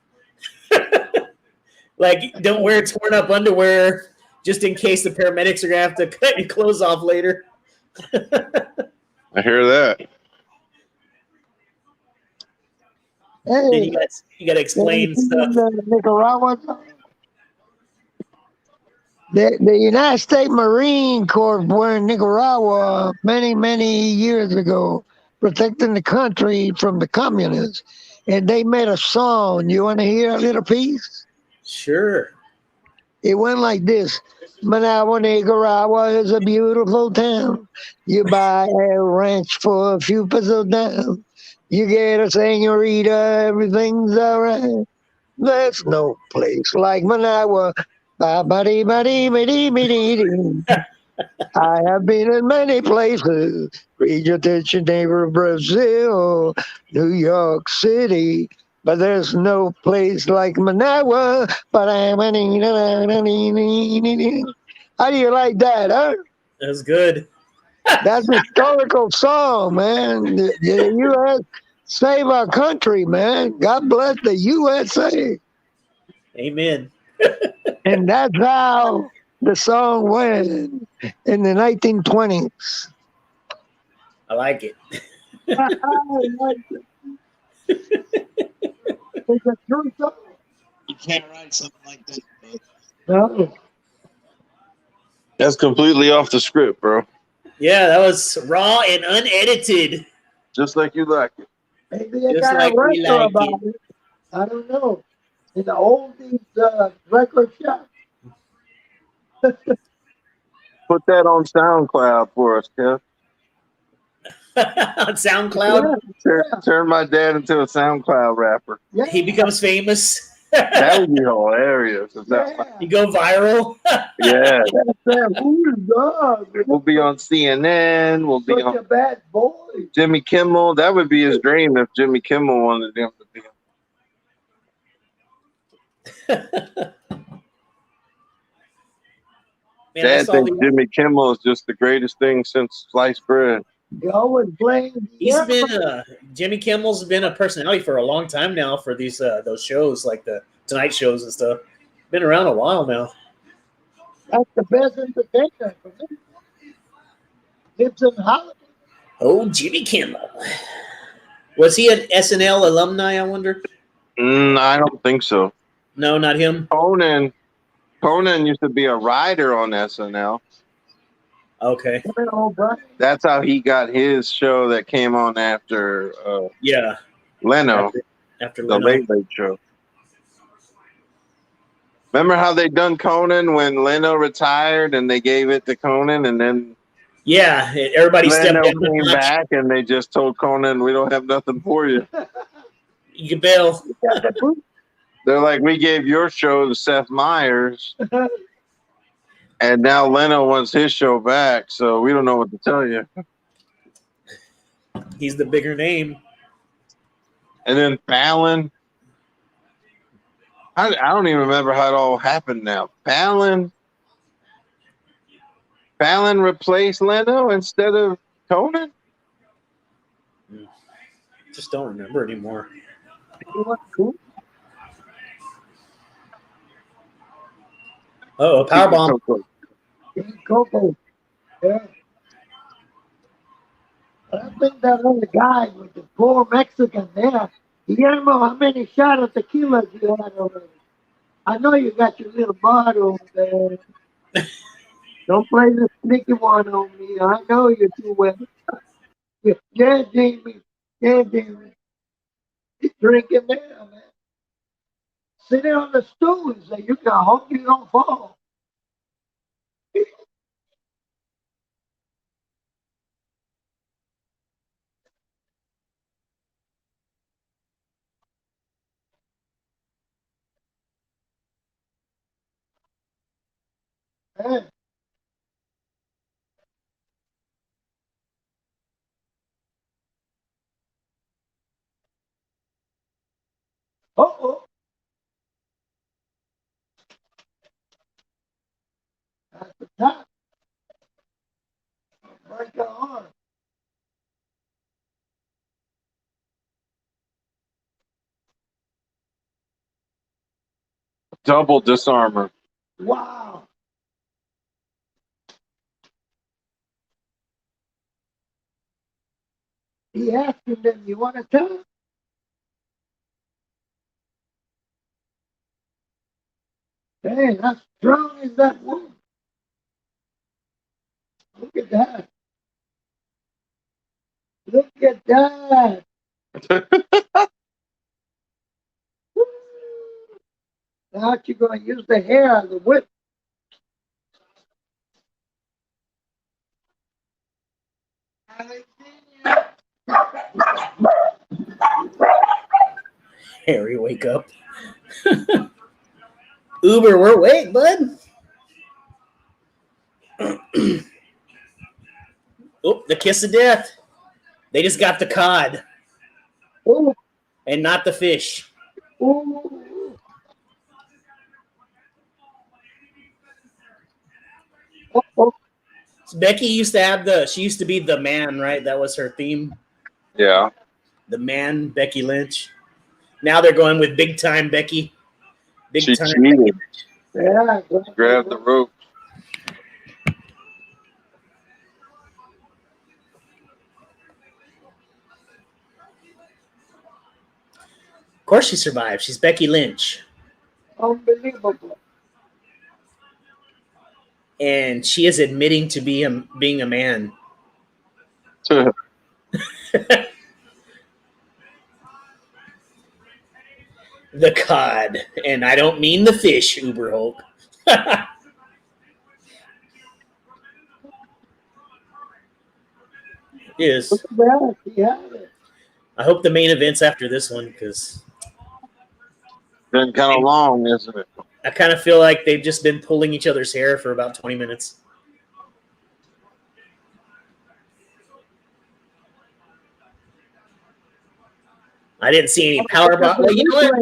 Like, don't wear torn up underwear just in case the paramedics are going to have to cut your clothes off later. I hear that. Hey, you got to explain stuff. Nicaragua. The United States Marine Corps were in Nicaragua many, many years ago, protecting the country from the communists. And they made a song. You want to hear a little piece? Sure. It went like this. Managua, Nicaragua is a beautiful town. You buy a ranch for a few pesos down. You get a senorita, everything's all right. There's no place like Managua. I have been in many places. Read your attention, neighbor, Brazil, New York City. But there's no place like Managua. But how do you like that, huh? That's good. That's a historical song, man. The U.S. save our country, man. God bless the USA. Amen. And that's how the song went in the 1920s. I like it. It's a true song. You can't write something like that. No. That's completely off the script, bro. Yeah, that was raw and unedited. Just like you like it. Maybe they Just got like a we record like about it. I don't know. In the oldies record shop. Put that on SoundCloud for us, Kev. On SoundCloud? Turn my dad into a SoundCloud rapper. Yeah. He becomes famous. That would be hilarious. You go viral. Yeah. Who's God? We'll be on CNN. We'll be Such on a bad boy. Jimmy Kimmel. That would be his dream if Jimmy Kimmel wanted him to be. Man, Dad thinks Jimmy Kimmel is just the greatest thing since sliced bread. He always blames. He's been Jimmy Kimmel's been a personality for a long time now for these those shows like the Tonight shows and stuff. Been around a while now. That's the best entertainer for me. Lives in Hollywood. Oh, Jimmy Kimmel. Was he an SNL alumni, I wonder? I don't think so. No, not him. Conan used to be a writer on SNL. Okay. That's how he got his show that came on after Leno. After the Leno. Late Late Show. Remember how they done Conan when Leno retired and they gave it to Conan and then everybody Leno stepped down. came back and they just told Conan, we don't have nothing for you. You can bail. They're like, we gave your show to Seth Meyers and now Leno wants his show back, so we don't know what to tell you. He's the bigger name. And then Fallon. I don't even remember how it all happened now. Fallon replaced Leno instead of Conan? Just don't remember anymore. Oh, a powerbomb. Coco. Yeah. I think that other guy with the poor Mexican there, Guillermo, how many shots of tequila you had already? I know you got your little bottle there. Don't play the sneaky one on me. I know you too well. Yeah, Jamie. Yeah, Jamie. He's drinking there, man. Sitting on the stool so you can hope you don't fall. Man. Uh-oh. That's the top. Break your arm. Double disarmor. Wow. He asking them, you want to tell him? Dang, how strong is that woman? Look at that. Look at that. Now you're going to use the hair of the whip. Harry, wake up. Uber, we're wait, bud. Oh, the kiss of death. They just got the cod. Ooh. And not the fish. Ooh. So Becky used to have she used to be the man, right? That was her theme. Yeah. The man, Becky Lynch. Now they're going with big time Becky. She time cheated. Yeah. Grabbed the rope. Of course she survived. She's Becky Lynch. Unbelievable. And she is admitting to being a man. The cod. And I don't mean the fish, Uber Hulk. Is. Yeah. I hope the main event's after this one because been kind of long, isn't it? I kind of feel like they've just been pulling each other's hair for about 20 minutes. I didn't see any power bomb. Well, you know what?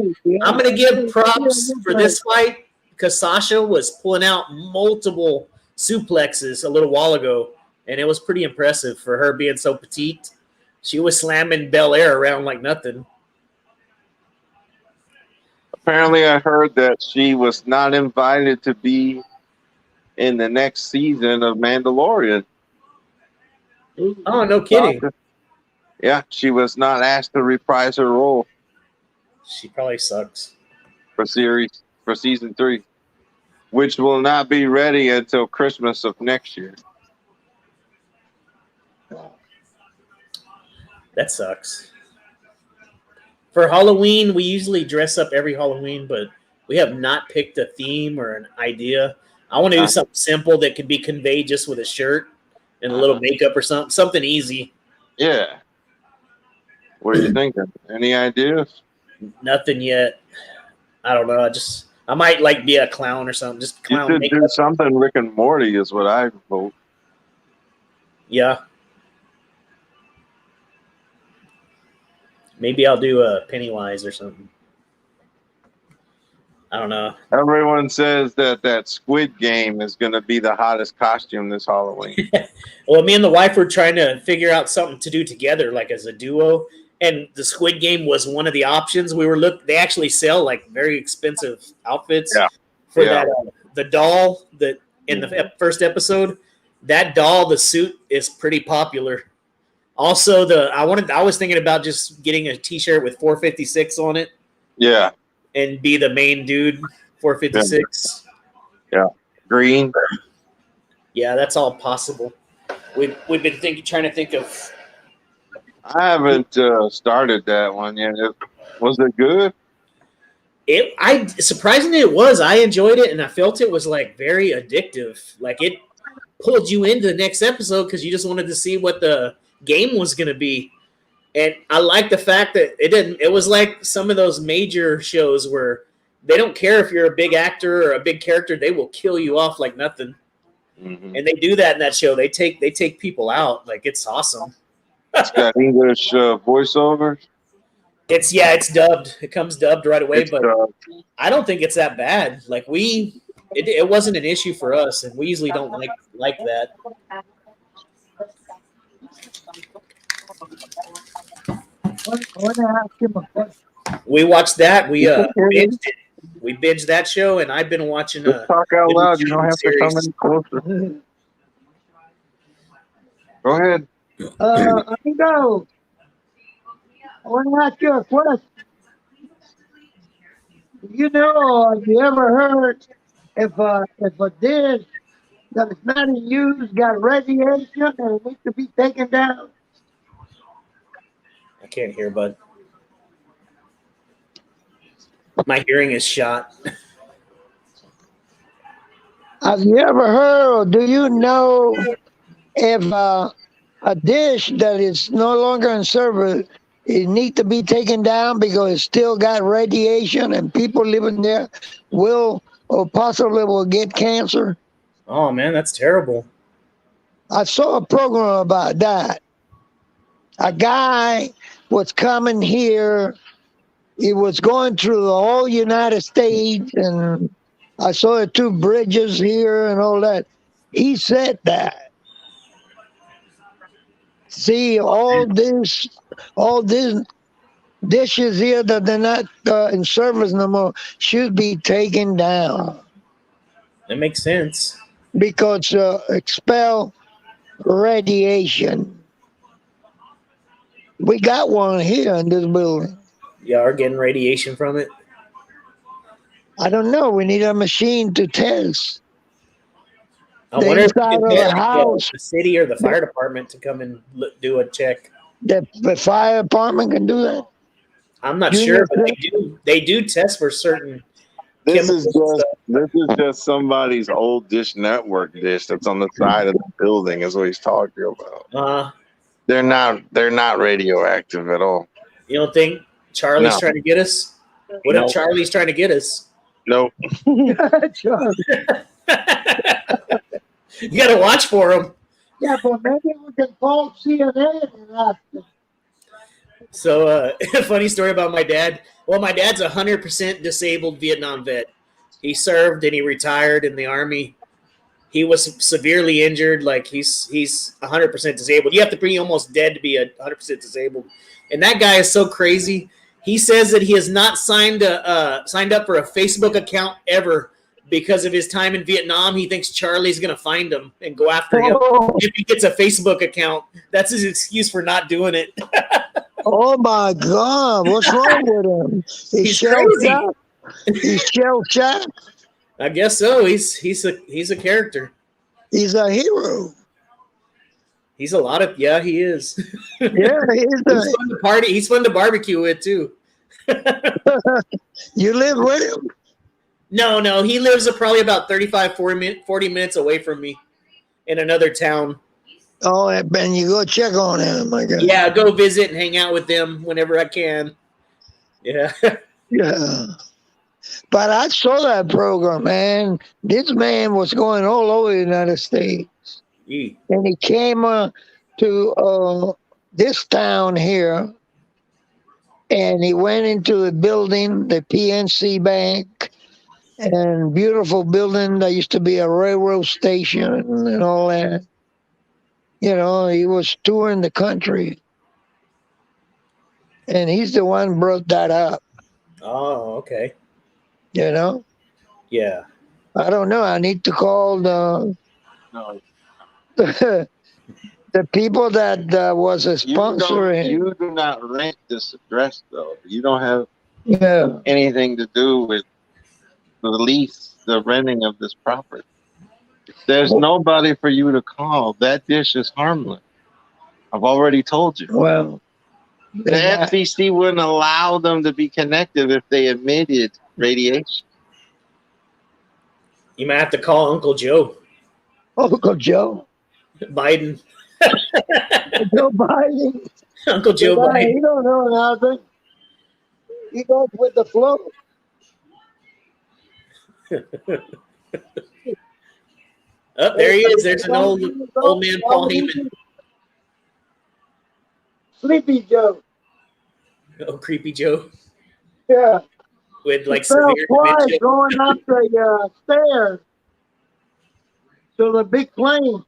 I'm going to give props for this fight because Sasha was pulling out multiple suplexes a little while ago and it was pretty impressive for her being so petite. She was slamming Belair around like nothing. Apparently, I heard that she was not invited to be in the next season of Mandalorian. Oh, no kidding. Yeah, she was not asked to reprise her role. She probably sucks. For season 3, which will not be ready until Christmas of next year. That sucks. For Halloween, we usually dress up every Halloween, but we have not picked a theme or an idea. I want to do something simple that can be conveyed just with a shirt and a little makeup or something easy. Yeah. What are you thinking? Any ideas? Nothing yet. I don't know. I might like be a clown or something. Just clown you should makeup. do something Rick and Morty is what I vote. Yeah. Maybe I'll do a Pennywise or something. I don't know. Everyone says that Squid Game is going to be the hottest costume this Halloween. Well, me and the wife were trying to figure out something to do together, like as a duo. And the Squid Game was one of the options. They actually sell like very expensive outfits for that. The doll that in the first episode, that doll, the suit is pretty popular. Also, I was thinking about just getting a T-shirt with 456 on it. Yeah. And be the main dude, 456. Yeah. Green. Yeah, that's all possible. We've been trying to think of. I haven't started that one yet. Was it good? Surprisingly it was. I enjoyed it, and I felt it was like very addictive. Like it pulled you into the next episode because you just wanted to see what the game was going to be. And I like the fact that it was like some of those major shows where they don't care if you're a big actor or a big character, they will kill you off like nothing. Mm-hmm. And they do that in that show. They take people out. Like, it's awesome. It's got English voiceover. It's dubbed. It comes dubbed right away, but I don't think it's that bad. Like it wasn't an issue for us, and we usually don't like that. We watched that. We binged it. We binged that show, and I've been watching. Talk out loud. You don't have to come any closer. Go ahead. Amigo, I want to ask you a question. Have you ever heard if a dish that is not in use got radiation and it needs to be taken down? I can't hear, bud. My hearing is shot. Have you ever heard or do you know if a dish that is no longer in service, it needs to be taken down because it's still got radiation and people living there will or possibly will get cancer? Oh, man, that's terrible. I saw a program about that. A guy was coming here. He was going through the whole United States, and I saw the 2 bridges here and all that. He said that. See, all these dishes here that they're not in service no more should be taken down. That makes sense. Because expel radiation. We got one here in this building. You are getting radiation from it? I don't know. We need a machine to test. I wonder if the city or the fire department to come and do a check. The fire department can do that? I'm not sure, but they do test for certain. This is just somebody's old Dish Network dish that's on the side of the building is what he's talking about. They're not radioactive at all. You don't think Charlie's trying to get us? What if Charlie's trying to get us? Nope. You got to watch for him. Yeah, but maybe we can call CNN and ask them. So, a funny story about my dad. Well, my dad's 100% disabled Vietnam vet. He served and he retired in the Army. he was severely injured. Like he's 100% disabled. You have to be almost dead to be 100% disabled. And that guy is so crazy. He says that he has not signed up for a Facebook account ever because of his time in Vietnam. He thinks Charlie's going to find him and go after him if he gets a Facebook account. That's his excuse for not doing it. Oh my God! What's wrong with him? He's crazy. He's shell shocked. I guess so. He's a character. He's a hero. He's a lot of he is. Yeah, he's fun to party. He's fun to barbecue with too. You live with him? No. He lives probably about 35, 40 minutes away from me in another town. Oh, and you go check on him, I guess. Yeah, go visit and hang out with them whenever I can. Yeah. Yeah. But I saw that program, man. This man was going all over the United States. Yeah. And he came to this town here, and he went into the building, the PNC Bank, and beautiful building. There used to be a railroad station and all that. You know, he was touring the country. And he's the one brought that up. Oh, okay. You know? Yeah. I don't know. I need to call the people that was a sponsor. You do not rent this address, though. You don't have anything to do with the lease, the renting of this property. There's nobody for you to call. That dish is harmless. I've already told you. Well, the FCC wouldn't allow them to be connected if they emitted radiation. You might have to call Uncle Joe. Uncle Joe? Biden. Joe Biden. Uncle Joe Biden. He don't know nothing. He goes with the flow. Oh, there he is. There's an old man, Paul Heyman. Sleepy Joe. Oh, creepy Joe. Yeah. With like severe dementia. Going up the stairs to the big plane.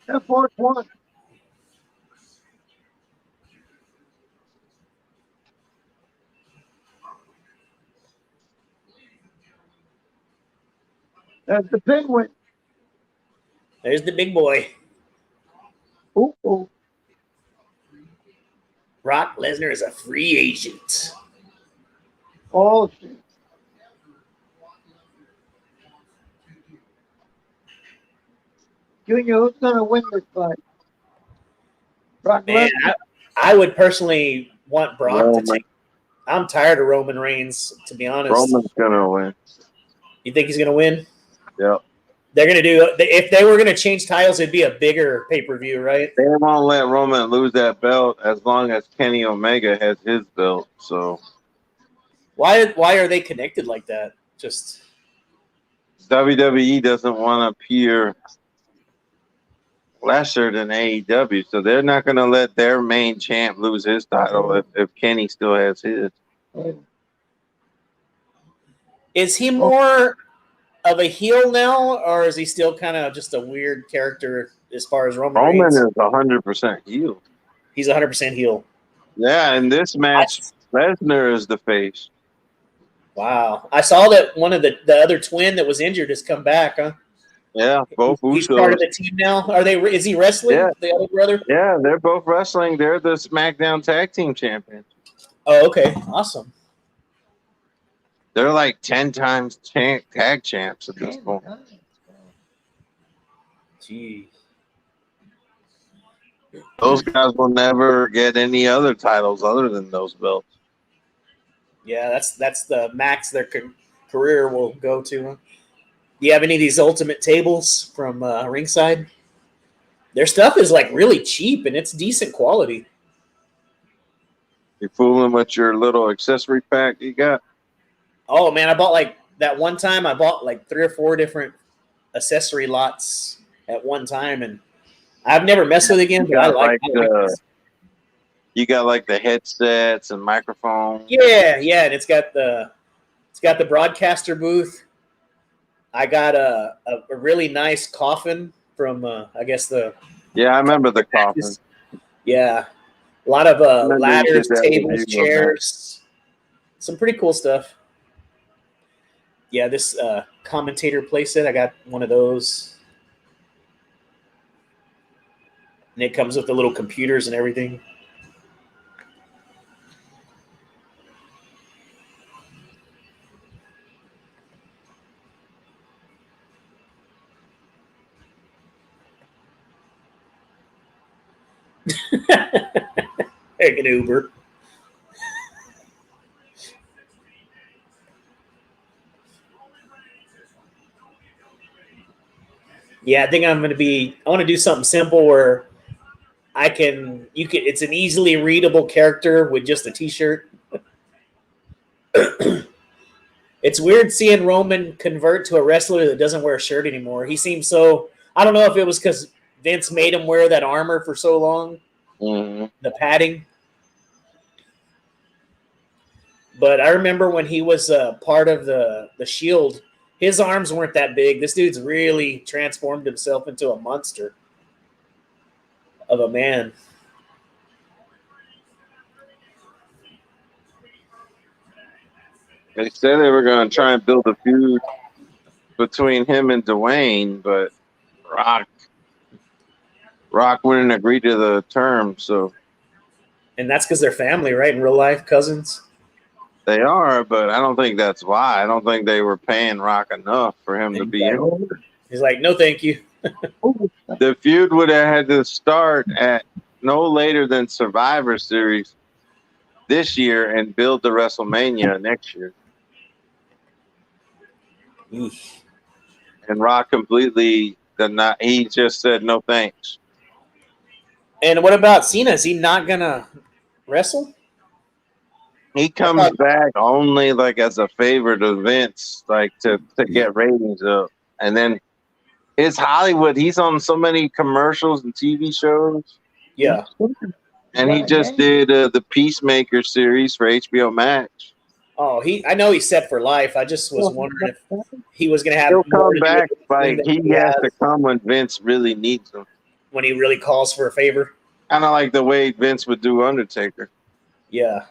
Air Force One. That's the penguin. There's the big boy. Ooh. Brock Lesnar is a free agent. Oh, shit. Junior, who's going to win this fight? Brock Man, Lesnar? I would personally want Brock to take. I'm tired of Roman Reigns, to be honest. Roman's going to win. You think he's going to win? Yep. They're going to do – if they were going to change titles, it'd be a bigger pay-per-view, right? They won't let Roman lose that belt as long as Kenny Omega has his belt. So why are they connected like that? Just WWE doesn't want to appear lesser than AEW, so they're not going to let their main champ lose his title if Kenny still has his. Is he more of a heel now, or is he still kind of just a weird character as far as Roman Reigns? Roman is 100% heel. He's 100% heel. Yeah, in this match, Lesnar is the face. Wow. I saw that one of the other twin that was injured has come back, huh? Yeah, both Usos. He's part of the team now. Is he wrestling? Yeah. The other brother? Yeah, they're both wrestling. They're the SmackDown Tag Team Champions. Oh, okay. Awesome. They're like 10 times tag champs at this point. Jeez. Those guys will never get any other titles other than those belts. Yeah, that's the max their career will go to. Do you have any of these Ultimate tables from Ringside? Their stuff is like really cheap and it's decent quality. You fooling with your little accessory pack you got? Oh man, I bought like that one time. I bought like 3 or 4 different accessory lots at one time, and I've never messed with it again. But I like you got like the headsets and microphones. Yeah, and it's got the broadcaster booth. I got a really nice coffin from I guess the Yeah, I remember the coffin. Yeah, a lot of I remember you ladders, did that tables, review on that. chairs, some pretty cool stuff. Yeah, this commentator playset, I got one of those, and it comes with the little computers and everything. Heck, an Uber. Yeah, I think I want to do something simple where it's an easily readable character with just a t-shirt. It's weird seeing Roman convert to a wrestler that doesn't wear a shirt anymore. He seems so, I don't know if it was because Vince made him wear that armor for so long, the padding. But I remember when he was part of the Shield, his arms weren't that big. This dude's really transformed himself into a monster of a man. They said they were going to try and build a feud between him and Dwayne, but Rock wouldn't agree to the terms. So, and that's because they're family, right? In real life, cousins. They are, but I don't think that's why. I don't think they were paying Rock enough for him to be in. He's like, no, thank you. The feud would have had to start at no later than Survivor Series this year and build to WrestleMania next year. Eesh. And Rock completely did not. He just said no thanks. And what about Cena? Is he not gonna wrestle? He comes back only like as a favor to Vince, like to get ratings up. And then it's Hollywood. He's on so many commercials and TV shows. Yeah. And he just did the Peacemaker series for HBO Max. Oh, I know he's set for life. I just was wondering if he was going to have. He'll come back, like he has to come when Vince really needs him. When he really calls for a favor. Kind of like the way Vince would do Undertaker. Yeah,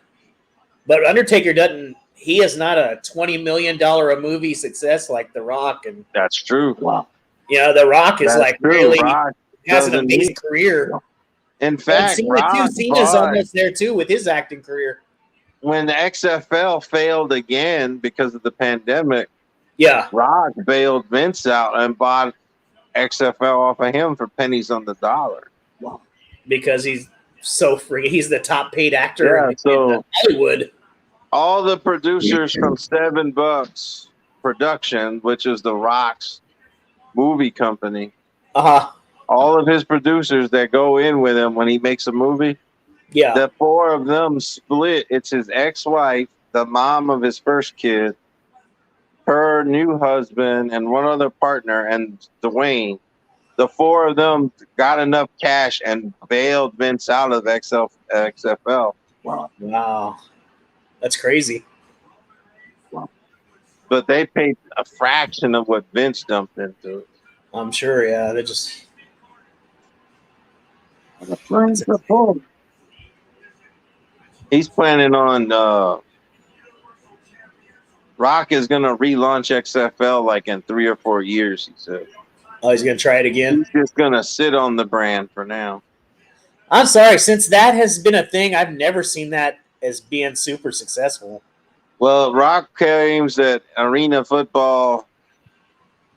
but Undertaker doesn't. He is not a $20 million a movie success like The Rock, and that's true. Wow. You know, The Rock is like true. really Rock has an amazing career. In fact, Cena's almost there too with his acting career. When the XFL failed again because of the pandemic, Rock bailed Vince out and bought XFL off of him for pennies on the dollar. Wow. Because he's so free. He's the top paid actor in Hollywood. All the producers from $7 Production, which is The Rock's movie company, all of his producers that go in with him when he makes a movie, the four of them split. It's his ex-wife, the mom of his first kid, her new husband, and one other partner, and Dwayne. The four of them got enough cash and bailed Vince out of XFL. Wow. That's crazy. Wow. But they paid a fraction of what Vince dumped into it. I'm sure, yeah. They're just... He's planning on... Rock is going to relaunch XFL like in 3 or 4 years, he said. Oh, he's going to try it again? He's just going to sit on the brand for now. I'm sorry. Since that has been a thing, I've never seen that as being super successful. Well, Rock claims that arena football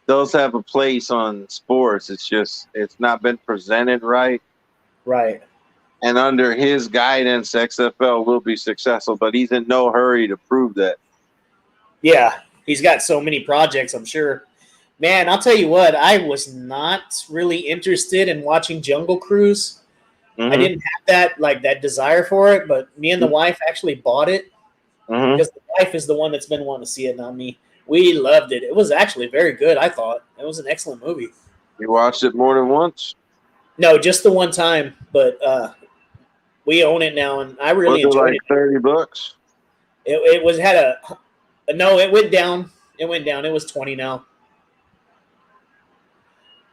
does have a place on sports. It's not been presented right. Right. And under his guidance, XFL will be successful, but he's in no hurry to prove that. Yeah, he's got so many projects, I'm sure. Man, I'll tell you what, I was not really interested in watching Jungle Cruise. I didn't have that desire for it, but me and the wife actually bought it because the wife is the one that's been wanting to see it, not me. We loved it. It was actually very good, I thought. It was an excellent movie. You watched it more than once? No, just the one time, but we own it now, and I really enjoyed it. $30? It went down. It went down. It was 20 now.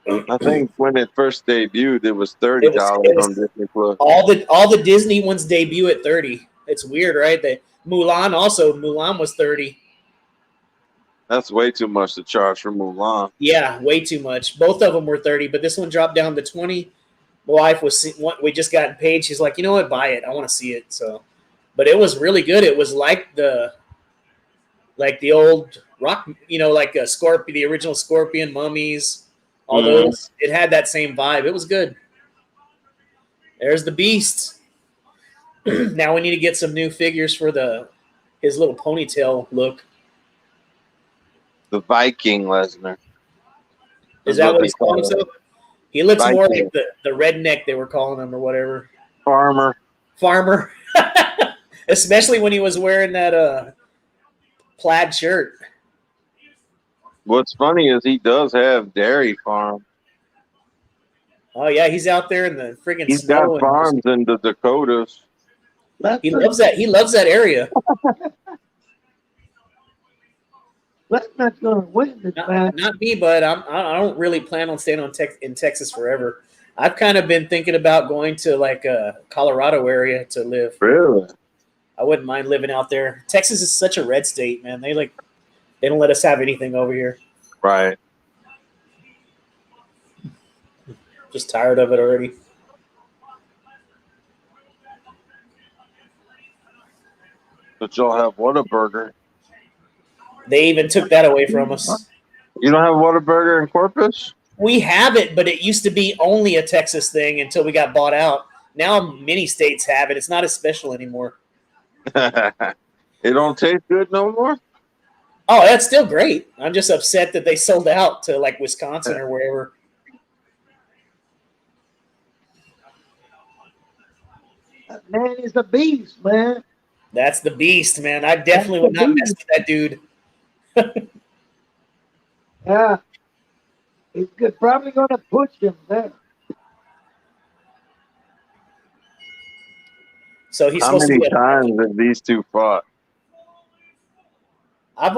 I think when it first debuted, it was $30 It was on Disney Plus. all the Disney ones debut at 30. It's weird, right? Mulan was 30. That's way too much to charge for Mulan. Yeah, way too much. Both of them were 30, but this one dropped down to 20. My wife we just got paid. She's like, you know what, buy it. I want to see it. So, but it was really good. It was like the old rock, like a Scorpion, the original Scorpion, Mummies, all those. It had that same vibe. It was good. There's the Beast. Now we need to get some new figures for his little ponytail look. The Viking Lesnar. Is that what he's calling himself? He looks Viking. More like the redneck they were calling him or whatever. Farmer. Especially when he was wearing that plaid shirt. What's funny is he does have dairy farm. Oh yeah, he's out there in the friggin' He's snow. He's got farms in the Dakotas. He loves that. He loves that area. That's not going to win this match. Not me, but I don't really plan on staying in Texas forever. I've kind of been thinking about going to like a Colorado area to live. Really? I wouldn't mind living out there. Texas is such a red state, man. They don't let us have anything over here. Right. Just tired of it already. But y'all have Whataburger. They even took that away from us. You don't have Whataburger in Corpus? We have it, but it used to be only a Texas thing until we got bought out. Now many states have it. It's not as special anymore. It don't taste good no more? Oh, that's still great. I'm just upset that they sold out to like Wisconsin or wherever. That man is a beast, man. That's the Beast, man. I definitely would not mess with that dude. Yeah. He's probably going to push him there. So he's How supposed many to be times have these two fought? I've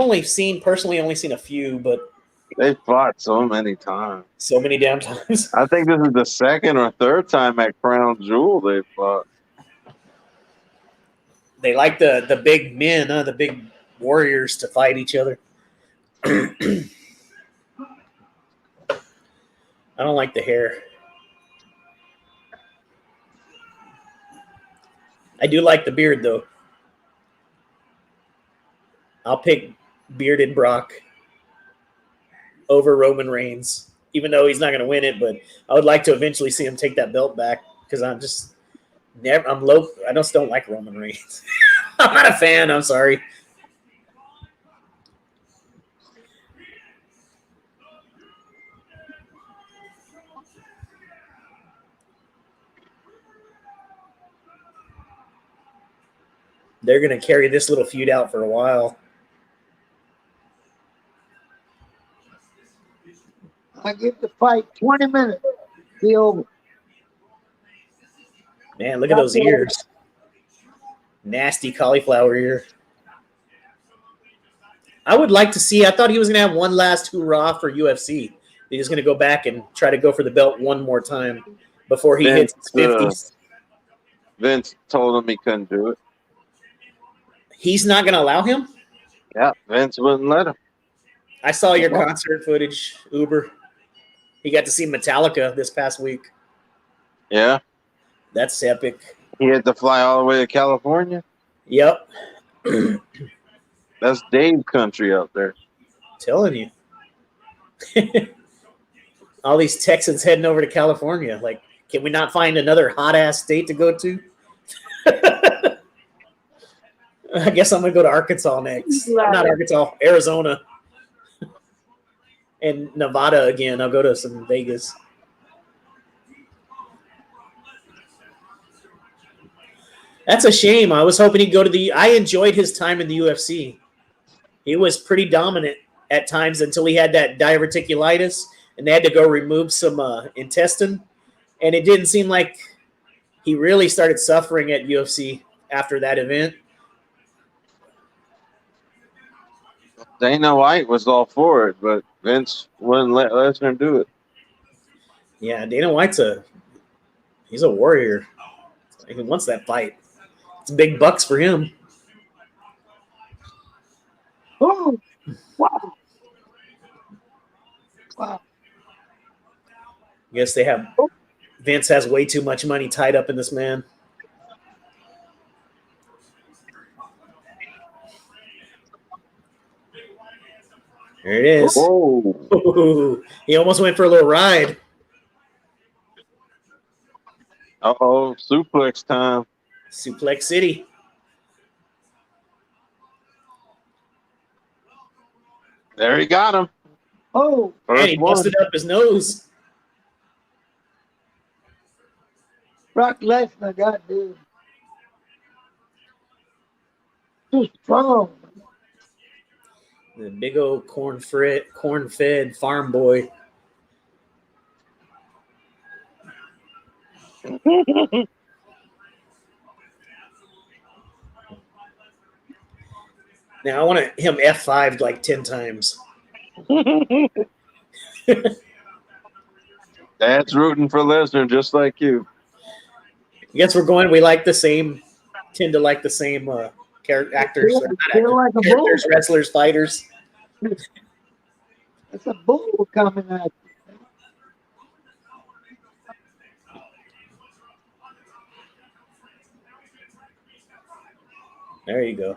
personally only seen a few, but they fought so many times. So many damn times. I think this is the second or third time at Crown Jewel they fought. They like the big men, the big warriors to fight each other. I don't like the hair. I do like the beard, though. I'll pick bearded Brock over Roman Reigns, even though he's not going to win it. But I would like to eventually see him take that belt back because I just don't like Roman Reigns. I'm not a fan. I'm sorry. They're going to carry this little feud out for a while. I give the fight 20 minutes. Be over. Man, look at those ears. Nasty cauliflower ear. I would like to see. I thought he was going to have one last hoorah for UFC. He's going to go back and try to go for the belt one more time before he hits his 50s. Vince told him he couldn't do it. He's not going to allow him? Yeah, Vince wouldn't let him. I saw your concert footage, Uber. He got to see Metallica this past week. Yeah. That's epic. He had to fly all the way to California? Yep. That's Dave country out there. Telling you. All these Texans heading over to California. Like, can we not find another hot-ass state to go to? I guess I'm going to go to Arkansas next. Not Arkansas, Arizona. And Nevada again. I'll go to some Vegas. That's a shame. I was hoping he'd go to I enjoyed his time in the UFC. He was pretty dominant at times until he had that diverticulitis, and they had to go remove some intestine. And it didn't seem like he really started suffering at UFC after that event. Dana White was all for it, but Vince wouldn't let Lesnar do it. Yeah, Dana White's he's a warrior. He wants that fight. It's big bucks for him. Oh, wow. Wow. I guess Vince has way too much money tied up in this man. There it is. Whoa. Ooh, he almost went for a little ride. Uh-oh, suplex time. Suplex City. There he got him. Oh, And he First one. busted up his nose. Brock Lesnar got dude. Too strong. The big old corn-fed farm boy. Now I want him F5'd like 10 times. Dad's rooting for Lesnar just like you. I guess we like the same, tend to like the same actors, or not Feel like a bull. actors, wrestlers, fighters. It's a bull coming at There you go.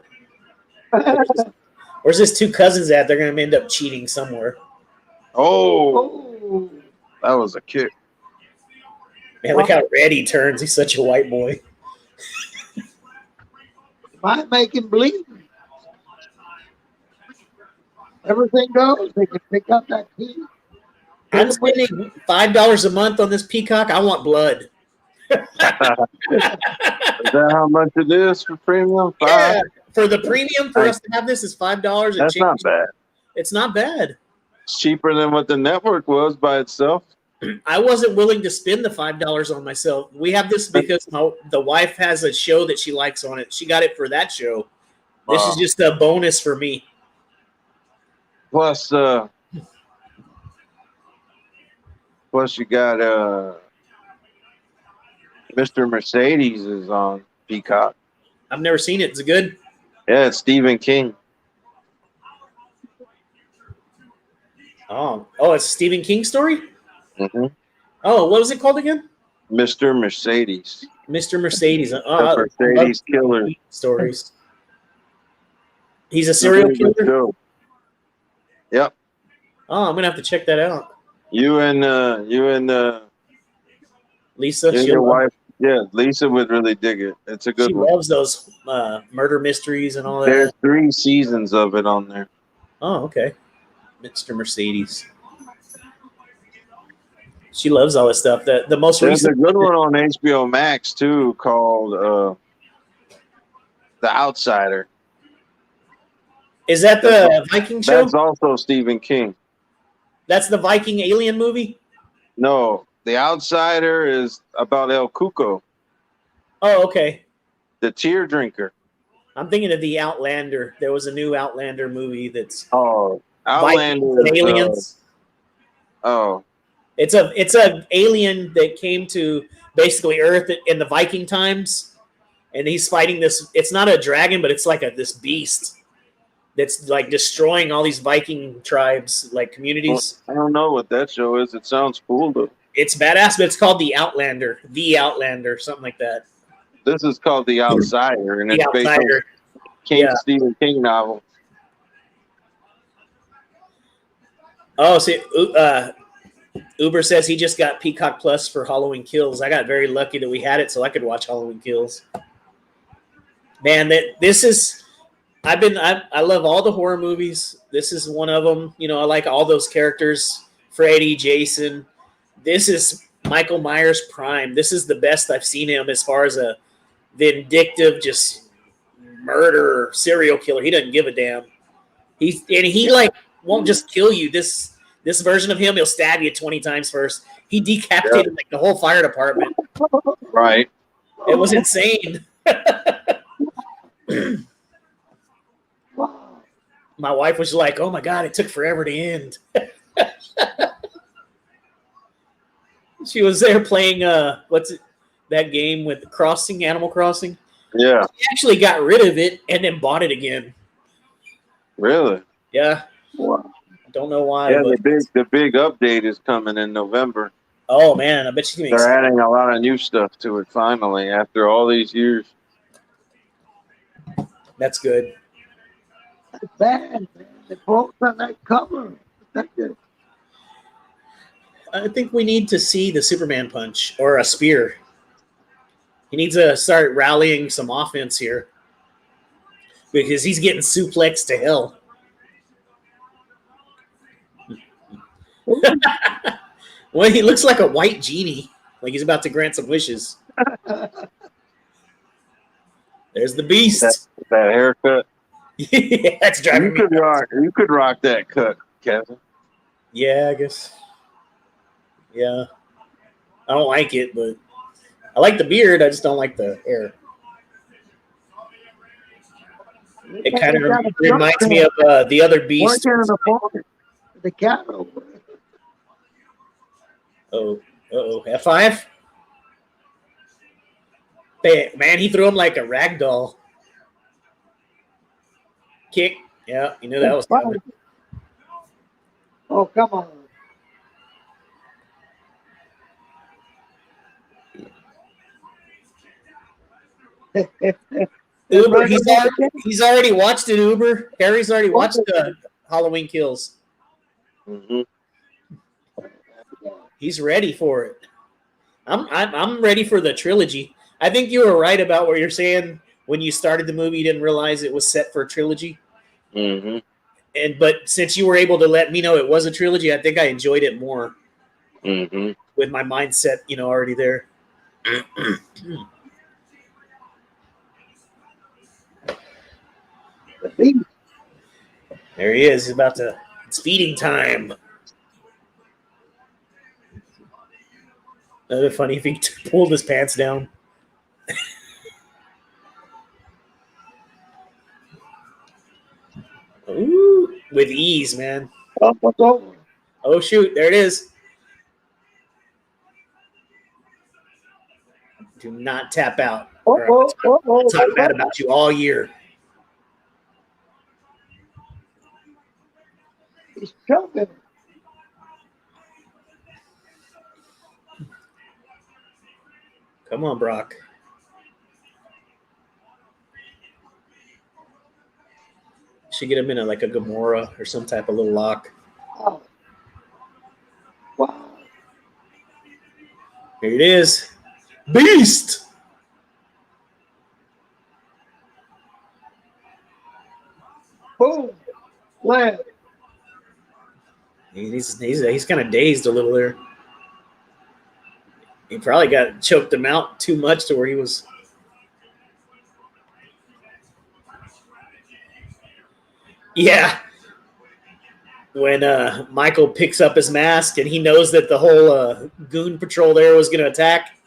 you. Where's his two cousins at? They're going to end up cheating somewhere. Oh, Oh, that was a kick. Man, look how red he turns. He's such a white boy. might make him bleed. Everything goes. They can pick up that key. I'm spending $5 a month on this Peacock. I want blood. Is that how much it is for premium? Yeah, for the premium for us to have this is $5. That's not bad. It's not bad. It's cheaper than what the network was by itself. I wasn't willing to spend the $5 on myself. We have this because the wife has a show that she likes on it. She got it for that show. This is just a bonus for me. Plus you got Mr. Mercedes is on Peacock. I've never seen it. Is it good? Yeah, it's Stephen King. Oh, it's a Stephen King story? Mm-hmm. Oh, what was it called again? Mr. Mercedes. Mr. Mercedes. The Mercedes Killer. Stories. He's a serial killer? Yep. Oh, I'm going to have to check that out. You and Lisa? your wife. Yeah, Lisa would really dig it. It's a good one. She loves those murder mysteries and all that. There's 3 seasons of it on there. Oh, okay. Mr. Mercedes. She loves all this stuff. The most There's recent a good one on HBO Max too called The Outsider. Is that the Viking show? That's also Stephen King. That's the Viking alien movie? No, The Outsider is about El Cuco, Oh, okay. the tear drinker. I'm thinking of the Outlander. There was a new Outlander movie that's Oh, Vikings Outlander. and aliens. It's a alien that came to basically Earth in the Viking times, and he's fighting this. It's not a dragon, but it's like this beast that's like destroying all these Viking tribes, like communities. I don't know what that show is. It sounds cool though. It's badass, but it's called The Outlander, something like that. This is called The Outsider, and The it's based on Outsider. Stephen King novel. Oh, see, Uber says he just got Peacock Plus for Halloween Kills. I got very lucky that we had it, so I could watch Halloween Kills. Man, this is. I love all the horror movies. This is one of them. You know, I like all those characters: Freddy, Jason. This is Michael Myers prime. This is the best I've seen him as far as a vindictive, just murderer, serial killer. He doesn't give a damn. He like won't just kill you. This version of him, he'll stab you 20 times first. He decapitated like the whole fire department. Right. It was insane. My wife was like, "Oh my god, it took forever to end." She was there playing that game with Animal Crossing. Yeah. She actually got rid of it and then bought it again. Really? Yeah. Wow. Don't know why. Yeah, but the big update is coming in November. Oh man, I bet she's gonna be They're adding a lot of new stuff to it finally after all these years. That's good. That's bad, man. The folks on that cover. I think we need to see the Superman punch or a spear. He needs to start rallying some offense here because he's getting suplexed to hell. Well, he looks like a white genie, like he's about to grant some wishes. There's the beast. That haircut. Yeah, that's driving me nuts. You could rock that cut, Kevin. Yeah, I guess. Yeah. I don't like it, but I like the beard. I just don't like the hair. It kind of reminds me of the other beast. The cat over. Oh, F5? Man, he threw him like a rag doll. Kick. Yeah, you knew that was coming. Oh, come on. Uber, he's already watched it, Uber. Harry's already watched the Halloween Kills. Mm-hmm. He's ready for it. I'm ready for the trilogy. I think you were right about what you're saying when you started the movie. You didn't realize it was set for a trilogy. Mm-hmm. But since you were able to let me know it was a trilogy, I think I enjoyed it more. Mm-hmm. With my mindset, already there. There he is. He's about to. It's feeding time. That'd be funny if he pulled his pants down. Ooh, with ease, man. Oh, what's over? Oh, shoot. There it is. Do not tap out. I'll talk bad about you all year. He's choking. Come on, Brock. Should get him in a Gamora or some type of little lock. Oh. Wow. Here it is. Beast! Boom. Land. He's kind of dazed a little there. He probably choked him out too much to where he was. Yeah. When Michael picks up his mask and he knows that the whole goon patrol there was going to attack,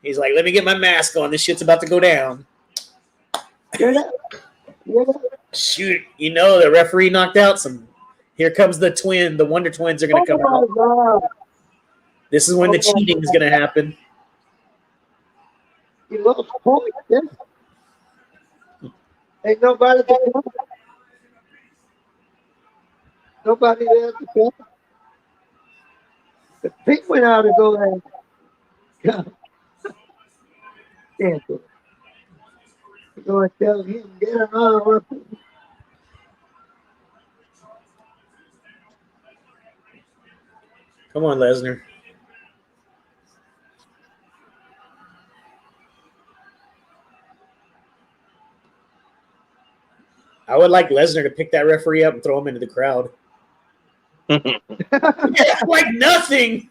he's like, let me get my mask on. This shit's about to go down. Shoot. The referee knocked out some. Here comes the twin. The Wonder Twins are going to come out. God. This is when the cheating is going to happen. He lost points. Yeah. Ain't nobody there. Nobody there to go. The pink went out to go there. Can't do it. I'm going to tell him, get another weapon. Come on, Lesnar. I would like Lesnar to pick that referee up and throw him into the crowd. Like nothing.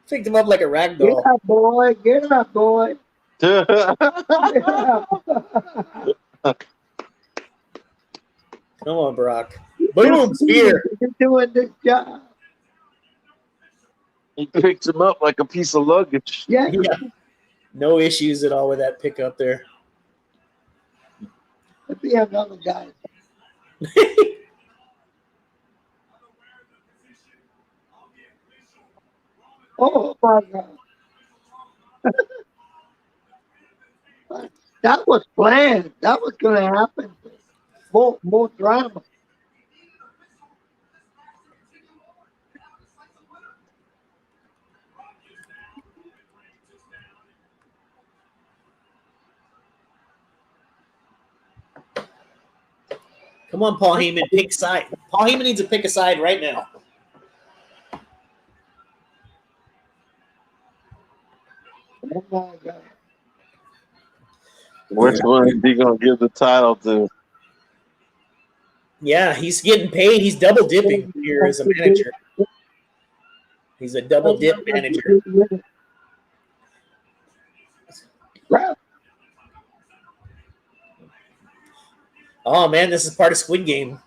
Picked him up like a rag doll. Get up, boy. Get up, boy. Get up. Come on, Brock. Boom, spear. You're doing this job. He picks him up like a piece of luggage. Yeah. No issues at all with that pickup there. Let's be another guy. Oh my God. That was planned. That was going to happen. More drama. Come on, Paul Heyman, pick side. Paul Heyman needs to pick a side right now. Oh my God. Which one is he gonna give the title to? Yeah, he's getting paid. He's double dipping here as a manager. He's a double dip manager. Oh man, this is part of Squid Game.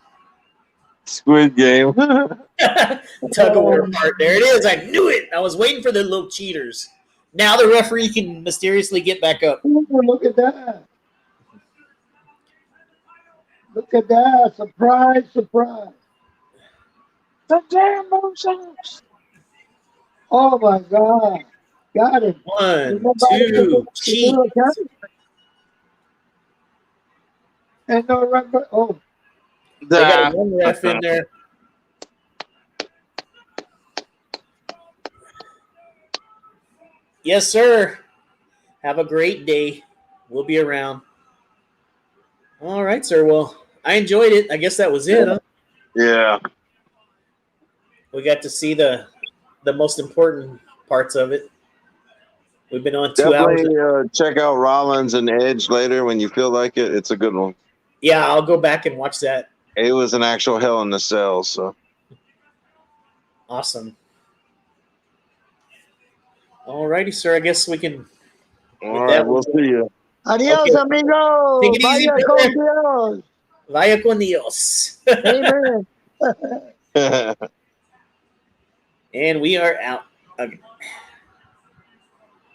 Squid Game. Tug of war part. There it is. I knew it. I was waiting for the little cheaters. Now the referee can mysteriously get back up. Ooh, look at that. Look at that. Surprise, surprise. The damn motions. Oh my God. Got it. 1, 2, cheat. And no remember. Oh. They got one ref in there. Yes, sir. Have a great day. We'll be around. All right, sir. Well, I enjoyed it. I guess that was it, huh? Yeah. We got to see the most important parts of it. We've been on 2 hours. Definitely check out Rollins and Edge later when you feel like it. It's a good one. Yeah, I'll go back and watch that. It was an actual Hell in the Cell, so. Awesome. All righty, sir. I guess we can. All right, we'll see you. Adios, Okay. amigo. Take it easy, Vaya brother. con Dios. Vaya con Dios. Amen. And we are out. Okay.